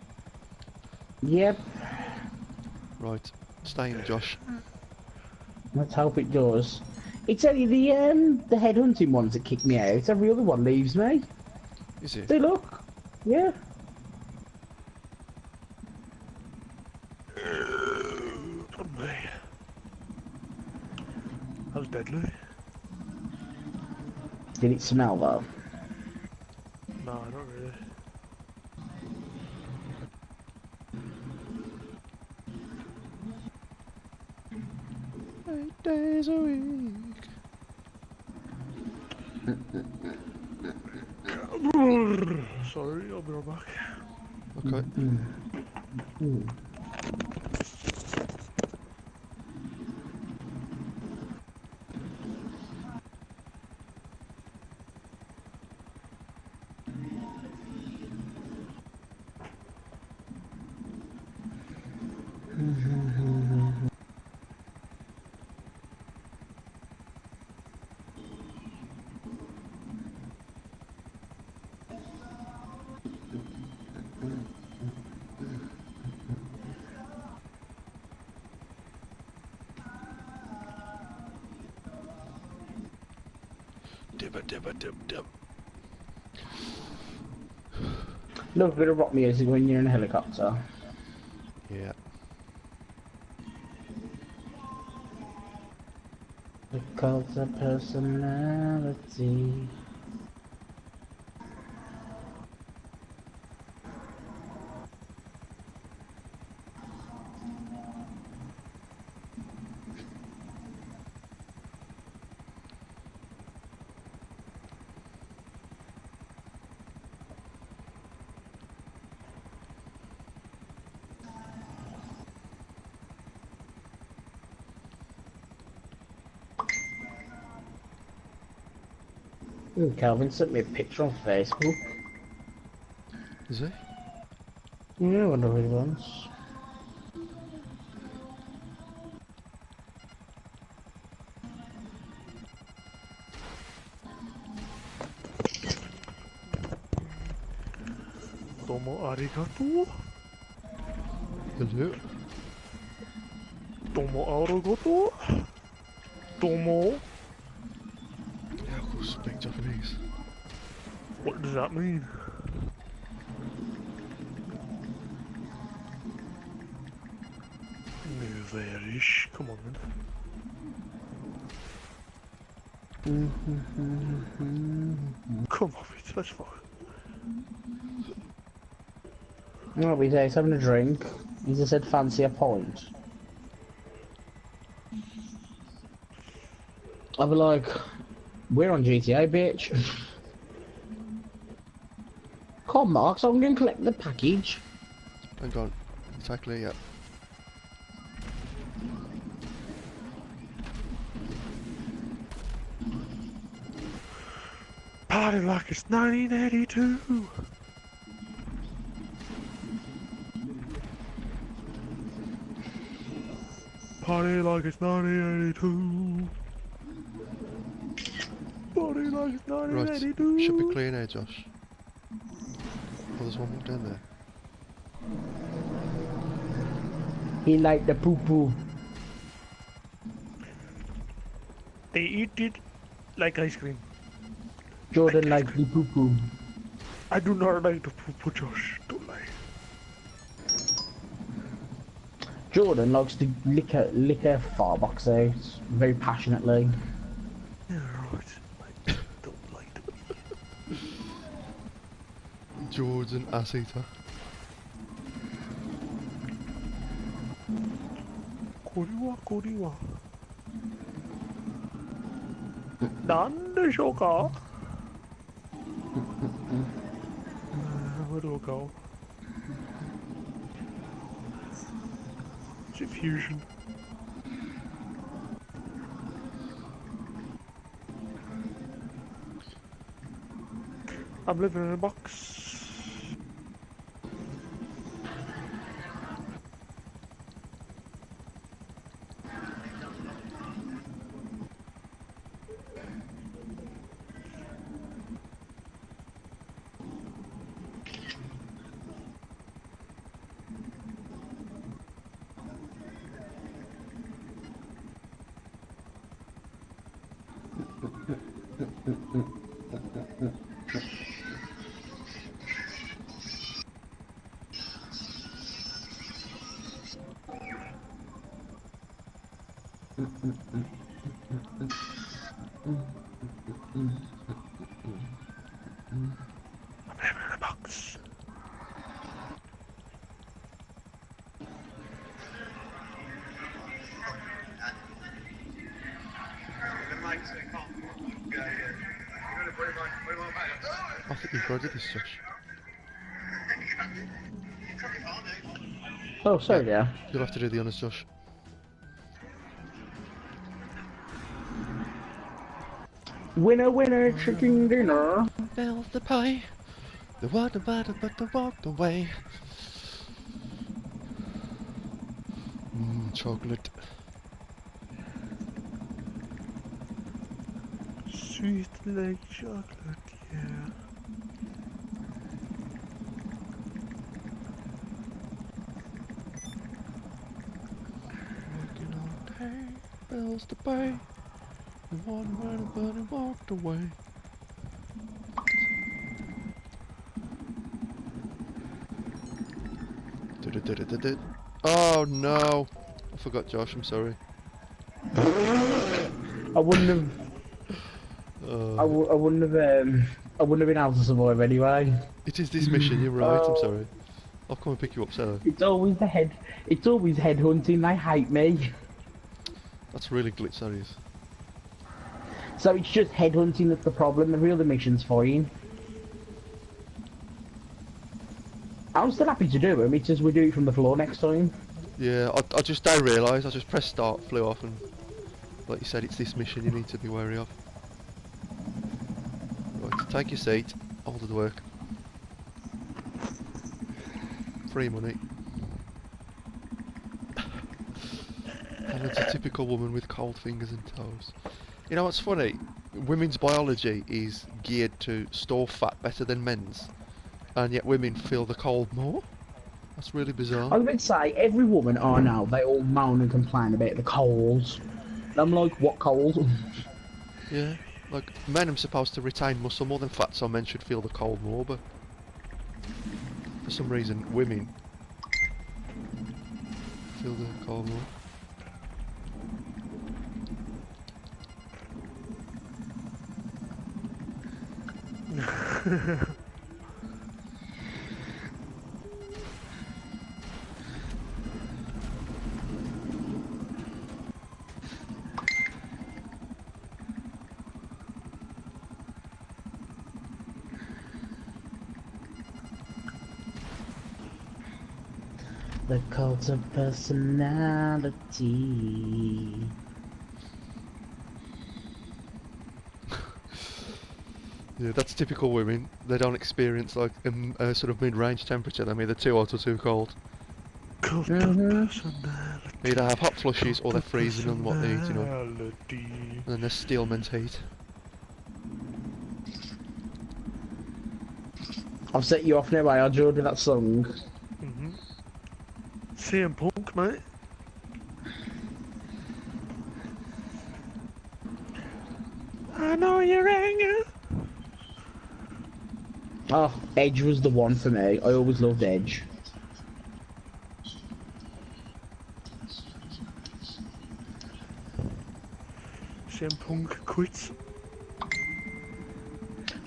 Yep, Right, stay in, Josh. let's hope it does. It's only the headhunting ones that kick me out. Every other one leaves me. Is it? See, look. Yeah. Me. That was deadly. Did it smell though? No, not really. Eight days a week. Sorry, I'll be right back. Okay. Dibba dibba dib dib. Love a bit of rock music when you're in a helicopter. Yeah. The cult of personality. Ooh, Calvin sent me a picture on Facebook. Is he? Yeah, I wonder who he wants. Domo arigato. Hello? Domo arigato. Domo. Yeah, of course, speak Japanese. What does that mean? No, varish. Come on then. Come on, mate, let's fuck. No, he's having a drink. He just said fancy a pint. I'll be like, we're on GTA, bitch. Come, Mark, so I'm going to collect the package. Hang on. Exactly, yeah. Party like it's 1982. Party like it's 1982. Party like it's Right, 1982. should be clear now, Josh. Oh, there's one more down there. He liked the poo-poo. They eat it like ice cream. Jordan liked the poo-poo. I do not like the poo-poo, Josh. Don't lie. Jordan likes to lick a farbox out very passionately. Yeah, right. I don't like the Jordan ass eater. Koriwa, Koriwa. Nandeshouka? Where do I go? Is it fusion? I'm living in a box. I'm living in a box. I think you've got to do this, Josh. Oh, sorry, yeah. You'll have to do the honours, Josh. Winner, winner, chicken dinner. Bells the pie. The water, but the walked away. Chocolate. Sweet like chocolate, yeah. Working all day, bills to pay. The one where nobody walked away. Oh no! I forgot, Josh. I'm sorry. I wouldn't have. I wouldn't have. I wouldn't have been able to survive anyway. It is this mission. You're right. I'm sorry. I'll come and pick you up, Sarah. It's always the head. It's always headhunting. They hate me. That's really glitch, that is. So it's just headhunting that's the problem. The real mission's fine. I'm still happy to do them. It's just we do it from the floor next time. Yeah, I just don't realise. I just pressed start, flew off, and like you said, it's this mission you need to be wary of. Take your seat. I'll do the work. Free money. Helen's a typical woman with cold fingers and toes. You know what's funny? Women's biology is geared to store fat better than men's, and yet women feel the cold more. That's really bizarre. I was about to say, every woman I know, they all moan and complain about the colds. And I'm like, what cold? Yeah, like men are supposed to retain muscle more than fat, so men should feel the cold more, but for some reason women feel the cold more. The cult of personality. Yeah, that's typical women. They don't experience like a sort of mid-range temperature. They're either too hot or too cold. Cult of personality. They either have hot flushes or they're freezing on what they eat, you know. Personality. And then there's Steelman's heat. I've set you off now, I enjoyed that song. CM Punk, mate. I know you're angry. Oh, Edge was the one for me. I always loved Edge. CM Punk quits.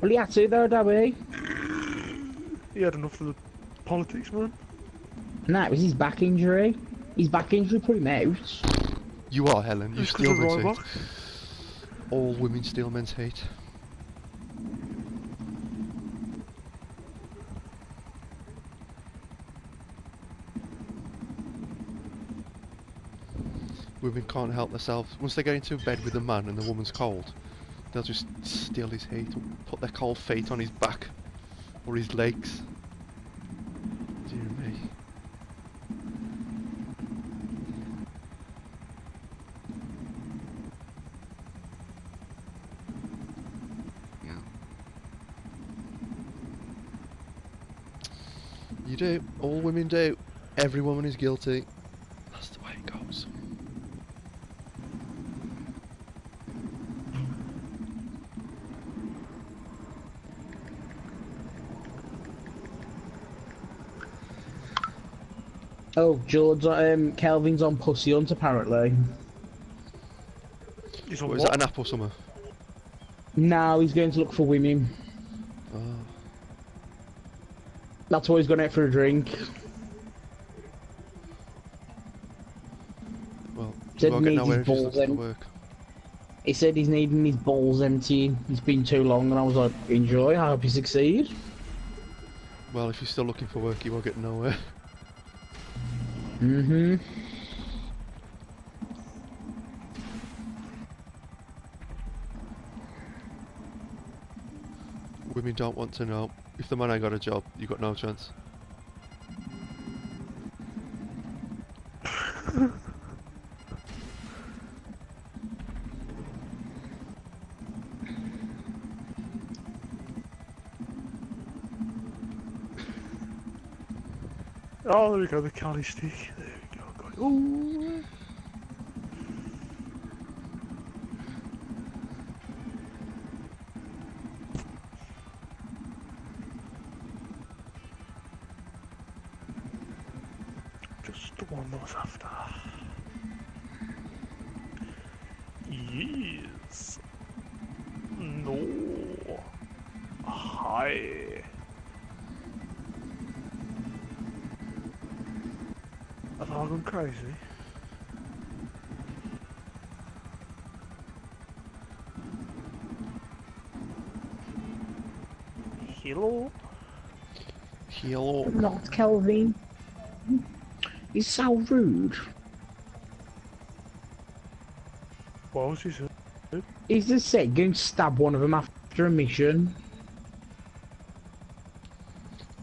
Well, he had to though, Dabby. He had enough of the politics, man. No, it was his back injury. His back injury put him out. You are, Helen. You Just 'cause steal of men's Ryback. heat. All women steal men's heat. Women can't help themselves. Once they get into bed with a man and the woman's cold, they'll just steal his heat or put their cold feet on his back or his legs. Dear me. You do. All women do. Every woman is guilty. That's the way it goes. Oh, George, Kelvin's on Pussy Hunt apparently. He's on What, is that an app or something? Now he's going to look for women. Oh. That's why he's gone out for a drink. Well, Said we'll he get needs nowhere his if he's balls looking in. for work. He said he's needing his balls emptying. It's been too long, and I was like, enjoy, I hope you succeed. Well, if you're still looking for work, you won't get nowhere. Mm-hmm. Women don't want to know. If the man ain't got a job, you got no chance. Oh, there we go, the Cali stick. There we go. Got it. Ooh. Just the one that was after. Yes. No. Hi. Have I gone crazy? Hello? Hello. Not Kelvin. He's so rude. What was he saying? He's just said, go and stab one of them after a mission.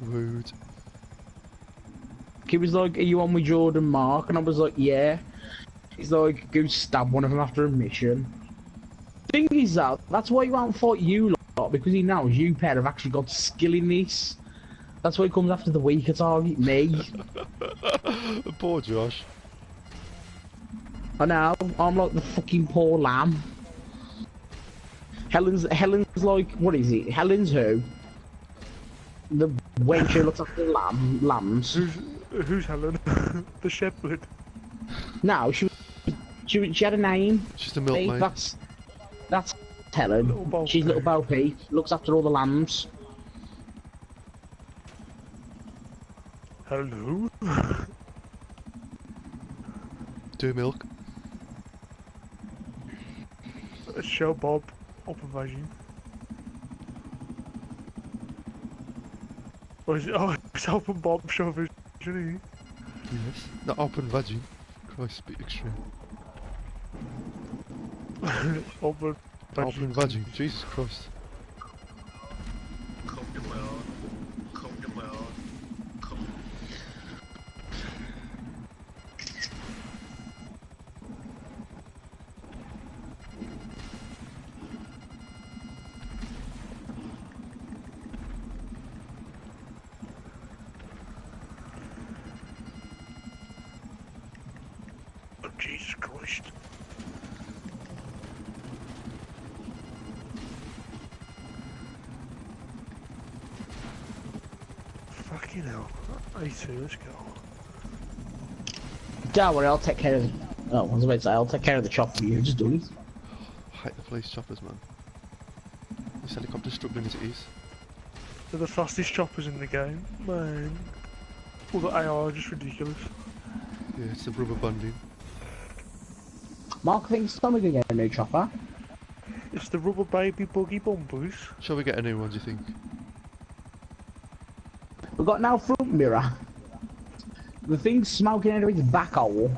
Rude. He was like, "Are you on with Jordan Mark?" And I was like, "Yeah." He's like, "Go stab one of them after a mission." Thing is that that's why he won't fight you lot, because he knows you pair have actually got skill in this. That's why he comes after the weaker target, me. Poor Josh. I know, I'm like the fucking poor lamb. Helen's like, what is it? Helen's who? The wench who looks after the lambs. Who's Helen? The shepherd. No, she had a name. She's the milkmaid. That's Helen. She's little Bo Peep. Looks after all the lambs. Hello? Do milk. Show Bob open vagine. Or is it? Oh, it's open Bob show vagine. Yes. Not open vagine. Christ, bit extreme. Open vagine. Open vagine. Jesus Christ. Oh, Jesus Christ. Fucking hell. A2, let's go. Don't worry, I'll take care of it. Oh, I was about to say, I'll take care of the chopper for you, just do it. I hate the police choppers, man. This helicopter's struggling as it is. They're the fastest choppers in the game, man. All the AR are just ridiculous. Yeah, it's the rubber banding. Mark thinks Tommy can get a new chopper. It's the rubber baby buggy bumpers. Shall we get a new one, do you think? We've got now front mirror. The thing's smoking out of its back hole.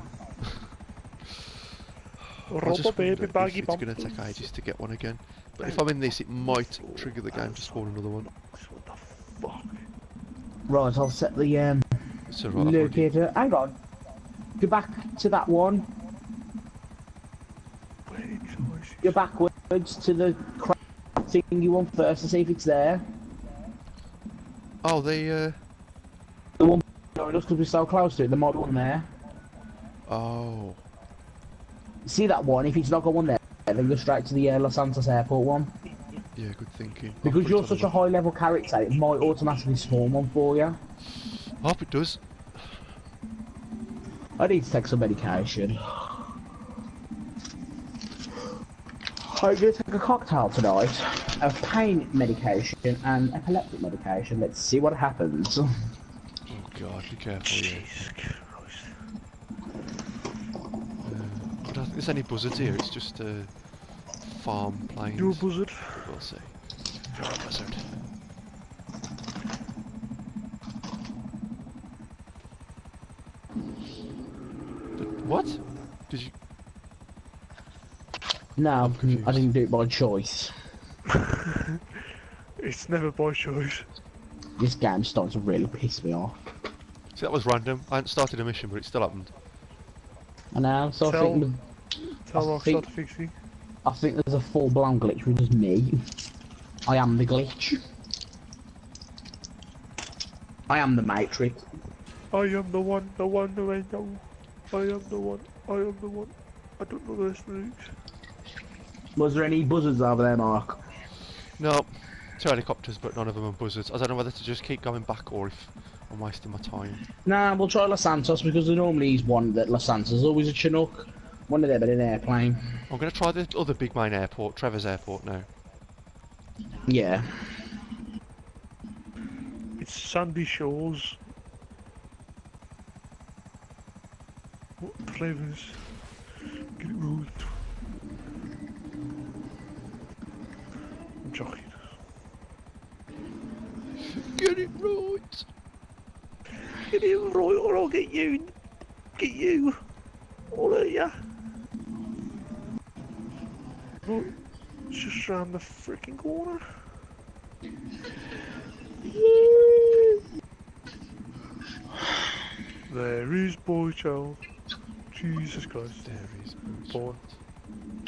I Rubber just baby wonder if baggy it's bumpers. going to take ages to get one again. But if I'm in this, it might trigger the game to spawn another one. What the fuck? Right, I'll set the It's alright, I've already... locator. Hang on. Go back to that one. Go backwards to the crap thing you want first to see if it's there. Oh, they, The one just because we're so close to it, there might be one there. Oh. See that one? If it's not got one there, then go straight to the Los Santos Airport one. Yeah, good thinking. Because you're such a high level character, it might automatically spawn one for you. I hope it does. I need to take some medication. I'm going to take a cocktail tonight of pain medication and epileptic medication. Let's see what happens. Oh god, be careful, yeah. Jesus Christ. I don't think there's any buzzards here, it's just farm planes. You're a buzzard. We'll see. You're a buzzard. What? Did you... No, confused. I didn't do it by choice. It's never by choice. This game's starting to really piss me off. See, that was random. I hadn't started a mission, but it still happened. I know, so Tell- I think, Tell Rockstar think- to fix it. I think there's a full-blown glitch with just me. I am the glitch. I am the Matrix. I am the one who I know. I am the one, I am the one. I don't know those lyrics. Was there any buzzards over there, Mark? No, 2 helicopters, but none of them are buzzards. I don't know whether to just keep going back or if I'm wasting my time. Nah, we'll try Los Santos because there normally is one that Los Santos is always a Chinook. One of them in an airplane. I'm going to try the other big main airport, Trevor's airport now. Yeah. It's Sandy Shores. What flavours? Get it rolled. I'm joking. Get it right! Get it right or I'll get you. Get you. All of ya. Right. It's just round the freaking corner. There is boy child. Jesus Christ. There is Boy.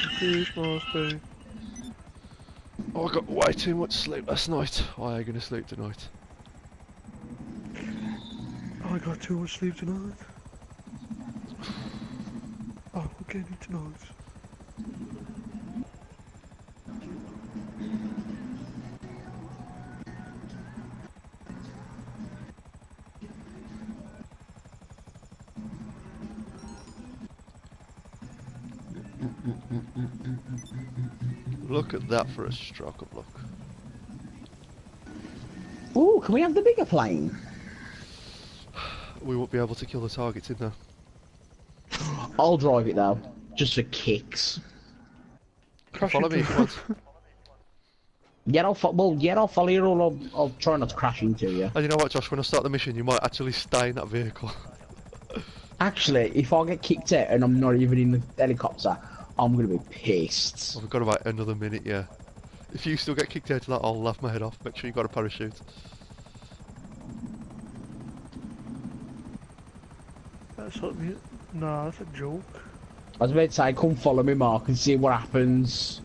Christmas Day. Oh, I got way too much sleep last night. Why are you gonna sleep tonight? I got too much sleep tonight. Oh, we're getting tonight. Look at that for a stroke of luck. Ooh, can we have the bigger plane? We won't be able to kill the targets in there. I'll drive it though, just for kicks. Follow me if you want. Yeah, I'll follow you, or I'll try not to crash into you. And you know what, Josh? When I start the mission, you might actually stay in that vehicle. Actually, if I get kicked out and I'm not even in the helicopter, I'm gonna be pissed. Oh, we've got about another minute, yeah. If you still get kicked out of that, I'll laugh my head off. Make sure you got a parachute. That's something. Nah, that's a joke. I was about to say, come follow me, Mark, and see what happens.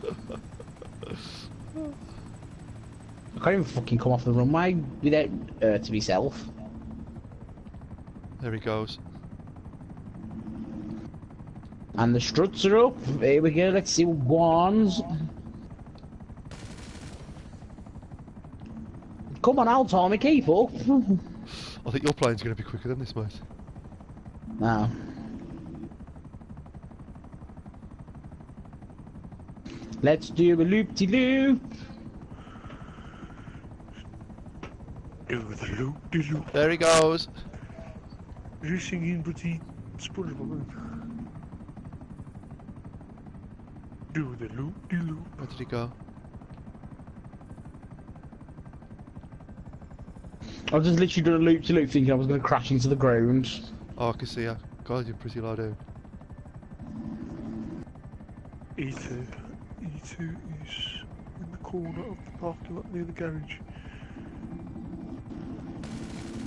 I can't even fucking come off the runway without to myself. There he goes. And the struts are up. Here we go, let's see what ones. Come on, old Tommy, keep up. I think your plane's going to be quicker than this, mate. No. Let's do a loop-de-loop. Do the loop-de-loop. There he goes. You're singing pretty SpongeBob. Do the loop-de-loop. Where did he go? I was just literally doing a loop-de-loop thinking I was going to crash into the ground. Oh, I can see ya. God, you're pretty low down. E2 is in the corner of the parking lot near the garage.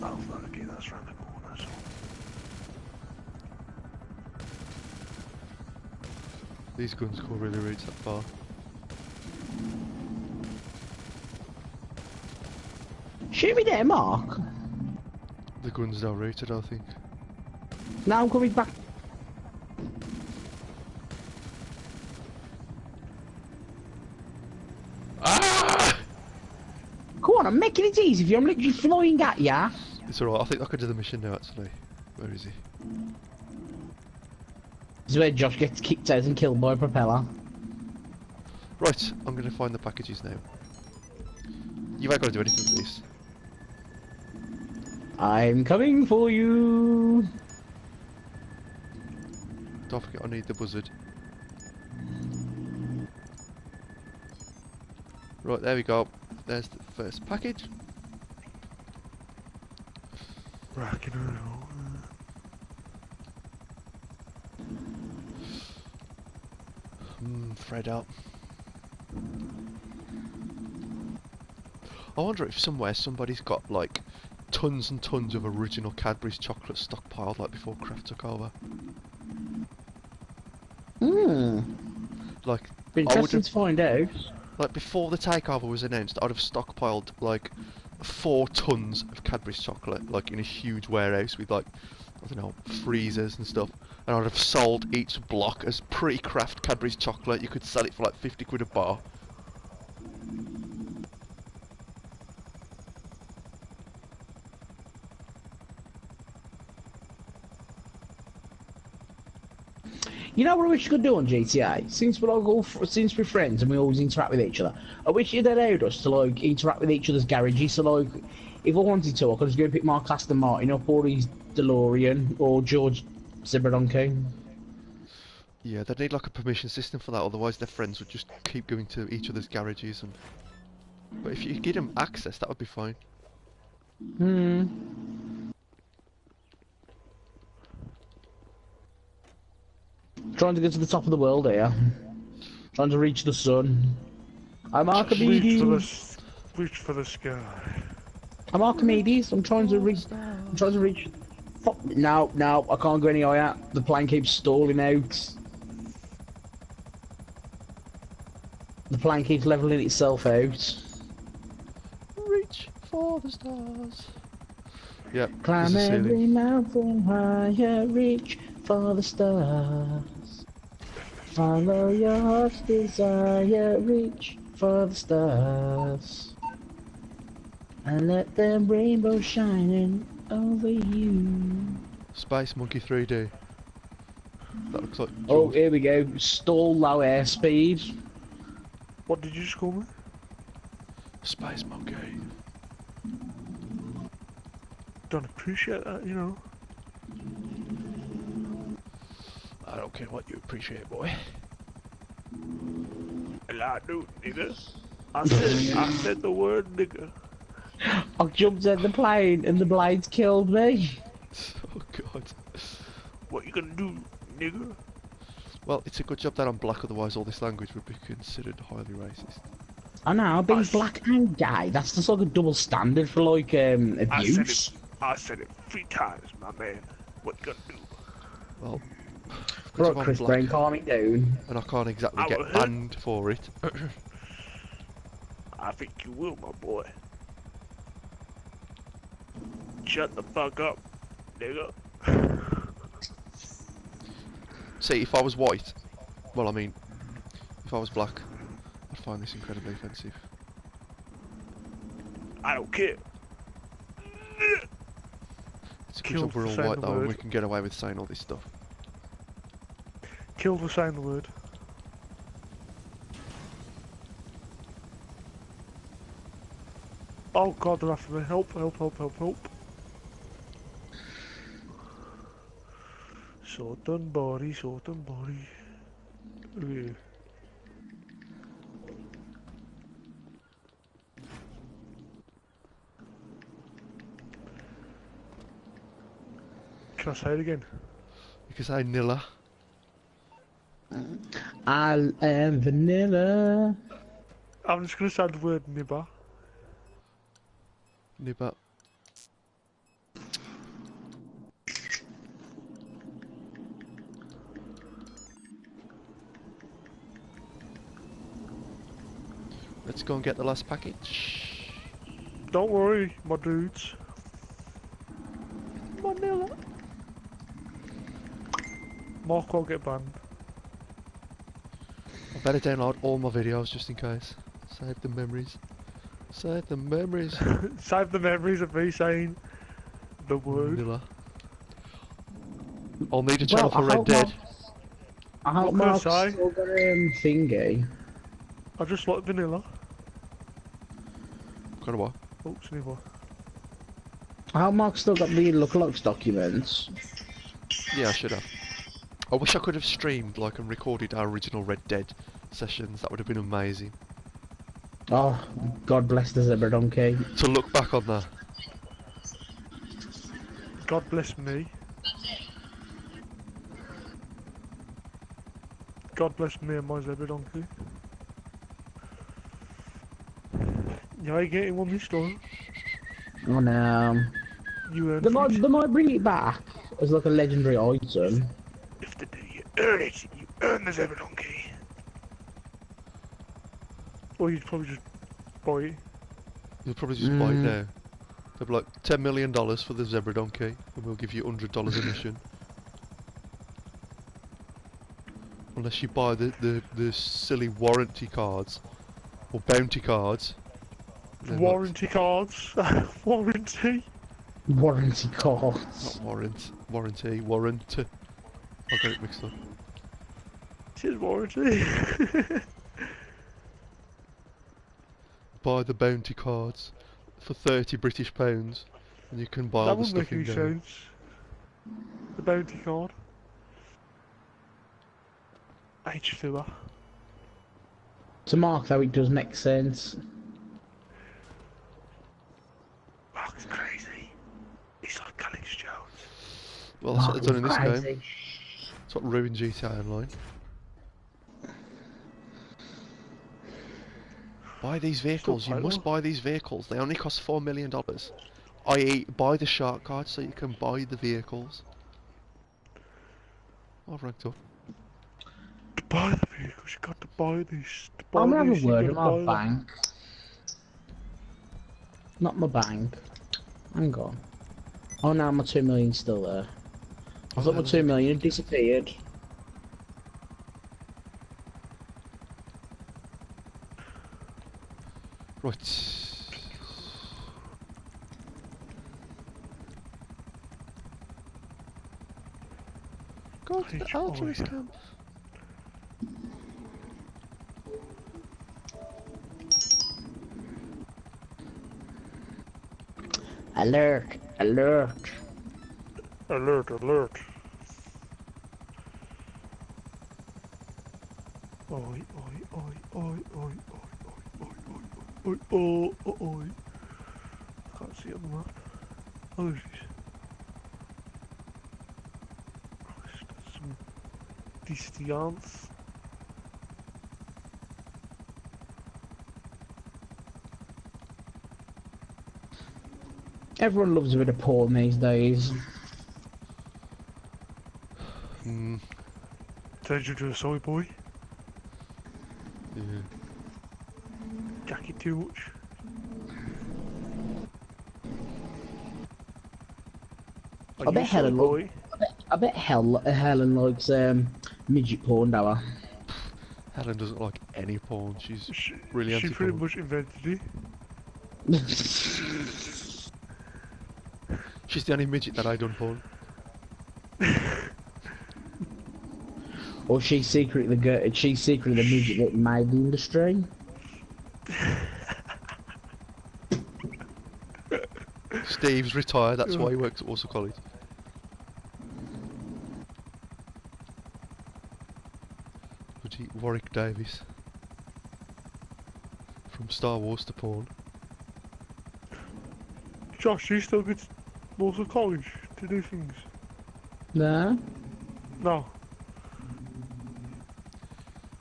Oh, okay, that's round the corner. So. These guns can't really reach that far. Shoot me there, Mark. The guns don't reach it, I think. Now I'm coming back. Ah! Come on, I'm making it easy for you. I'm literally flying at ya. It's alright, I think I could do the mission now, actually. Where is he? This is where Josh gets kicked out and killed by a propeller. Right, I'm going to find the packages now. You ain't got to do anything for this. I'm coming for you. Don't forget I need the buzzard. Right, there we go. There's the first package. Racking around. Fred up. I wonder if somewhere somebody's got like tons and tons of original Cadbury's chocolate stockpiled like before Kraft took over. Like, Be interesting to find out. like before the takeover was announced, I'd have stockpiled like 4 tons of Cadbury's chocolate, like in a huge warehouse with like, I don't know, freezers and stuff. And I'd have sold each block as pre-Kraft Cadbury's chocolate. You could sell it for like 50 quid a bar. You know what I wish you could do on GTA? Since we're all since we're friends and we always interact with each other, I wish you'd allowed us to like interact with each other's garages. So like, if I wanted to, I could just go pick Mark Aston Martin up, or his DeLorean, or George Zebradonke. Yeah, they'd need like a permission system for that, otherwise their friends would just keep going to each other's garages. And but if you give them access, that would be fine. Trying to get to the top of the world here. Trying to reach the sun. I'm Archimedes. Reach for the sky. I'm Archimedes. I'm trying to reach. I'm trying to reach Fuck, no, no, I can't go any higher. The plane keeps stalling out. The plane keeps levelling itself out. Reach for the stars. Yep, there's Climb a every ceiling. mountain higher, reach for the stars. Follow your heart's desire, reach for the stars. And let the rainbow shining over you. Space Monkey 3D. That looks like Oh, George. here we go. Stall low airspeed. What did you just call me? Space Monkey. Don't appreciate that, you know. I don't care what you appreciate, boy. Well, I do, nigga. I said the word nigga. I jumped at the plane and the blades killed me. Oh god. What you gonna do, nigga? Well, it's a good job that I'm black, otherwise all this language would be considered highly racist. I know, being black and gay, that's just like a double standard for like abuse. I said it 3 times, my man. What you gonna do? Well, because Right, I'm Chris black Brain, calm it down. and I can't exactly I get will hurt. banned for it. I think you will, my boy. Shut the fuck up, nigga. See, if I was white, well, I mean, if I was black, I'd find this incredibly offensive. I don't care. It's a good Kill job we're for all saying white the though, and we word. can get away with saying all this stuff. Kill for saying the word. Oh god, they're after me. Help, help, help, help, help. Sort and body, sort and body. Yeah. Can I say it again? You can say Nilla. I am vanilla. I'm just gonna say the word nibba. Nibba. Let's go and get the last package. Don't worry, my dudes. Manila. Mark won't get banned. I better download all my videos just in case. Save the memories. Save the memories. Save the memories of me saying the word. Manila. I'll need a channel for I Red hope Dead. I hope What can I Mark's say? still got thingy. I just like vanilla. Kind of what? Oops, anyway. I hope Mark's still got the lookalikes documents. Yeah, I should have. I wish I could have streamed like and recorded our original Red Dead sessions. That would have been amazing. Oh, God bless the zebra donkey. To look back on that. God bless me. God bless me and my zebra donkey. You ain't getting one this time. Oh no. You earned They it. might bring it back as like a legendary item. If they do, you earn it. You earn the zebra donkey. Or you'd probably just buy it. You'll probably just buy it now. They'll be like $10 million for the zebra donkey, and we'll give you $100 a mission. Unless you buy the silly warranty cards or bounty cards. then Warranty cards. Warranty. Warranty Not cards. warranty. I got it mixed up. It is warranty. Buy the bounty cards for £30 and you can buy all That the wouldn't stuff make any in game. sense. The bounty card. H2R. To Mark though it does make sense. Mark's crazy. He's like Alex Jones. Well, that's what Mark they've done in is this crazy. game. That's what ruined GTA Online. Buy these vehicles. You quite must well. buy these vehicles. They only cost $4 million. i.e. buy the shark card so you can buy the vehicles. I've ranked up. To buy the vehicles, you got to buy this. To buy I'm gonna have a this, you word got in to my buy that. bank. Not my bank. Hang on. Oh, now my 2 million's still there. I thought my 2 million had disappeared. Right. Go to the altruist camp. Alert! Alert! Alert, alert. Oi, oi, oi, oi, oi, oi, oi, oi, oi, oi, oi, oi. I can't see it on the map. Oh, there it is. Christ, that's some distance. Everyone loves a bit of porn these days. Turned you into a soy boy. Yeah. Jacket too much. I bet Helen likes midget porn, don't I? Helen doesn't like any porn. She's really She anti-porn. pretty much invented it. She's the only midget that I done porn. Or she's secretly the midget that made the industry. Steve's retired, that's why he works at Walsall College. Bloody Warwick Davis. From Star Wars to porn. Josh, you still go to Walsall College to do things? No. No.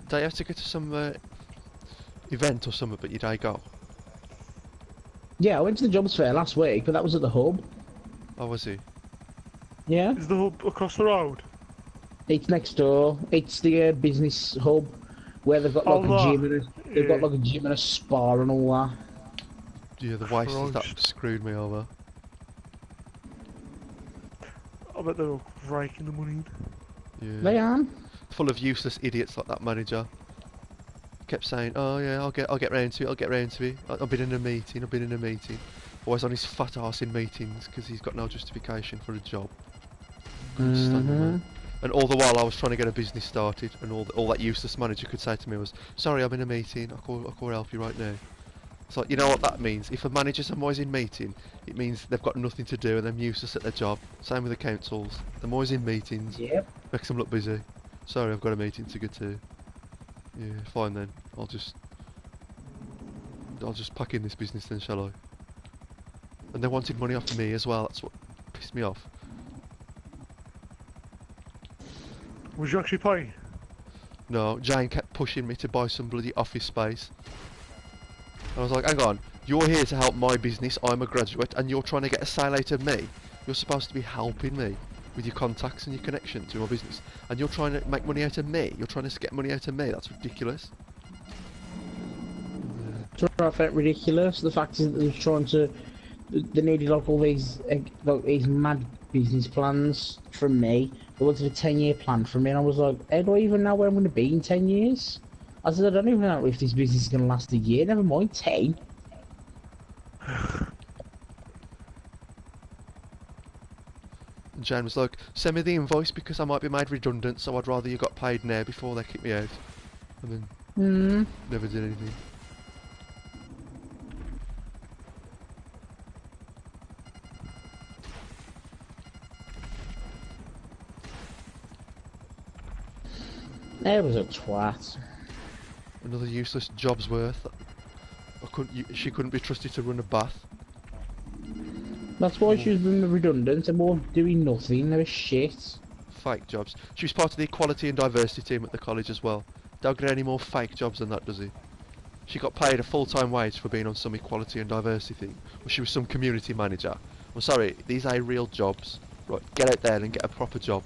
Don't you have to go to some event or something, but you don't go? Yeah, I went to the jobs fair last week, but that was at the hub. Oh, was he? Yeah. Is the hub across the road? It's next door. It's the business hub where they've got like a gym and they've got like a gym and a spa and all that. Yeah, the wasters that screwed me over. I bet they're all raking the money in. Yeah. They are. Full of useless idiots like that manager. Kept saying, "Oh yeah, I'll get round to it. I'll get round to it. I've been in a meeting. I've been in a meeting." Always on his fat arse in meetings because he's got no justification for a job. And all the while I was trying to get a business started, and all that useless manager could say to me was, "Sorry, I'm in a meeting. I'll help you right now." It's like, you know what that means? If a manager's always in meeting, it means they've got nothing to do and they're useless at their job. Same with the councils. They're always in meetings. Yep. Makes them look busy. Sorry, I've got a meeting to go to. Yeah, fine then. I'll just pack in this business then, shall I? And they wanted money off me as well. That's what pissed me off. Was you actually paying? No, Jane kept pushing me to buy some bloody office space. I was like, hang on, you're here to help my business, I'm a graduate, and you're trying to get a sale out of me. You're supposed to be helping me with your contacts and your connection to my business. And you're trying to make money out of me. You're trying to get money out of me. That's ridiculous. So I felt ridiculous. The fact is that they were trying to... They needed like all these mad business plans from me. They wanted a 10-year plan from me, and I was like, how do I even know where I'm going to be in 10 years? I said, I don't even know if this business is going to last a year, never mind 10. And Jane was like, send me the invoice because I might be made redundant, so I'd rather you got paid now before they kick me out. And then never did anything. There was a twat. Another useless job's worth. She couldn't be trusted to run a bath. That's why she was being redundant. They were doing nothing. They were shit. Fake jobs. She was part of the equality and diversity team at the college as well. Don't get any more fake jobs than that, does he? She got paid a full-time wage for being on some equality and diversity thing. Well, she was some community manager. I'm sorry, these are real jobs. Right, get out there and get a proper job.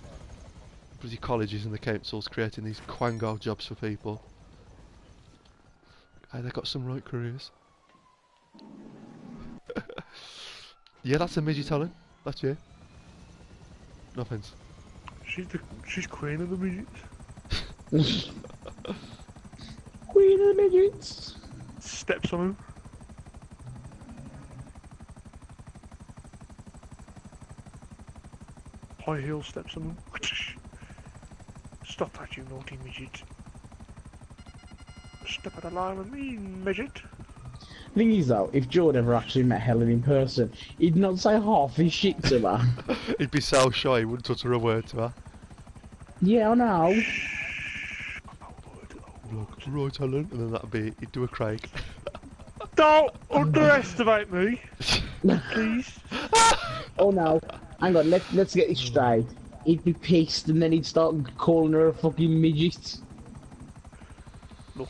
Bloody colleges and the councils creating these quango jobs for people. Hey, they got some right careers. Yeah, that's a midget, Helen. That's you. No offence. She's queen of the midgets. Queen of the midgets. Steps on him. High heel steps on him. Stop that, you naughty midget. Step out of line with me, midget. Thing is though, if George ever actually met Helen in person, he'd not say half his shit to her. He'd be so shy he wouldn't utter a word to her. Yeah, I know. Look, right, Helen, and then that'd be, he'd do a Craig. Don't underestimate me, please. Oh no. Hang on, let's get this straight. He'd be pissed and then he'd start calling her a fucking midget. Look,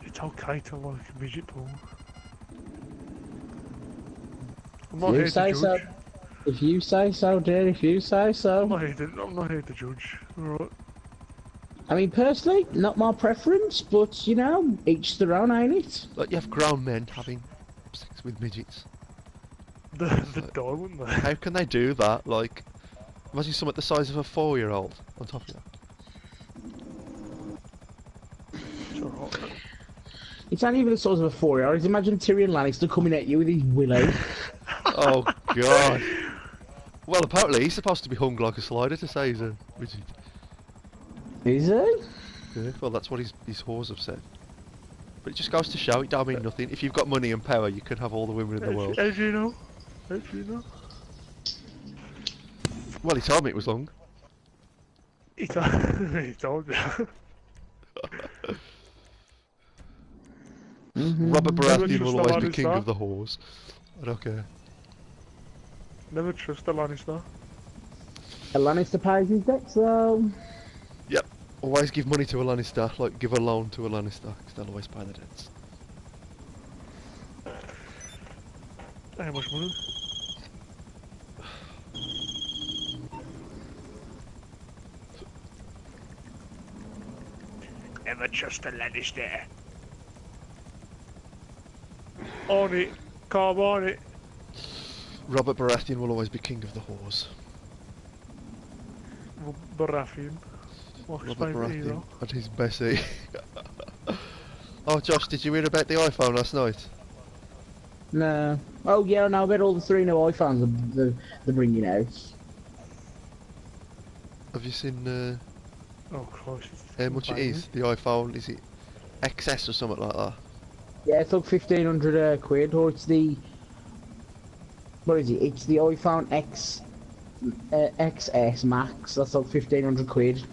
it's okay to like a midget porn. I'm not here to judge. So. If you say so, dear, if you say so. I'm not here to judge, alright? I mean, personally, not my preference, but, you know, each their own, ain't it? Like, you have grown men having sex with midgets. They'd die, wouldn't they? How can they do that? Like, imagine someone the size of a 4-year-old on top of that. It's alright. It's not even the size of a 4-year-old. Imagine Tyrion Lannister coming at you with his willow. Oh, God. Well, apparently he's supposed to be hung like a slider to say he's a midget. Is he? Yeah, well, that's what his whores have said. But it just goes to show, it don't mean nothing. If you've got money and power, you can have all the women in the world. How do you know? How do you know? Well, he told me it was long. He told you. Robert Baratheon Never will trust always be the king Lannister. of the whores. I don't care. Never trust a Lannister. A Lannister pays his debts, though. Yep. Always give money to a Lannister, like give a loan to a Lannister, because they'll always pay their debts. How much money? Never trust a Lannister. On it. Come on it. Robert Baratheon will always be king of the whores. Baratheon. What's his Robert favourite Baratheon hero? and his Bessie. Oh, Josh, did you read about the iPhone last night? No. Oh, yeah, no, I bet all the 3 new iPhones they're bringing out. Have you seen Oh Christ. how much it is? The iPhone, is it XS or something like that? Yeah, it's like 1,500 quid, or it's the... What is it? It's the iPhone XS Max, that's like 1,500 quid.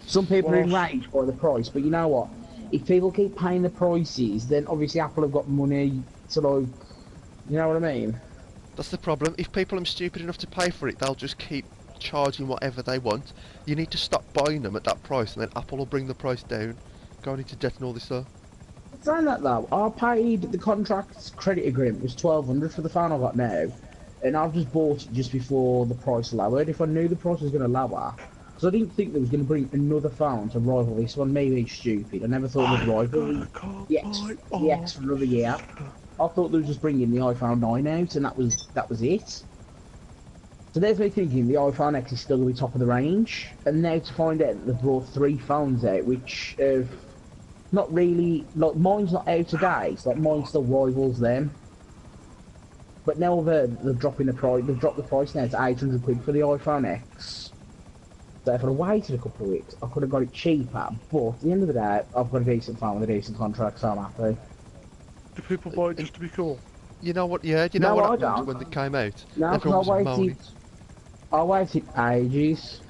Some people are enraged by the price, but you know what? If people keep paying the prices, then obviously Apple have got money to like... You know what I mean? That's the problem. If people are stupid enough to pay for it, they'll just keep charging whatever they want. You need to stop buying them at that price, and then Apple will bring the price down. Going into debt and all this stuff. Saying that though, I paid the contract credit agreement was 1,200 for the phone I got now, and I've just bought it just before the price lowered. If I knew the price was going to lower, because I didn't think they was going to bring another phone to rival this one. Maybe stupid. I never thought it would rival the X for another year. I thought they were just bringing the iPhone 9 out, and that was it. So there's me thinking the iPhone X is still going to be top of the range, and now to find out that they've brought 3 phones out, which not really, like mine's not out today, so like mine still rivals them. But now they're dropping the price. They've dropped the price now to 800 quid for the iPhone X. So if I'd waited a couple of weeks, I could have got it cheaper. But at the end of the day, I've got a decent phone with a decent contract, so I'm happy. Do people buy it just to be cool? You know what? Yeah, do you know No, I what happened don't. when it came out? No, Everyone was moaning. I waited ages.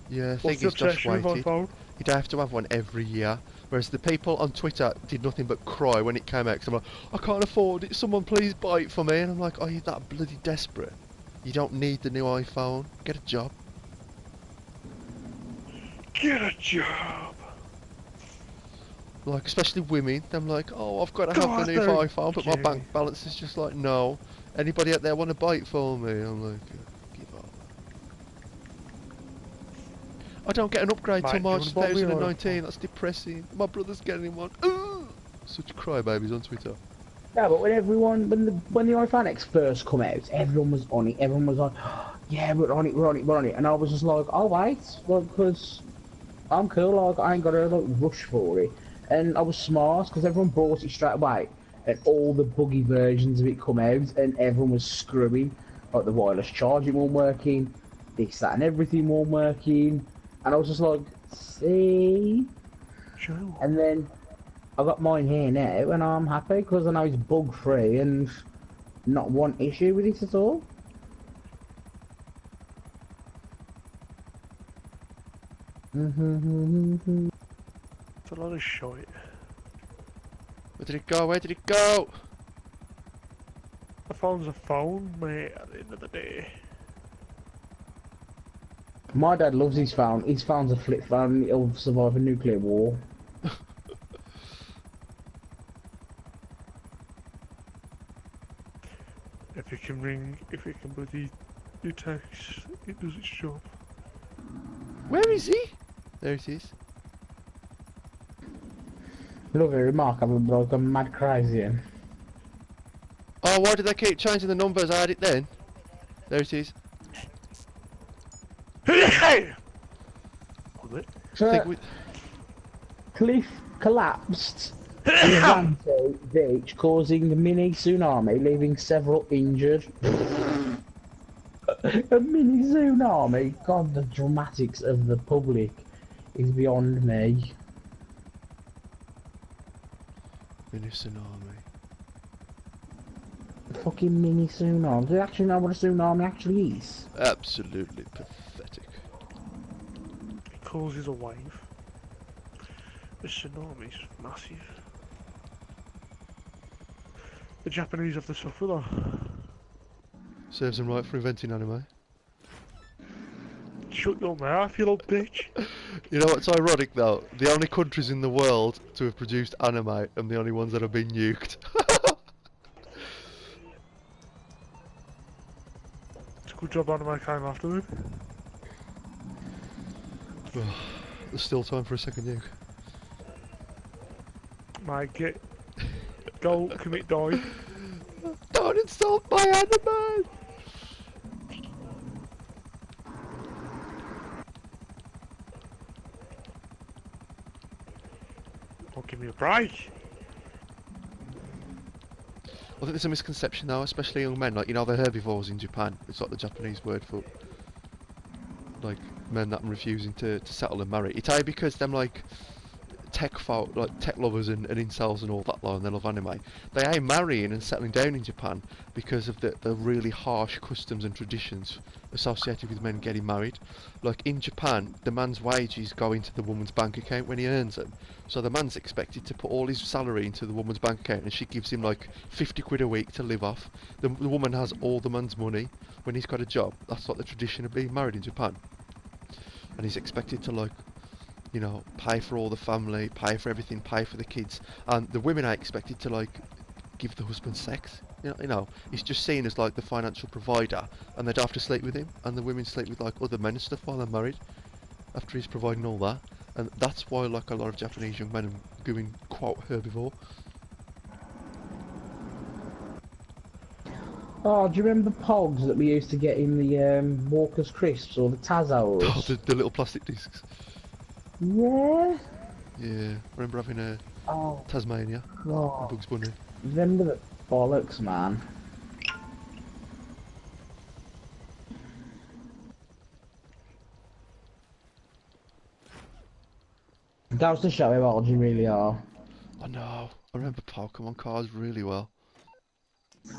Yeah, What's thing the is, Josh obsession with waited. iPhone? You don't have to have one every year. Whereas the people on Twitter did nothing but cry when it came out. Cause I'm like, I can't afford it. Someone please buy it for me. And I'm like, are you that bloody desperate? You don't need the new iPhone. Get a job. Get a job. Like, especially women, I'm like, oh, I've got to Go have the out new there, iPhone, but my Jay. bank balance is just like, no. Anybody out there want to bite for me? I'm like, give up. I don't get an upgrade till Mate, do you March want to buy me an 2019, iPhone? that's depressing. My brother's getting one. Ooh! Such crybabies on Twitter. Yeah, but when the iPhone X first come out, everyone was on it. Everyone was like, yeah, we're on it, we're on it, we're on it. And I was just like, oh wait, well, because I'm cool, like I ain't got to like rush for it. And I was smart because everyone bought it straight away, and all the buggy versions of it come out, and everyone was screwing. Like the wireless charging wasn't working, this, that, and everything wasn't working. And I was just like, see. Sure. And then I got mine here now, and I'm happy because I know it's bug free and not one issue with it at all. It's a lot of shite. Where did it go? Where did it go? A phone's a phone, mate, at the end of the day. My dad loves his phone. His phone's a flip phone. It'll survive a nuclear war. If it can ring, if it can bloody do text, it does its job. Where is he? There it is. Look, remarkable, but I'm mad crazy. Oh, why did they keep changing the numbers? I had it then. There it is. Hey! Was it? Think we... Cliff collapsed in Zanto Beach, causing a mini tsunami, leaving several injured. A mini tsunami? God, the dramatics of the public is beyond me. Mini tsunami. Fucking mini tsunami. Do you actually know what a tsunami actually is? Absolutely pathetic. It causes a wave. The tsunami's massive. The Japanese have to suffer though. Serves them right for inventing anime. Shut your mouth, you little bitch. You know what's ironic though? The only countries in the world to have produced anime and the only ones that have been nuked. It's a good job anime came after it. There's still time for a second nuke. Mate, go commit die. Don't insult my anime! Don't give me a break. I think there's a misconception though, especially young men, like, you know, the herbivores in Japan. It's like the Japanese word for, like, men that are refusing to settle and marry. It's either because them, like, tech lovers and incels and all that lot, and they love anime. They are marrying and settling down in Japan because of the really harsh customs and traditions associated with men getting married. Like in Japan, the man's wages go into the woman's bank account when he earns them. So the man's expected to put all his salary into the woman's bank account, and she gives him like 50 quid a week to live off. The woman has all the man's money when he's got a job. That's like the tradition of being married in Japan. And he's expected to, like, you know, pay for all the family, pay for everything, pay for the kids, and the women are expected to, like, give the husband sex. You know, he's just seen as like the financial provider, and they'd have to sleep with him, and the women sleep with like other men and stuff while they're married, after he's providing all that, and that's why like a lot of Japanese young men are going quote herbivore. Oh, do you remember the pogs that we used to get in the Walker's Crisps or the Tazos? Oh, the little plastic discs. Yeah. Yeah, I remember having a Oh, Tasmania, God. and Bugs Bunny. Remember the bollocks, man. Goes to show how old you really are. I know, I remember Pokemon cards really well.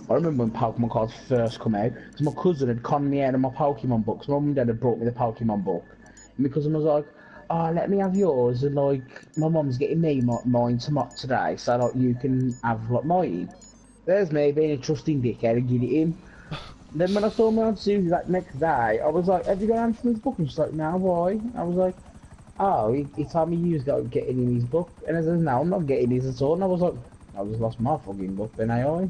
I remember when Pokemon cards first come out, because my cousin had conned me out of my Pokemon books. My mum and dad had brought me the Pokemon book. And my cousin was like, oh, let me have yours, and like, my mum's getting me mine today, so like, you can have like mine. There's me being a trusting dickhead and get it in. Then when I saw my aunt Susie that next day, I was like, have you got Anthony's book? And she's like, no, why? I was like, oh, he told me he was getting in his book, and I said, no, I'm not getting his at all. And I was like, I just lost my fucking book then, AI.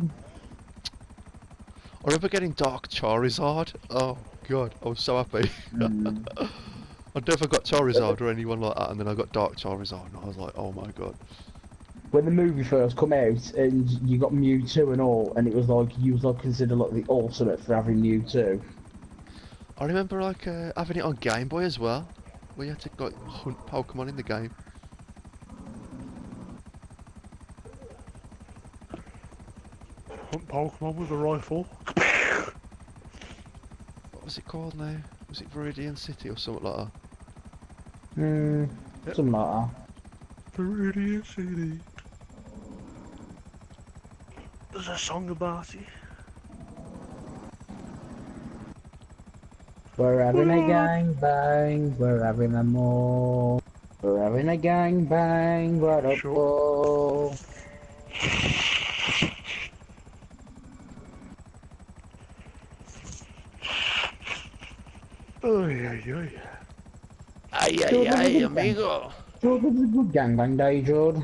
I remember getting Dark Charizard. Oh god, I was so happy. Mm. I never got Charizard or anyone like that, and then I got Dark Charizard, and I was like, oh my god. When the movie first come out, and you got Mewtwo and all, and it was like, you was like considered like the ultimate for having Mewtwo. I remember like having it on Game Boy as well, where you had to like hunt Pokemon in the game. Hunt Pokemon with a rifle. What was it called now? Was it Viridian City or something like that? Something like that. Viridian City. There's a song about it. We're having a gang bang, we're having a more. We're having a gang bang, what up, Sure. Ay, ay, ay. Ay, ay, ay, amigo. George, it was a good gangbang day, George.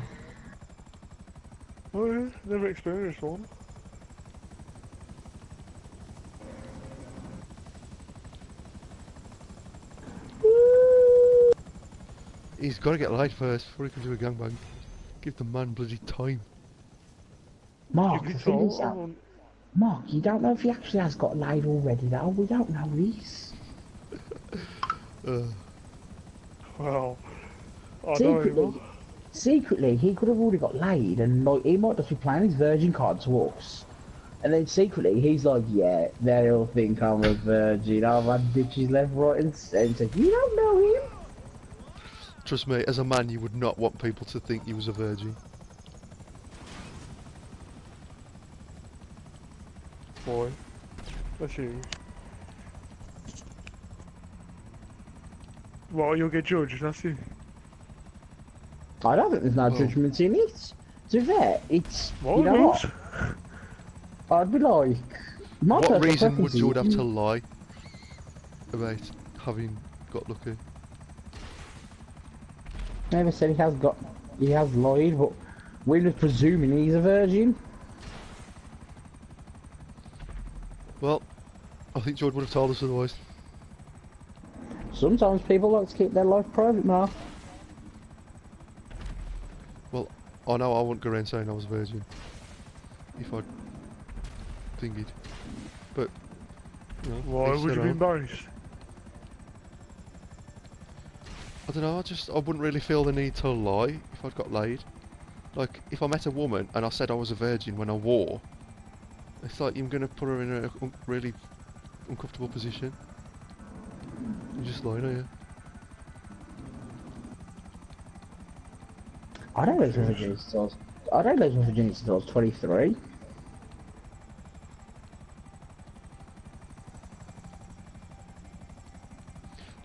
Oh yeah, never experienced one. He's got to get laid first before he can do a gangbang. Give the man bloody time. Mark, Give the it thing is that, all. Mark, you don't know if he actually has got laid already, though. We don't know this. Well, I know him. Secretly, he could have already got laid, and like he might just be playing his virgin card to us. And then secretly, he's like, yeah, they'll think I'm a virgin. I've had bitches left, right, and centre. You don't know him. Trust me, as a man, you would not want people to think you was a virgin. Boy, that's you. Well, you'll get judged, that's you. I don't think there's no judgment in it. To be fair, it's, Well, you know what? I'd be like, what reason would Jord have to lie about having got lucky? Never said he has lied, but we're just presuming he's a virgin. Well, I think Jord would have told us otherwise. Sometimes people like to keep their life private, Mark. Well, I know I wouldn't go around saying I was a virgin if I'd thingied. But, you know, Why would you be embarrassed? I don't know, I wouldn't really feel the need to lie if I'd got laid. Like, if I met a woman and I said I was a virgin when I wore, it's like you're going to put her in a really uncomfortable position. You're just lying, are you? I don't lose my virginity until I was 23.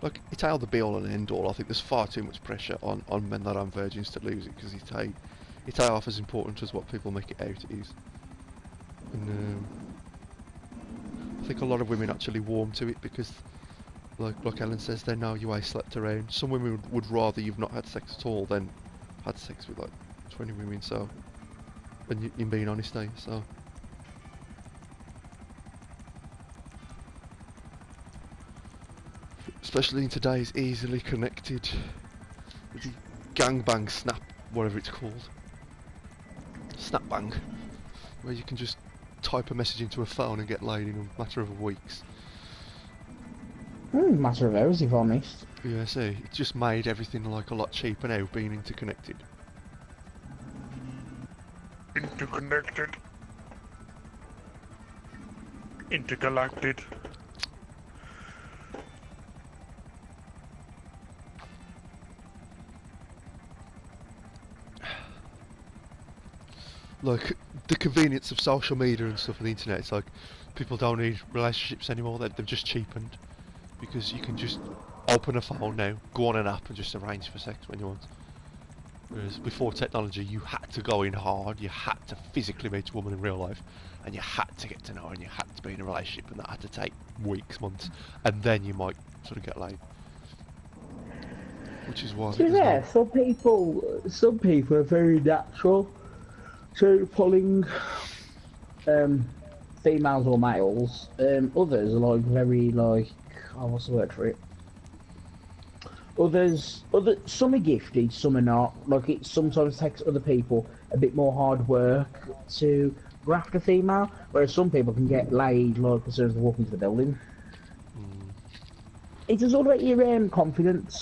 Like, it's out the be all and end all. I think there's far too much pressure on men that are virgins to lose it, because it's half as important as what people make it out it is. And I think a lot of women actually warm to it because, like Ellen says, they know you ain't slept around. Some women would rather you've not had sex at all than had sex with like 20 women. So, and in being honest, so. Especially in today's easily connected the gangbang snap, whatever it's called. Snapbang. Where you can just type a message into a phone and get laid in a matter of weeks. Matter of hours, if honest. Yeah, see, it just made everything like a lot cheaper now, being interconnected. Interconnected. Intergalactic. Like, the convenience of social media and stuff on the internet, it's like, people don't need relationships anymore, they've just cheapened. Because you can just open a phone now, go on an app and just arrange for sex when you want. Whereas before technology, you had to go in hard, you had to physically meet a woman in real life, and you had to get to know her, and you had to be in a relationship, and that had to take weeks, months, and then you might sort of get laid. which is why I To think be there's fair, no... some people are very natural to pulling females or males. Others are like very like, oh, what's the word for it? Some are gifted, some are not. Like it sometimes takes other people a bit more hard work to graft a female, whereas some people can get laid like as soon as they walk into the building. It's just all about your confidence.